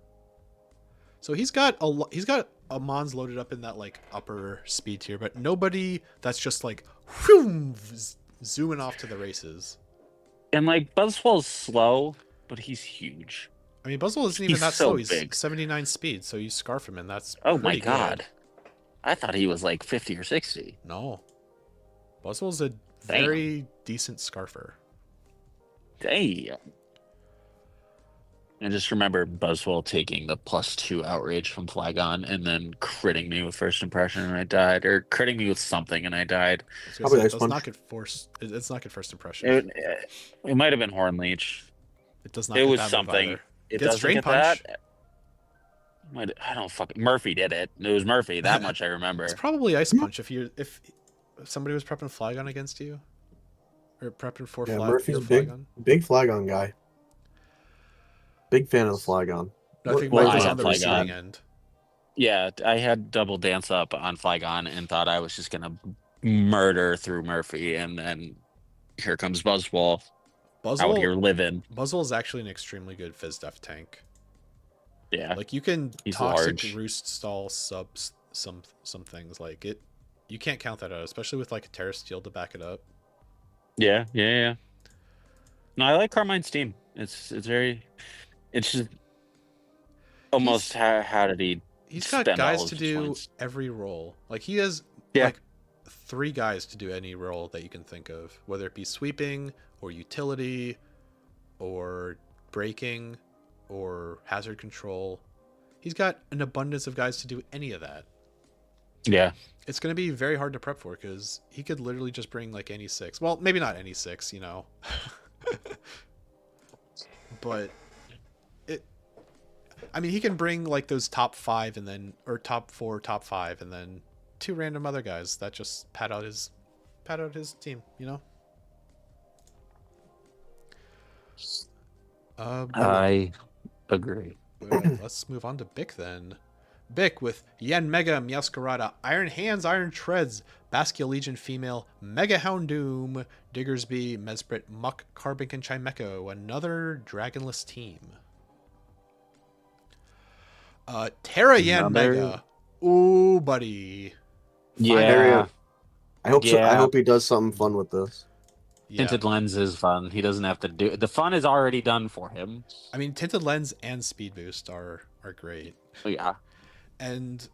So he's got a mons loaded up in that like upper speed tier, but nobody that's just like whew, zooming off to the races. And like Buzzwell's slow, but he's huge. I mean, Buzzwell isn't even He's that so slow. He's big. 79 speed, so you scarf him, and that's Oh my pretty good. god. I thought he was like 50 or 60. No, Buzzwell's a very decent scarfer. Damn. I just remember Buzzwell taking the +2 outrage from Flygon and then critting me with first impression and I died, or critting me with something and I died. So Probably it Ice does Punch. not get force. It's not get first impression. It might have been Horn Leech. It does not. It get was that move something. either. It Gets doesn't Drain get Punch. that. I don't fucking. Murphy did it. It was Murphy. That much I remember. It's probably Ice Punch if somebody was prepping Flygon against you, or prepping for Yeah, Fly, Murphy's your a big, Flygon. big Flygon guy. Big fan of the Flygon. No, I think Well, Mike was I on the had receiving Flygon. end. Yeah, I had double dance up on Flygon and thought I was just gonna murder through Murphy, and then here comes Buzzwell out here Buzzwell, living. Buzzwell is actually an extremely good Fizdef tank. Yeah, Like you can He's toxic large. roost stall subs some things like it. You can't count that out, especially with like a Terra Steel to back it up. yeah. No, I like Carmine's team. It's very. It's just almost how did he? He's got spend all guys of to his do points. every role. Like he has Yeah. like 3 guys to do any role that you can think of, whether it be sweeping or utility or braking or hazard control. He's got an abundance of guys to do any of that. Yeah, It's going to be very hard to prep for because he could literally just bring like any 6. Well, maybe not any 6, you know. But I mean, he can bring like those top 5 and then, or top 4, top 5, and then 2 random other guys that just pad out his team, you know. I agree. Alright, let's move on to Bick then. Bick with Yen Mega, Meowscarada, Iron Hands, Iron Treads, Baskia Legion Female, Mega Houndoom, Diggersby, Mesprit, Muck, Carbink, and Chimecho. Another dragonless team. Terra Yen Another- Mega. Ooh, buddy. Yeah, I hope so. I Yeah. hope he does something fun with this. Yeah. tinted lens is fun. He doesn't have to do the fun is already done for him. I mean, Tinted Lens and Speed Boost are great. So yeah, And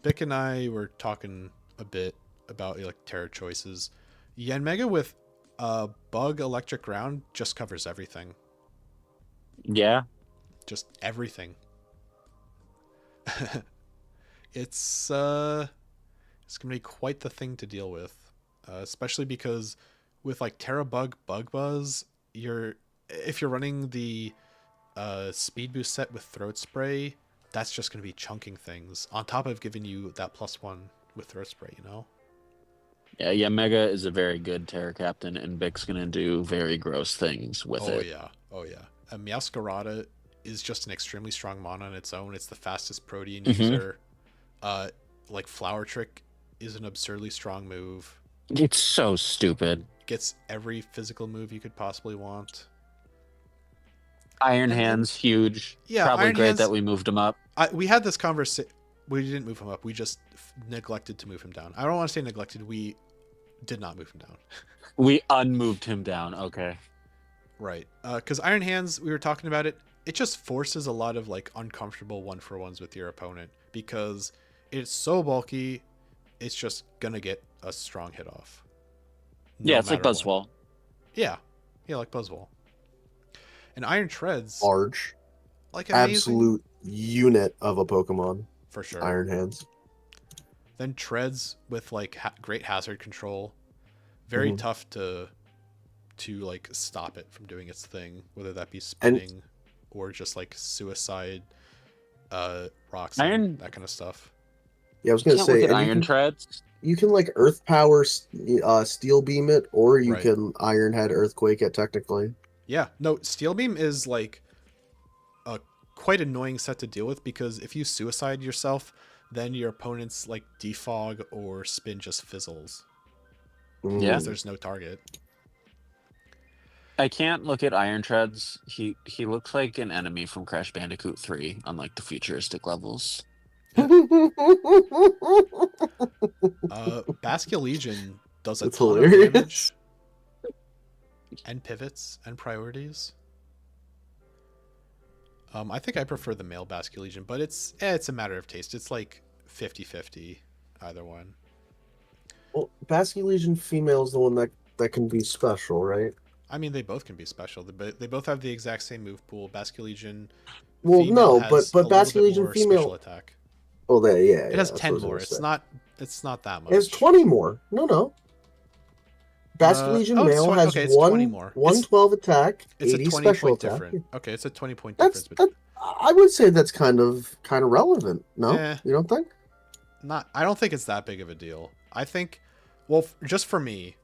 Bick and I were talking a bit about like Terra choices. Yen Mega with Bug Electric Ground just covers everything. yeah. Just everything. It's gonna be quite the thing to deal with, especially because with like Terra Bug Buzz, if you're running the Speed Boost set with Throat Spray, that's just gonna be chunking things on top of giving you that +1 with Throat Spray. You know. Yeah, Mega is a very good Terror Captain, and Bick's gonna do very gross things with Oh it. yeah, oh yeah. A Meowscarada is just an extremely strong mon on its own. It's the fastest Protean Mhm. user. Like Flower Trick is an absurdly strong move. It's so stupid. Gets every physical move you could possibly want. Iron And then- Hands, huge. Yeah, Probably Iron great Hands- that we moved him up. We had this conversation. We didn't move him up. We just neglected to move him down. I don't want to say neglected. We did not move him down. We unmoved him down. Okay. Right. Because Iron Hands, we were talking about it. it just forces a lot of like uncomfortable 1-for-1s with your opponent because it's so bulky. It's just gonna get a strong hit off. Yeah, it's like matter what. Buzzwall. Yeah, like Buzzwole. And Iron Treads, Large, like amazing absolute unit of a Pokemon. for sure. Iron Hands. Then Treads with like great hazard control, very Mhm. tough to like stop it from doing its thing, whether that be spinning or just like suicide, rocks, and that kind of stuff. Yeah, I was gonna Can't say, look at and Iron Treads. you can like Earth Power, Steel Beam it, or you Right. can Iron Head Earthquake it. Technically, Yeah, no, Steel Beam is like a quite annoying set to deal with because if you suicide yourself, then your opponent's like defog or spin just fizzles Mm. Yeah. because there's no target. I can't look at Iron Treads. He looks like an enemy from Crash Bandicoot 3 on like the futuristic levels. Basculegion does a That's ton hilarious. of damage and pivots and priorities. I think I prefer the male Basculegion, but it's a matter of taste. It's like 50-50 either one. Well, Basculegion female is the one that can be special, right? I mean, they both can be special. They both have the exact same move pool. Basculegion Well, female no, has but a little bit Basculegion more special female. attack. Oh, yeah. It has that's 10 what I was more. gonna It's say. not that much. It has 20 more. No. Basculegion oh, it's male 20 has okay, it's 20 one more. 112 attack, It's 80 a 20 special point attack. difference. Okay, it's a 20 point That's difference. I would say that's kind of relevant. No, Eh. you don't think? I don't think it's that big of a deal. I think, well, just for me,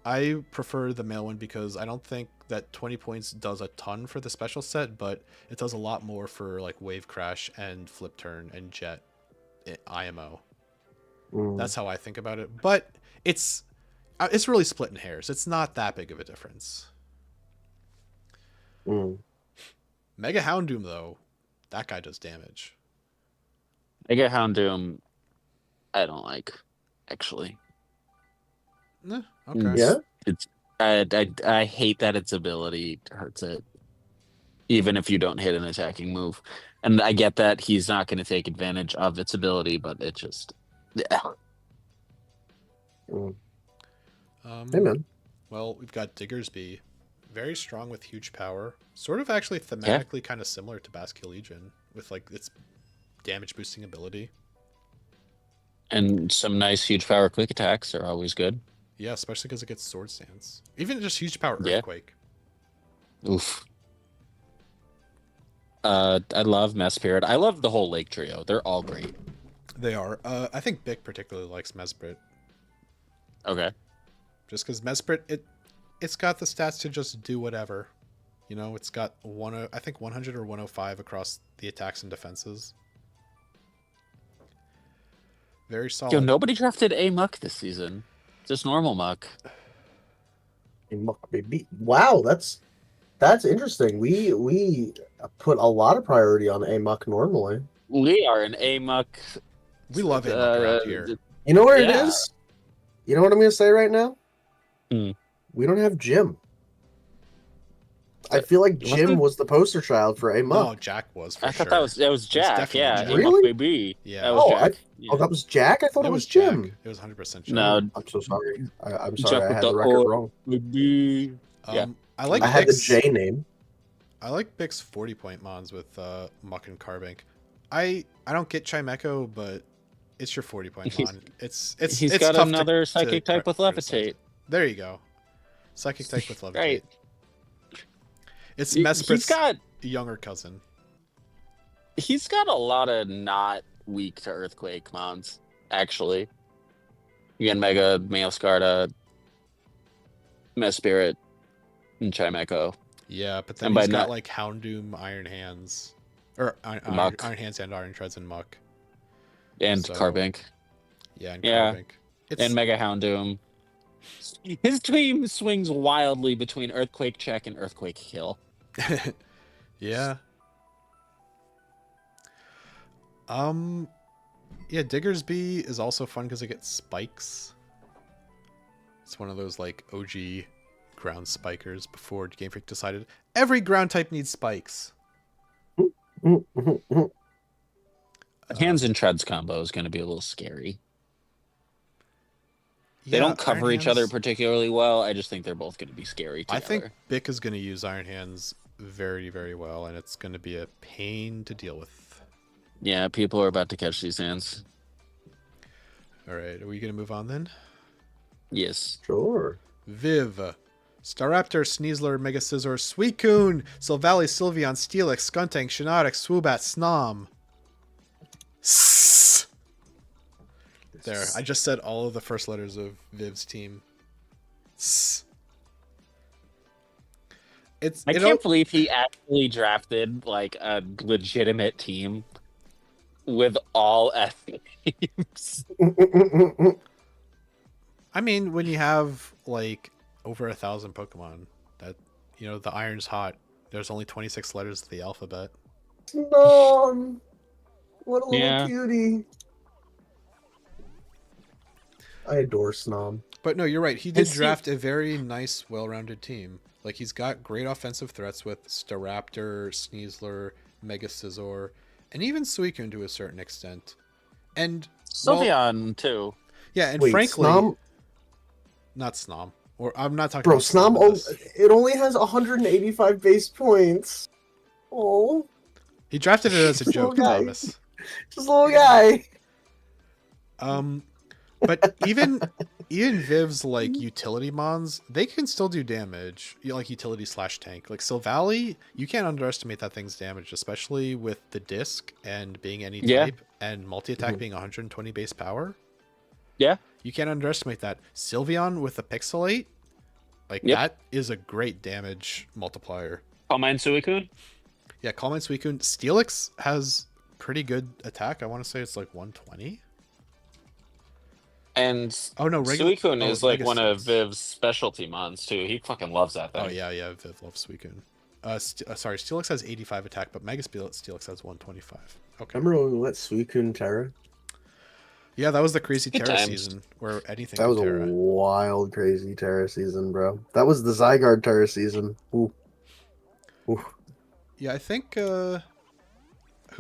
I prefer the male one because I don't think that 20 points does a ton for the special set, but it does a lot more for like Wave Crash and Flip Turn and Jet IMO. Mm. That's how I think about it. But it's really splitting hairs. It's not that big of a difference. Mm. Mega Houndoom, though, that guy does damage. Mega Houndoom, I don't like, actually. Eh, okay. Yeah. I hate that its ability hurts it, even if you don't hit an attacking move. And I get that he's not going to take advantage of its ability, but it just, yeah. Mm. Hey, man. Well, we've got Diggersby, very strong with huge power. Sort of actually thematically kind of similar to Basculegion with like its damage boosting ability. And some nice huge power quick attacks are always good. Yeah, especially because it gets Sword Stance. Even just huge power Yeah. Earthquake. Oof. I love Mesprit. I love the whole Lake Trio. They're all great. They are. I think Bick particularly likes Mesprit. Okay. Just because Mesprit, it's got the stats to just do whatever. You know, it's got 100 or 105 across the attacks and defenses. Very solid. Yo, nobody drafted a muck this season. Just normal muck. Wow, that's interesting. We put a lot of priority on Amok normally. We are an a muck. We love it around here. You know where it Yeah. is? You know what I'm going to say right now? Hmm. We don't have Jim. I feel like Jim was the poster child for Amok. No, Jack was for I sure. thought that was Jack. definitely Yeah, Jack. A Really? muck baby. Yeah. That was Oh, Jack. Oh, that was Jack? I thought it was Jim. Jack. It was 100% Jack. No, I'm so sorry. I'm Jack sorry. I with had the the record O. wrong. baby. Yeah. I like I had the Bick's, J name. I like Bick's 40-point mons with Muck and Carbink. I don't get Chimecho, but it's your 40-point mon. It's He's it's got tough another to psychic type with criticize. levitate. There you go. Psychic type with levitate. Right. It's He's Mesprit's got younger cousin. a lot of not weak to earthquake mons, actually. You get Mega, Meowscarda, Mesprit, and Chimecho. Yeah, but then And by he's got not- like Houndoom, Iron Hands, or Muck. Iron Hands and Iron Treads and Muck. And So- Carbink. Yeah, and Yeah. Carbink. It's, And Mega Houndoom. His team swings wildly between Earthquake Check and Earthquake Kill. yeah. Yeah, Diggersby is also fun because it gets spikes. It's one of those like OG ground spikers before Game Freak decided every ground type needs spikes. The hands and treads combo is going to be a little scary. They don't cover Iron each other Hands- particularly well. I just think they're both going to be scary I together. think Bick is going to use Iron Hands very, very well, and it's going to be a pain to deal with. Yeah, people are about to catch these hands. All right, are we going to move on then? Yes. Sure. Viv, Staraptor, Sneasler, Mega Scizor, Suicune, Silvally, Sylveon, Steelix, Skuntank, Shiinotic, Swoobat, Snom. Sss. There, I just said all of the first letters of Viv's team. Sss. I can't believe he actually drafted like a legitimate team with all F names. I mean, when you have like over 1,000 Pokemon, that the iron's hot. There's only 26 letters of the alphabet. Snom! What a little Yeah. cutie. I adore Snom. But no, you're right. He did see- draft a very nice, well-rounded team. Like, he's got great offensive threats with Staraptor, Sneasler, Mega Scizor, and even Suicune to a certain extent. And well, Sylveon too. yeah, and Wait, frankly, Snom? not Snom. Or I'm not talking Bro, about Snom. Snom, in this. it only has 185 base points. Oh, He drafted it as a Little joke, guy. Thomas. just a little guy. But even Viv's like utility mons, they can still do damage. Like utility / tank. Like Silvally, you can't underestimate that thing's damage, especially with the disc and being any Yeah. type and multi-attack Mhm. being 120 base power. Yeah. You can't underestimate that. Sylveon with the Pixelate, like Yep. that is a great damage multiplier. Calm Mind Suicune. Yeah, Calm Mind Suicune. Steelix has pretty good attack. I want to say it's like 120. And Oh no, regular. Suicune oh, is like Mega one of Steelix. Viv's specialty mons too. He fucking loves that thing. Oh yeah, Viv loves Suicune. Sorry, Steelix has 85 attack, but Mega Steelix has 125. Okay. Remember when we let Suicune Terra? Yeah, that was the crazy Good Terra times. season where anything That was could a Terra. wild, crazy Terra season, bro. That was the Zygarde Terra season. Ooh. Ooh. Yeah, I think who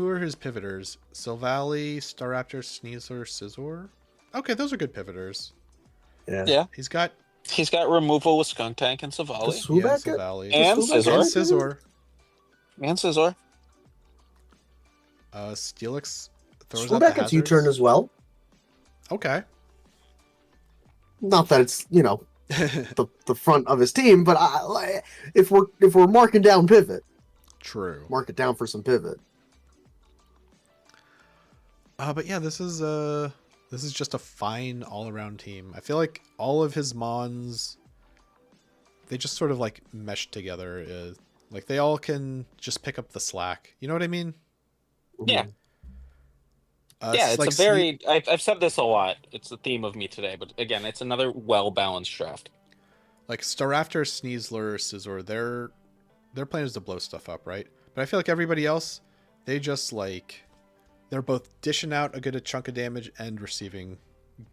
are his pivoters? Silvally, Staraptor, Sneasler, Scizor. Okay, those are good pivoters. Yeah. Yeah. He's got He's got removal with Skuntank and Savali. Does Swoobat get- Silvally And Does Swoobat and get- Scizor. And Scizor. Steelix throws out Swoobat the gets hazards. U-turn as well. Okay. Not that it's the front of his team, but if we're marking down pivot, True. mark it down for some pivot. But yeah, this is just a fine all-around team. I feel like all of his mons, they just sort of like mesh together. Like they all can just pick up the slack. You know what I mean? Yeah. Yeah, It's like a very. I've said this a lot. It's the theme of me today, but again, it's another well-balanced draft. like Staraptor, Sneasler, Scizor. Their plan is to blow stuff up, right? But I feel like everybody else, they just like they're both dishing out a good chunk of damage and receiving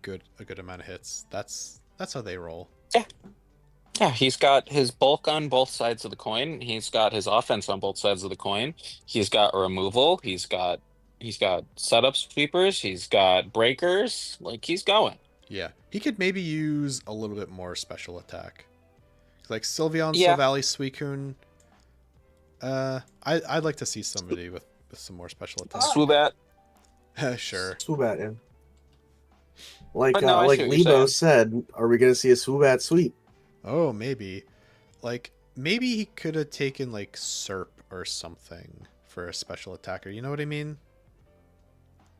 a good amount of hits. That's how they roll. Yeah, he's got his bulk on both sides of the coin. He's got his offense on both sides of the coin. He's got removal. He's got setup sweepers. He's got breakers. Like he's going. Yeah, he could maybe use a little bit more special attack, like Sylveon, Yeah. Silvally, Suicune. I'd like to see somebody with some more special attack. Swoobat. Sure. Swoobat, yeah. Like But no, I like see what you're Lebo saying. said, are we gonna see a Swoobat sweep? Oh, maybe. Like maybe he could have taken like Serp or something for a special attacker. You know what I mean?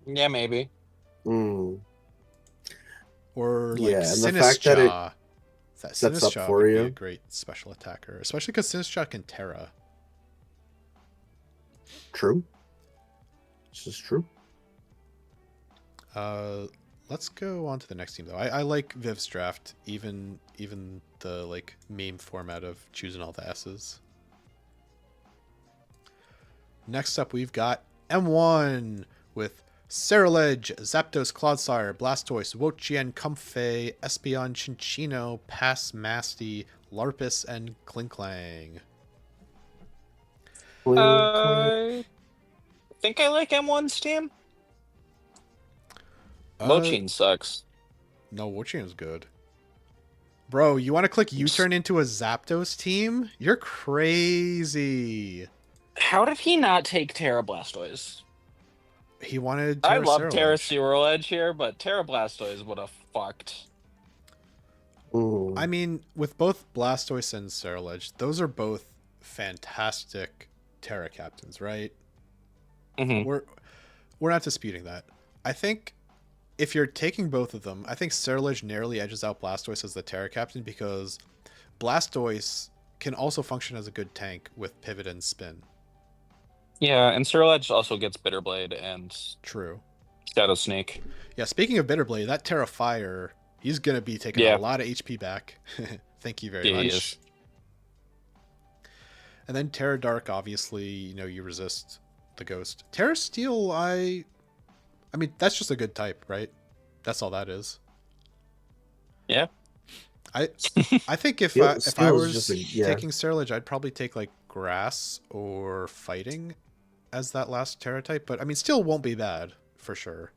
Yeah, maybe. Mm. Or like Yeah, and the fact that it Sinistcha. That sets up Sinistcha for would be you. a great special attacker, especially because Sinistcha can Terra. True. This is true. Let's go on to the next team though. I like Viv's draft, even the like meme format of choosing all the S's. Next up, we've got M1 with Ceruledge, Zapdos, Clodsire, Blastoise, Wochien, Comfey, Espeon, Chinchino, Pass Masty, Larpus, and Klinklang. Clink, clink. think I like M1's team. Uh, Mochin sucks. no, Wochian is good. Bro, you want to click U-turn into a Zapdos team? You're crazy. How did he not take Terra Blastoise? He wanted I Terra love Terra Cerulege. Zero Edge here, but Terra Blastoise would have fucked. Ooh. I mean, with both Blastoise and Cerulege, those are both fantastic Terra captains, right? Mhm. We're not disputing that. I think if you're taking both of them, I think Cerulege narrowly edges out Blastoise as the Terra captain because Blastoise can also function as a good tank with pivot and spin. Yeah, and Zero Edge also gets Bitter Blade and True. Shadow Sneak. Yeah, speaking of Bitterblade, that Terra Fire, he's going to be taking Yeah. a lot of HP back. Thank you very Yeah, he much. is. And then Terra Dark, obviously, you resist the Ghost. Terra Steel, I mean, that's just a good type, right? That's all that is. Yeah. I think if Steel- I Steel is was just yeah. taking Cerulege, I'd probably take like Grass or Fighting as that last Terra type. But I mean, Steel won't be bad for sure.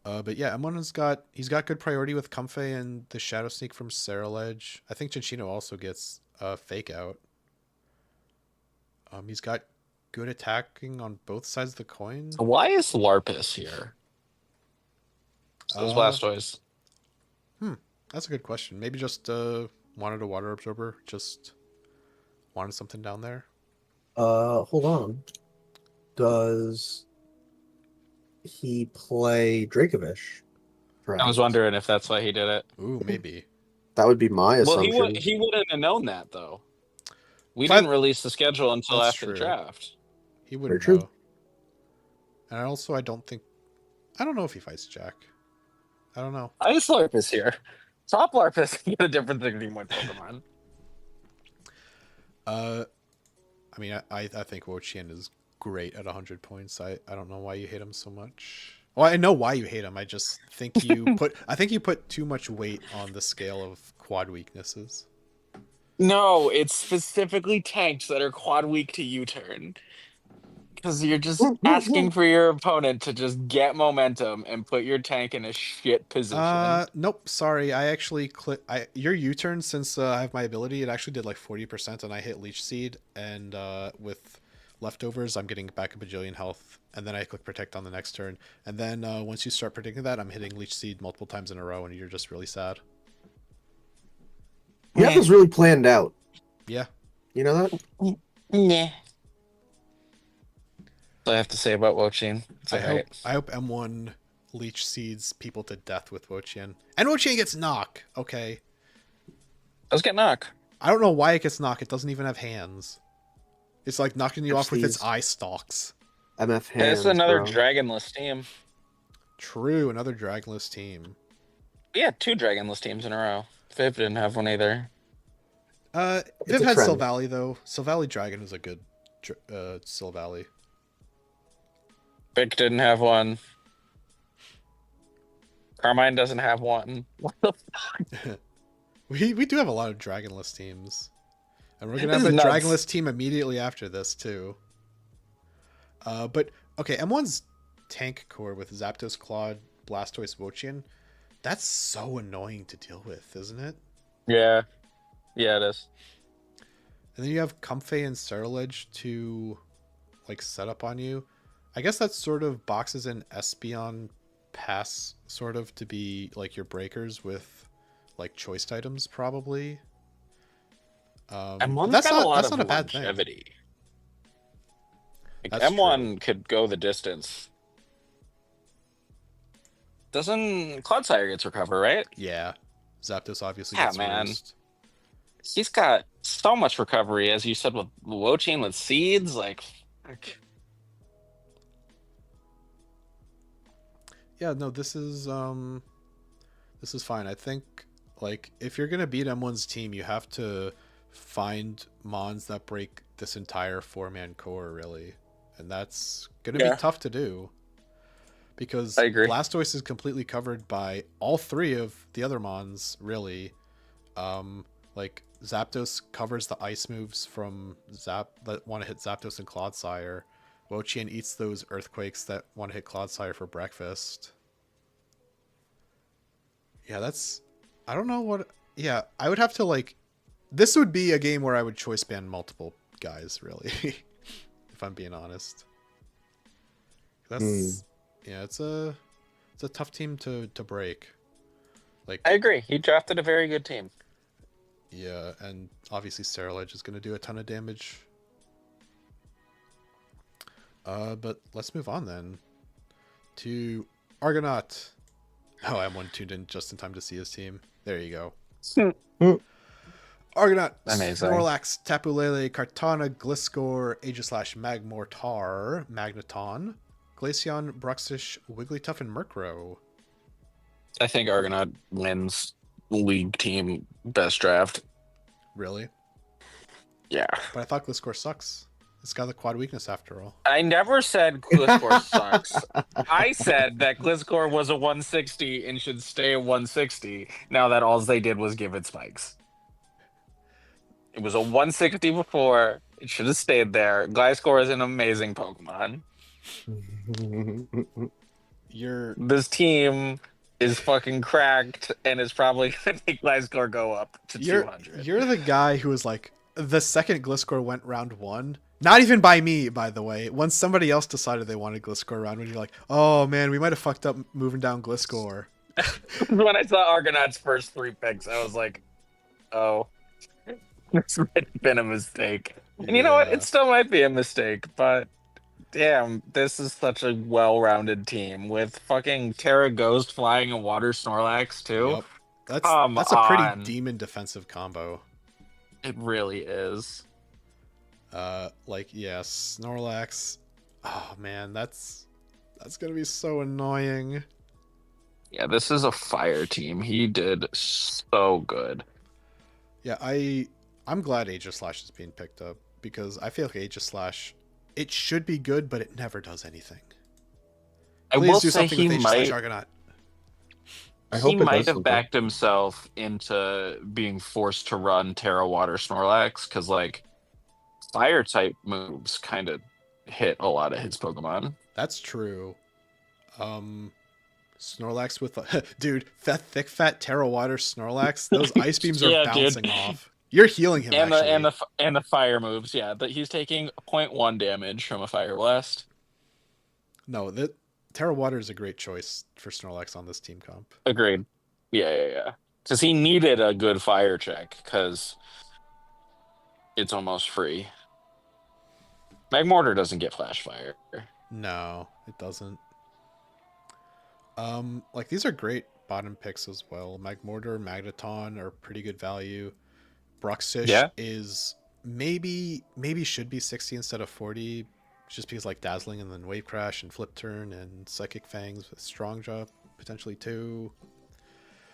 But yeah, M1's got good priority with Comfey and the Shadow Sneak from Cerulege. I think Cinccino also gets Fake Out. He's got good attacking on both sides of the coin. Why is Larpus here? So is Blastoise. That's a good question. Maybe just wanted a Water Absorber. Just wanted something down there. Hold on. Does he play Dracovish? I Perhaps? was wondering if that's why he did it. Ooh, maybe. That would be my Well, assumption. he wouldn't have known that though. We But- didn't release the schedule until That's after the true. draft. He wouldn't Very know. true. And I don't know if he fights Jack. I don't know. Ice Larpus here. Top Larpus can get a different thing than my Pokemon. I mean, I think Wo-Chien is great at 100 points. I don't know why you hate him so much. Well, I know why you hate him. I just think you put too much weight on the scale of quad weaknesses. No, it's specifically tanks that are quad weak to U-turn. Because you're just asking for your opponent to just get momentum and put your tank in a shit position. Nope, sorry. I actually your U-turn, since I have my ability, it actually did like 40% and I hit Leech Seed, and with leftovers I'm getting back a bajillion health, and then I click Protect on the next turn, and then once you start predicting that, I'm hitting Leech Seed multiple times in a row and you're just really sad. You have this really planned out. Yeah. You know that? Yeah. I have to say about Wo-Chien. It's I alright. hope M1 Leech Seeds people to death with Wo-Chien. And Wo-Chien gets knock, okay. Let's get knock. I don't know why it gets knock. It doesn't even have hands. It's like knocking you It's off with its these- eye stalks. MF hands. It's another bro. Dragonless team. True, another Dragonless team. We had 2 Dragonless teams in a row. Viv didn't have one either. Viv a had trend. Silvally though. Silvally Dragon is a good Silvally. Vic didn't have one. Carmine doesn't have one. What the fuck? We do have a lot of Dragonless teams. And we're gonna This have a is nuts. Dragonless team immediately after this too. But okay, M1's tank core with Zapdos, Claude, Blastoise, Wo-Chien, that's so annoying to deal with, isn't it? Yeah. Yeah, it is. And then you have Comfey and Cerulege to like set up on you. I guess that sort of boxes in Espeon Pass sort of to be like your breakers with like choice items probably. M1's that's got not a lot that's of not a bad thing. longevity. Like, That's M1 could go the distance. Doesn't Clodsire gets recover, right? Yeah. Zapdos obviously Yeah, gets man. roost. He's got so much recovery, as you said, with Wo-Chien with seeds. Like, fuck. Yeah, no, this is fine. I think like if you're gonna beat M1's team, you have to find mons that break this entire 4-man core really, and that's gonna be tough to do because I agree. Blastoise is completely covered by all 3 of the other mons really. Like Zapdos covers the ice moves from that want to hit Zapdos and Clodsire. Wo-Chien eats those earthquakes that want to hit Clodsire for breakfast. Yeah, that's... I don't know what... Yeah, I would have to, like... This would be a game where I would choice ban multiple guys, really. If I'm being honest. That's... Yeah, it's a tough team to break. Like, I agree. He drafted a very good team. yeah, and obviously Sterilage is going to do a ton of damage. But let's move on then to Argonaut. Oh, I one tuned in just in time to see his team. There you go. Argonaut, Amazing. Snorlax, Tapu Lele, Kartana, Gliscor, Aegislash, Magmortar, Magneton, Glaceon, Bruxish, Wigglytuff, and Murkrow. I think Argonaut wins league team best draft. Really? Yeah. But I thought Gliscor sucks. It's got the quad weakness after all. I never said Gliscor sucks. I said that Gliscor was a 160 and should stay a 160 now that all they did was give it spikes. It was a 160 before. It should have stayed there. Gliscor is an amazing Pokemon. This team is fucking cracked and is probably going to make Gliscor go up to 200. You're the guy who was like, the second Gliscor went round 1, not even by me, by the way. Once somebody else decided they wanted Gliscor round 1, you're like, oh man, we might have fucked up moving down Gliscor. When I saw Argonaut's first 3 picks, I was like, oh, this might have been a mistake. And you know what? Yeah. It still might be a mistake, but damn, this is such a well-rounded team with fucking Terra Ghost flying a water Snorlax too. Yep. Come That's a pretty on. demon defensive combo. It really is. Like, yeah, Snorlax. Oh man, that's gonna be so annoying. Yeah, this is a fire team. He did so good. Yeah, I'm glad Aegislash is being picked up because I feel like Aegislash, it should be good, but it never does anything. I Please will do say something he with Aegislash might. Argonaut. I hope He it does might have something. backed himself into being forced to run Terra Water Snorlax because, like, fire type moves kind of hit a lot of his Pokemon. That's true. Snorlax with dude, thick fat Terra Water Snorlax. Those ice beams are Yeah, bouncing dude. off. You're healing him And actually. the fire moves, yeah. But he's taking 0.1 damage from a fire blast. No, that Terra Water is a great choice for Snorlax on this team comp. Agreed. Yeah. Because he needed a good fire check because it's almost free. Magmortar doesn't get flash fire. No, it doesn't. Like these are great bottom picks as well. Magmortar, Magneton are pretty good value. Bruxish Yeah. is maybe should be 60 instead of 40, just because like Dazzling and then Wave Crash and Flip Turn and Psychic Fangs with Strong Drop potentially too.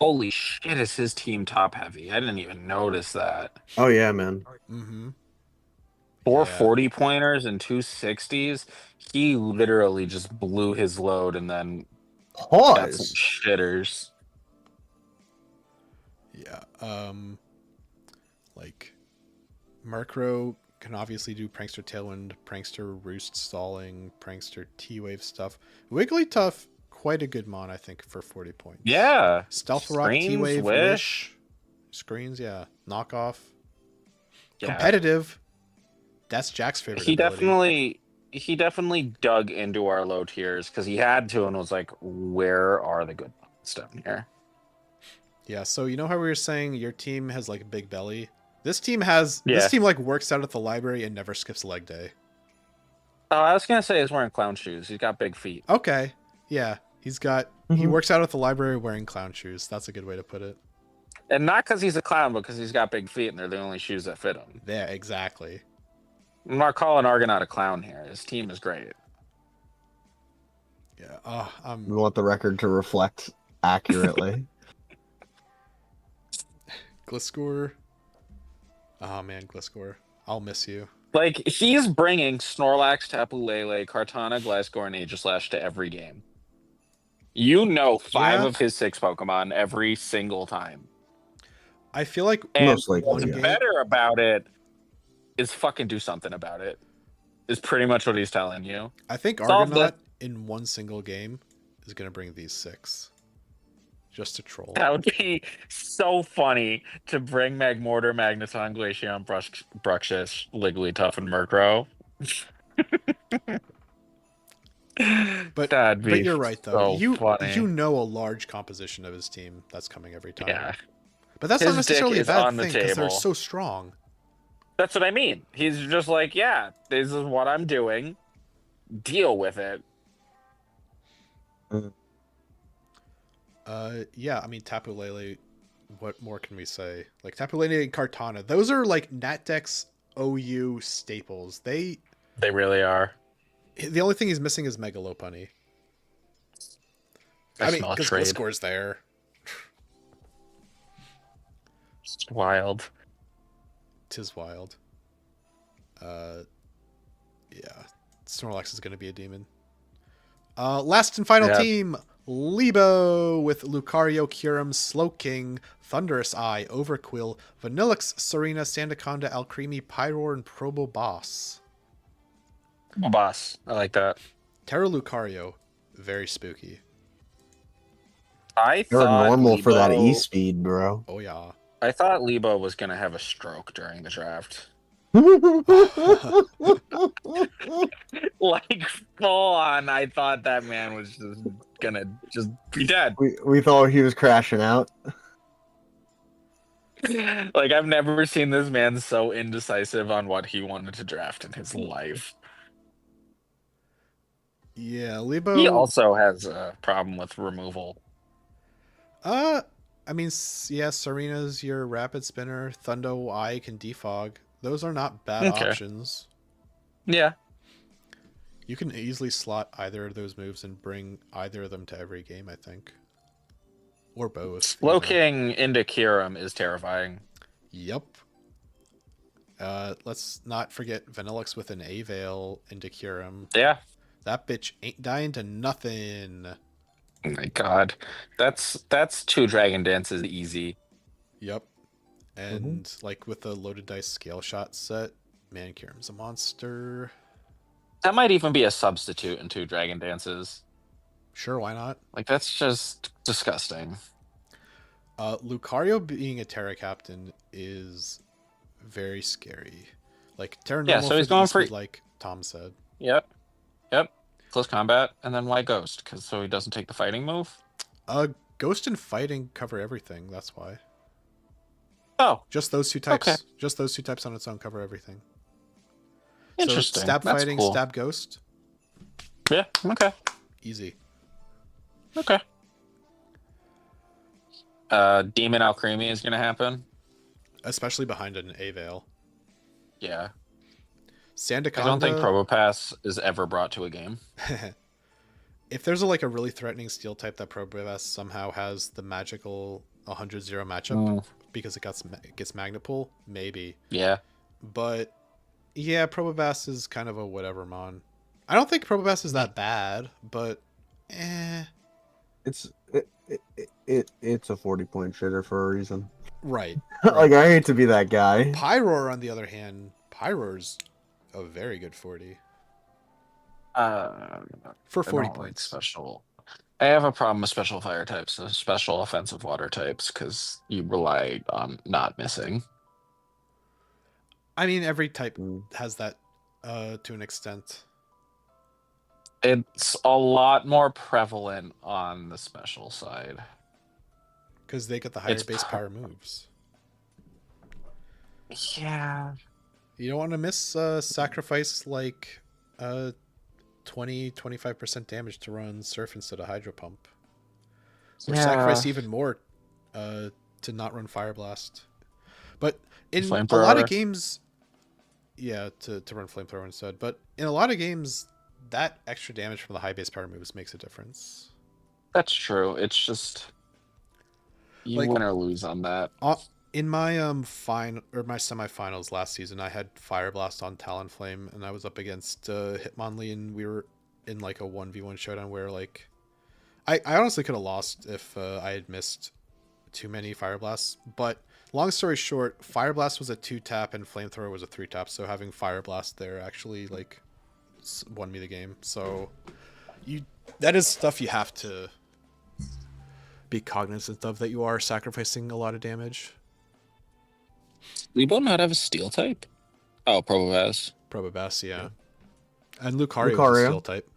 Holy shit, is his team top heavy? I didn't even notice that. Oh yeah, man. Mm-hmm. 4 Yeah. 40 pointers and 2 60s. He literally just blew his load and then got some Pause. shitters. Yeah. Like Murkrow can obviously do Prankster Tailwind, Prankster Roost Stalling, Prankster T-Wave stuff. Wigglytuff, quite a good mon, I think, for 40 points. Yeah. Stealth Rock, Screens, T-Wave, Wish. Screens, yeah. Knockoff. Yeah. Competitive. That's Jack's favorite He ability. definitely dug into our low tiers because he had to and was like, where are the good ones down here? Yeah, so you know how we were saying your team has like a big belly? This team like works out at the library and never skips leg day. Oh, I was gonna say he's wearing clown shoes. He's got big feet. Okay. Yeah. He Mhm. works out at the library wearing clown shoes. That's a good way to put it. And not because he's a clown, but because he's got big feet and they're the only shoes that fit him. Yeah, exactly. I'm not calling Argonaut a clown here. His team is great. Yeah. We want the record to reflect accurately. Gliscor. Oh man, Gliscor. I'll miss you. Like, he's bringing Snorlax, Tapu Lele, Kartana, Gliscor, and Aegislash to every game. You know 5 Yeah. of his 6 Pokemon every single time. I feel like And Most likely, what's yeah. better about it is fucking do something about it. Is pretty much what he's telling you. I think Solve Argonaut in one single game is gonna bring these 6. Just to troll. That would be so funny to bring Magmortar, Magneton, Glaceon, Bruxish, Wigglytuff, and Murkrow. But That'd be you're right though. so funny. You know a large composition of his team that's coming every time. Yeah, But that's His not necessarily dick a is bad on the thing because they're table. so strong. that's what I mean. He's just like, yeah, this is what I'm doing. Deal with it. Yeah, I mean Tapu Lele, what more can we say? Like Tapu Lele and Kartana, those are like NatDeck's OU staples. They really are. The only thing he's missing is Mega Lopunny. I mean, smell a because trade. Gliscor's there. It's wild. Tis wild. Yeah, Snorlax is going to be a demon. Last and final Yeah. team, Lebo with Lucario, Kyurem, Slowking, Thunderous Eye, Overquill, Vanillix, Serena, Sandaconda, Alcremie, Pyroar, and Proboboss. Boss. I like that. Terra Lucario, very spooky. I You're thought normal for that Lebo- E-speed, bro. Oh yeah. I thought Lebo was gonna have a stroke during the draft. Like full on, I thought that man was just gonna just be dead. we thought he was crashing out. Like I've never seen this man so indecisive on what he wanted to draft in his life. Yeah, Lebo. He also has a problem with removal. I mean, yeah, Serena's your rapid spinner. Thundo Eye can defog. Those are not bad Okay. options. Yeah. You can easily slot either of those moves and bring either of them to every game, I think. Or both. Slowking into Kyurem is terrifying. Yep. Let's not forget Vanillix with an A-Veil into Kyurem. Yeah. That bitch ain't dying to nothing. Oh my god. That's 2 Dragon Dances easy. Yep. And like with the loaded dice scale shot set, man, Kyurem's a monster. That might even be a substitute in 2 Dragon Dances. Sure, why not? Like that's just disgusting. Lucario being a Terra captain is very scary. Like Terra Yeah, normal so he's for the going E-speed, for- like Tom said. Yep. Close combat, and then why Ghost? Because so he doesn't take the fighting move? Ghost and fighting cover everything. That's why. Oh, Just those two types. Okay. Just those two types on its own cover everything. interesting. So stab That's fighting, cool. stab ghost, Yeah, okay. easy. Okay. Demon Alcremie is gonna happen. Especially behind an A-Veil. Yeah. Sandaconda. I don't think Probopass is ever brought to a game. If there's a really threatening steel type that Probopass somehow has the magical 100-0 matchup because it gets Magnet Pull, maybe. Yeah. But yeah, Probopass is kind of a whatever mon. I don't think Probopass is that bad, but It's a 40-point shitter for a reason. right. Like I hate to be that guy. Pyroar, on the other hand, Pyroar's a very good 40 for 40 I don't like points. special. I have a problem with special fire types, so special offensive water types, because you rely on not missing. I mean, every type Mm. has that to an extent. It's a lot more prevalent on the special side. Because they get the higher It's base pro- power moves. Yeah. You don't want to miss sacrifice like 20-25% damage to run Surf instead of Hydro Pump. Or sacrifice even more to not run Fire Blast. But in a lot of Flamethrower. games, yeah, to run Flamethrower instead. But in a lot of games, that extra damage from the high base power moves makes a difference. That's true. It's just you Like- win or lose on that. In my my semifinals last season, I had Fire Blast on Talonflame, and I was up against Hitmonlee, and we were in like a 1v1 showdown where like I honestly could have lost if I had missed too many Fire Blasts, but long story short, Fire Blast was a 2-tap and Flamethrower was a 3-tap. So having Fire Blast there actually like won me the game. So that is stuff you have to be cognizant of, that you are sacrificing a lot of damage. Lebo not have a steel type? Oh, Probopass. Probopass, yeah. And Lucario, Lucario. is a steel type.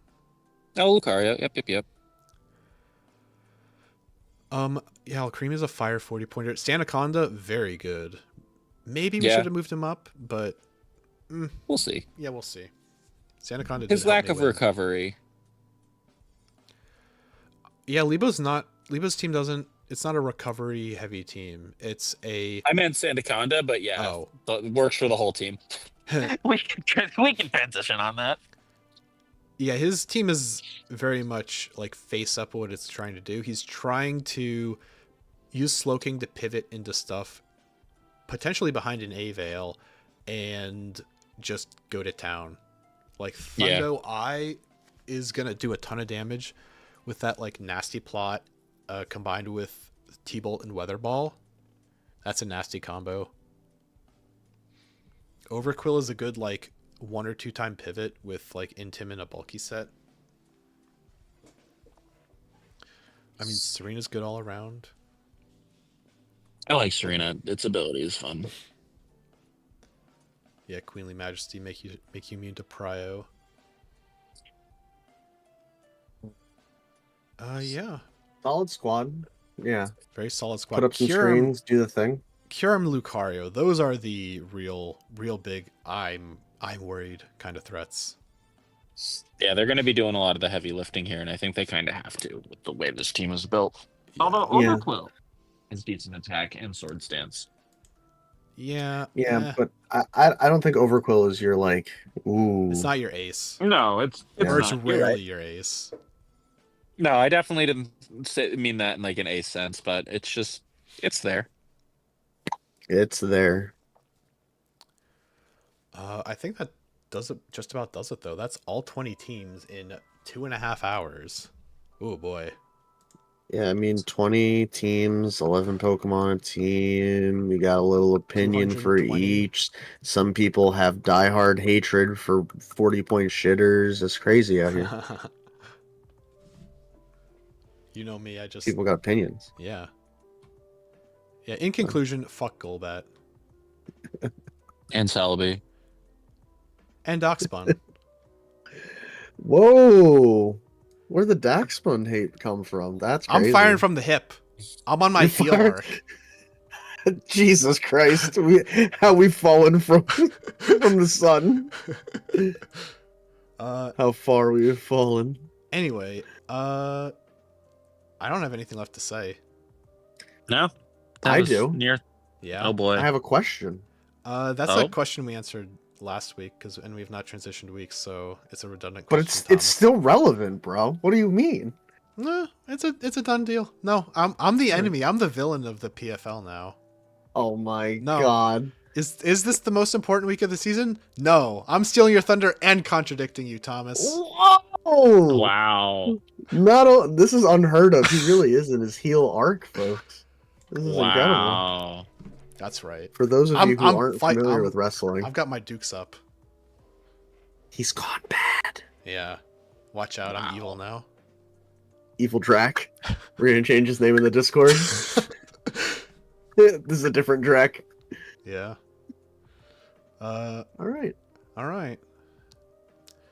Oh, Lucario. Yep. Yeah, Alcremie is a fire 40-pointer. Stanaconda, very good. Maybe we Yeah. should have moved him up, but We'll see. yeah, we'll see. Stanaconda His did help lack me of win. recovery. Yeah, Lebo's team doesn't. It's not a recovery heavy team. It's a I meant Sandaconda, but yeah, oh. it works for the whole team. We can transition on that. Yeah, his team is very much like face up what it's trying to do. He's trying to use Slowking to pivot into stuff potentially behind an A Veil and just go to town. Like Yeah. Thundo Eye is gonna do a ton of damage with that like nasty plot combined with T-Bolt and Weather Ball. That's a nasty combo. Overquill is a good like 1 or 2 time pivot with like Intim and a bulky set. I mean, Serena's good all around. I like Serena. Its ability is fun. Yeah, Queenly Majesty make you immune to Prio. Yeah, Solid squad. Yeah. very solid squad. Put up some Kyurem, screens, do the thing. Kyurem, Lucario, those are the real big. I'm worried kind of threats. Yeah, they're going to be doing a lot of the heavy lifting here, and I think they kind of have to with the way this team is built. Yeah. Although Yeah. Overquill has decent attack and sword stance. Yeah, Yeah, but I don't think Overquill is your like ooh. it's not your ace, No, it's or it's not. rarely You're right. your ace. No, I definitely didn't mean that in like an ace sense, but it's there. It's there. I think that does it. Just about does it though. That's all 20 teams in 2.5 hours. Oh boy. Yeah, I mean 20 teams, 11 Pokemon a team. We got a little opinion for 220. each. Some people have diehard hatred for 40-point shitters. It's crazy out here. You know me. I just People got opinions. yeah. In conclusion, fuck Golbat And Celebi. and Darkspawn. Whoa. Where'd the Darkspawn hate come from? That's crazy. I'm firing from the hip. I'm on my You heel fired- arc. Jesus Christ. How we've fallen from the sun. How far we have fallen. Anyway, I don't have anything left to say. No, I do. Near. Yeah. Oh boy. I have a question. That's Oh. a question we answered last week and we've not transitioned weeks, so it's a redundant But question. it's still relevant, bro. What do you mean? No, it's a done deal. No, I'm the enemy. I'm the villain of the PFL now. Oh my No. god. Is this the most important week of the season? No, I'm stealing your thunder and contradicting you, Thomas. Whoa! Wow. This is unheard of. He really is in his heel arc, folks. This is incredible. Wow. That's right. For those of you who I'm aren't fight- familiar I'm- with wrestling, I've got my dukes up. he's gone bad. Yeah. Watch out, I'm Wow. evil now. Evil Drac. We're gonna change his name in the Discord. This is a different Drac. Yeah. All right. All right.